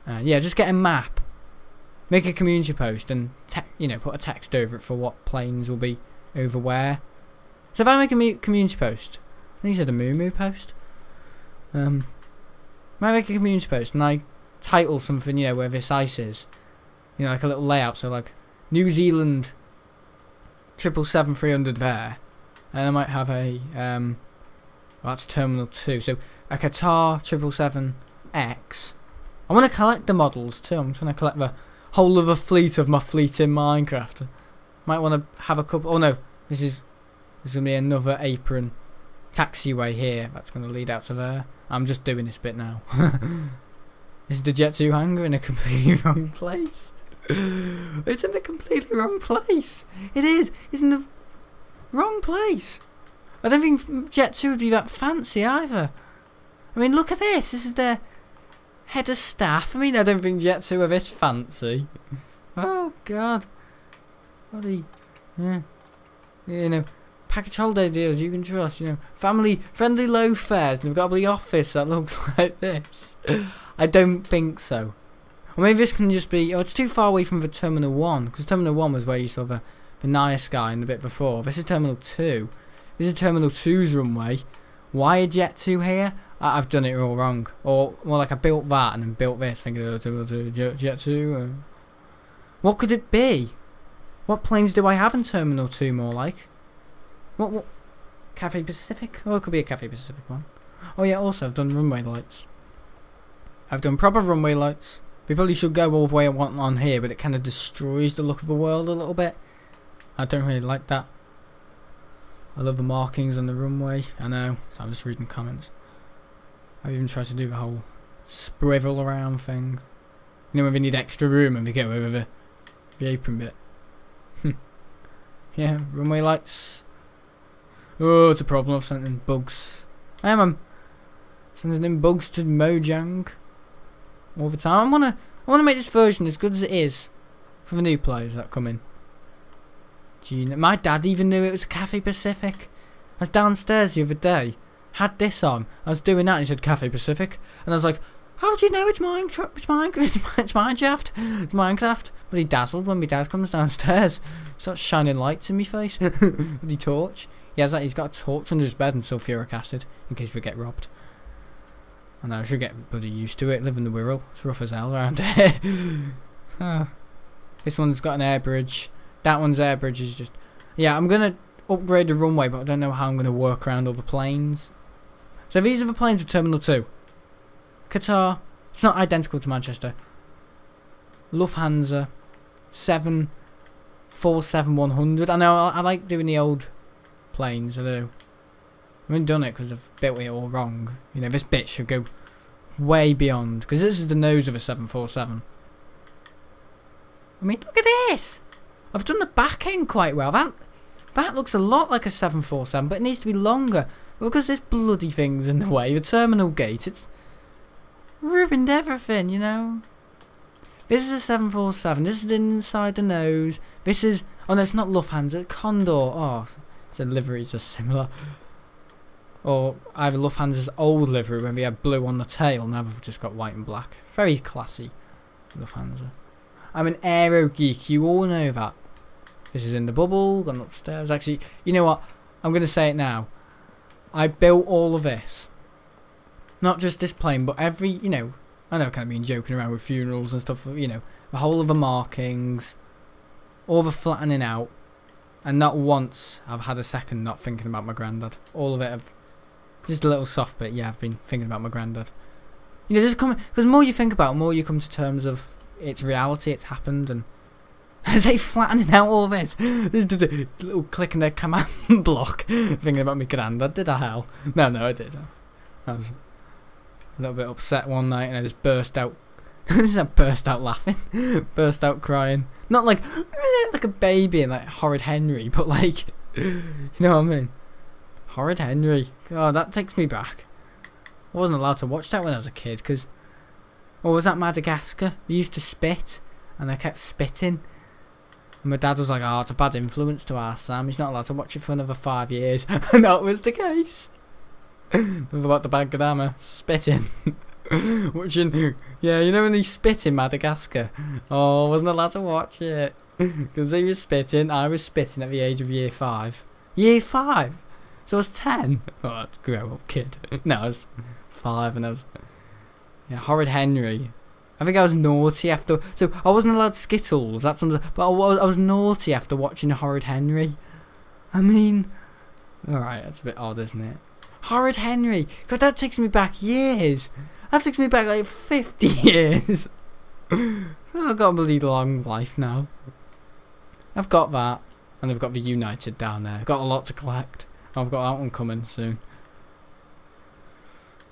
Yeah, just get a map. Make a community post and, you know, put a text over it for what planes will be over where. So if I make a community post, I think you said a moo post. I make a community post and I title something, you know, where this ice is. You know, like a little layout. So like New Zealand 777-300 there. And I might have a, well, that's Terminal 2. So a Qatar 777X. I want to collect the models too. I'm trying to collect the whole of a fleet of my fleet in Minecraft. Might want to have a couple. Oh no, there's going to be another apron taxiway here. That's going to lead out to there. I'm just doing this bit now. Is the Jet 2 hangar in a completely wrong place? It's in the completely wrong place. It is. It's in the wrong place. I don't think Jet 2 would be that fancy either. I mean, look at this. This is their head of staff. I mean, I don't think Jet 2 are this fancy. Oh, God. Bloody, yeah. You know, package holiday deals you can trust, you know. Family friendly low fares, and they've got a bloody office that looks like this. I don't think so. Or maybe this can just be... Oh, it's too far away from the Terminal 1. Because Terminal 1 was where you saw the nice sky and the bit before. This is Terminal 2. This is Terminal 2's runway. Why a Jet 2 here? I've done it all wrong. Or more like I built that and then built this thinking, oh, Terminal 2, Jet 2. What could it be? What planes do I have in Terminal 2 more like? What? Cathay Pacific? Oh, it could be a Cathay Pacific one. Oh yeah, also I've done runway lights. I've done proper runway lights. We probably should go all the way on here, but it kind of destroys the look of the world a little bit. I don't really like that. I love the markings on the runway. I know, so I'm just reading comments. I've even tried to do the whole sprivel around thing. You know when we need extra room and we get over the apron bit. Yeah, runway lights. Oh, it's a problem. I've sent in bugs. I'm sending in bugs to Mojang all the time. I wanna make this version as good as it is for the new players that come in. My dad even knew it was a Cathay Pacific. I was downstairs the other day, had this on. I was doing that and he said Cathay Pacific, and I was like, how do you know it's mine? It's Minecraft. It's Minecraft. But he dazzled when my dad comes downstairs. Starts shining lights in my face with the torch. He's got a torch under his bed and sulfuric acid in case we get robbed. I know, I should get bloody used to it. Live in the Wirral. It's rough as hell around here. This one's got an air bridge. That one's air bridge is just... Yeah, I'm going to upgrade the runway, but I don't know how I'm going to work around all the planes. So these are the planes of Terminal 2. Qatar. It's not identical to Manchester. Lufthansa. 747-100. I know, I like doing the old planes, I do. I haven't done it because I've built it all wrong. You know, this bit should go way beyond. Because this is the nose of a 747. I mean, look at this! I've done the back end quite well. That looks a lot like a 747, but it needs to be longer. Because this bloody thing's in the way. The terminal gate, it's ruined everything, you know. This is a 747. This is inside the nose. This is... Oh no, it's not Lufthansa. It's Condor. Oh, so liveries are similar. Or either Lufthansa's old livery when we had blue on the tail. Now we've just got white and black. Very classy, Lufthansa. I'm an aero geek. You all know that. This is in the bubble. Gone upstairs. Actually, you know what? I'm going to say it now. I built all of this. Not just this plane, but every, you know... I know I've kind of been joking around with funerals and stuff, you know. The whole of the markings. All the flattening out. And not once I've had a second not thinking about my granddad. All of it, just a little soft bit, yeah, I've been thinking about my granddad. You know, just coming... Because the more you think about it, the more you come to terms of it's reality, it's happened, and... Is they flattening out all this? Just did a little click in their command block, thinking about my granddad. Did I hell? No, I did. I was a little bit upset one night, and I just burst out. Just burst out laughing, burst out crying. Not like a baby and like Horrid Henry, but like, you know what I mean? Horrid Henry. God, that takes me back. I wasn't allowed to watch that when I was a kid, because, or was that Madagascar? We used to spit, and I kept spitting. And my dad was like, oh, it's a bad influence to our Sam. He's not allowed to watch it for another 5 years. And that was the case. About the Bangadama spitting. Watching, yeah, you know when he spit in Madagascar? Oh, I wasn't allowed to watch it. Because he was spitting, I was spitting at the age of year 5. Year 5? So I was 10. Oh, grow up, kid. No, I was 5 and I was... Yeah, Horrid Henry. I think I was naughty after... So, I wasn't allowed Skittles, that's under... But I was naughty after watching Horrid Henry. I mean... Alright, that's a bit odd, isn't it? Horrid Henry! God, that takes me back years! That takes me back like 50 years! I've got a bloody long life now. I've got that. And I've got the United down there. I've got a lot to collect. I've got that one coming soon.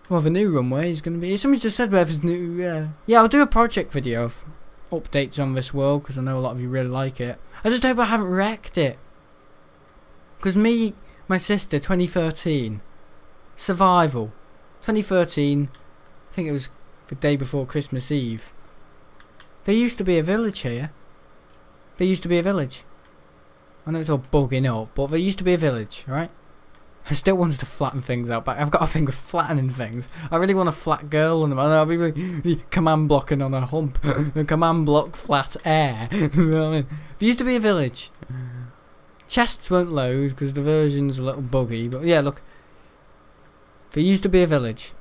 Well, the new runway is going to be... Somebody just said where there's new... Yeah, I'll do a project video of updates on this world, because I know a lot of you really like it. I just hope I haven't wrecked it. Because my sister, 2013, survival. 2013, I think it was the day before Christmas Eve. There used to be a village here. There used to be a village. I know it's all bugging up, but there used to be a village, right? I still wanted to flatten things out, but I've got a thing with flattening things. I really want a flat girl on them, and I'll be like, command blocking on a hump. Command block flat air. You know what I mean? There used to be a village. Chests won't load because the version's a little buggy, but yeah, look. There used to be a village.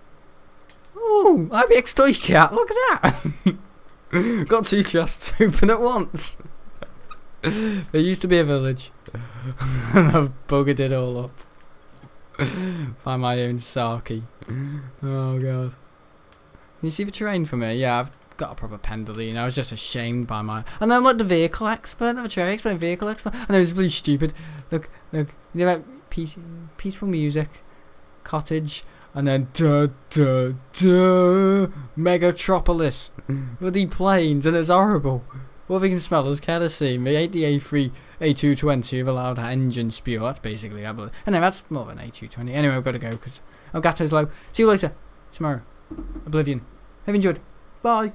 Ooh, IBX toy cat, look at that! Got 2 chests open at once. There used to be a village. And I've buggered it all up. By my own sarky. Oh god. Can you see the terrain from here? Yeah, I've got a proper pendulino. I was just ashamed by my... And then I'm like the vehicle expert, not a terrain expert, vehicle expert. I know it's really stupid. Look. You know about peaceful music, cottage, and then Megatropolis. Bloody planes, and it's horrible. What we can smell is kerosene. We ate the A220 with a loud engine spew. That's basically that. Anyway, that's more than A220. Anyway, I've got to go because Elgato's low. See you later. Tomorrow. Oblivion. Have you enjoyed? Bye.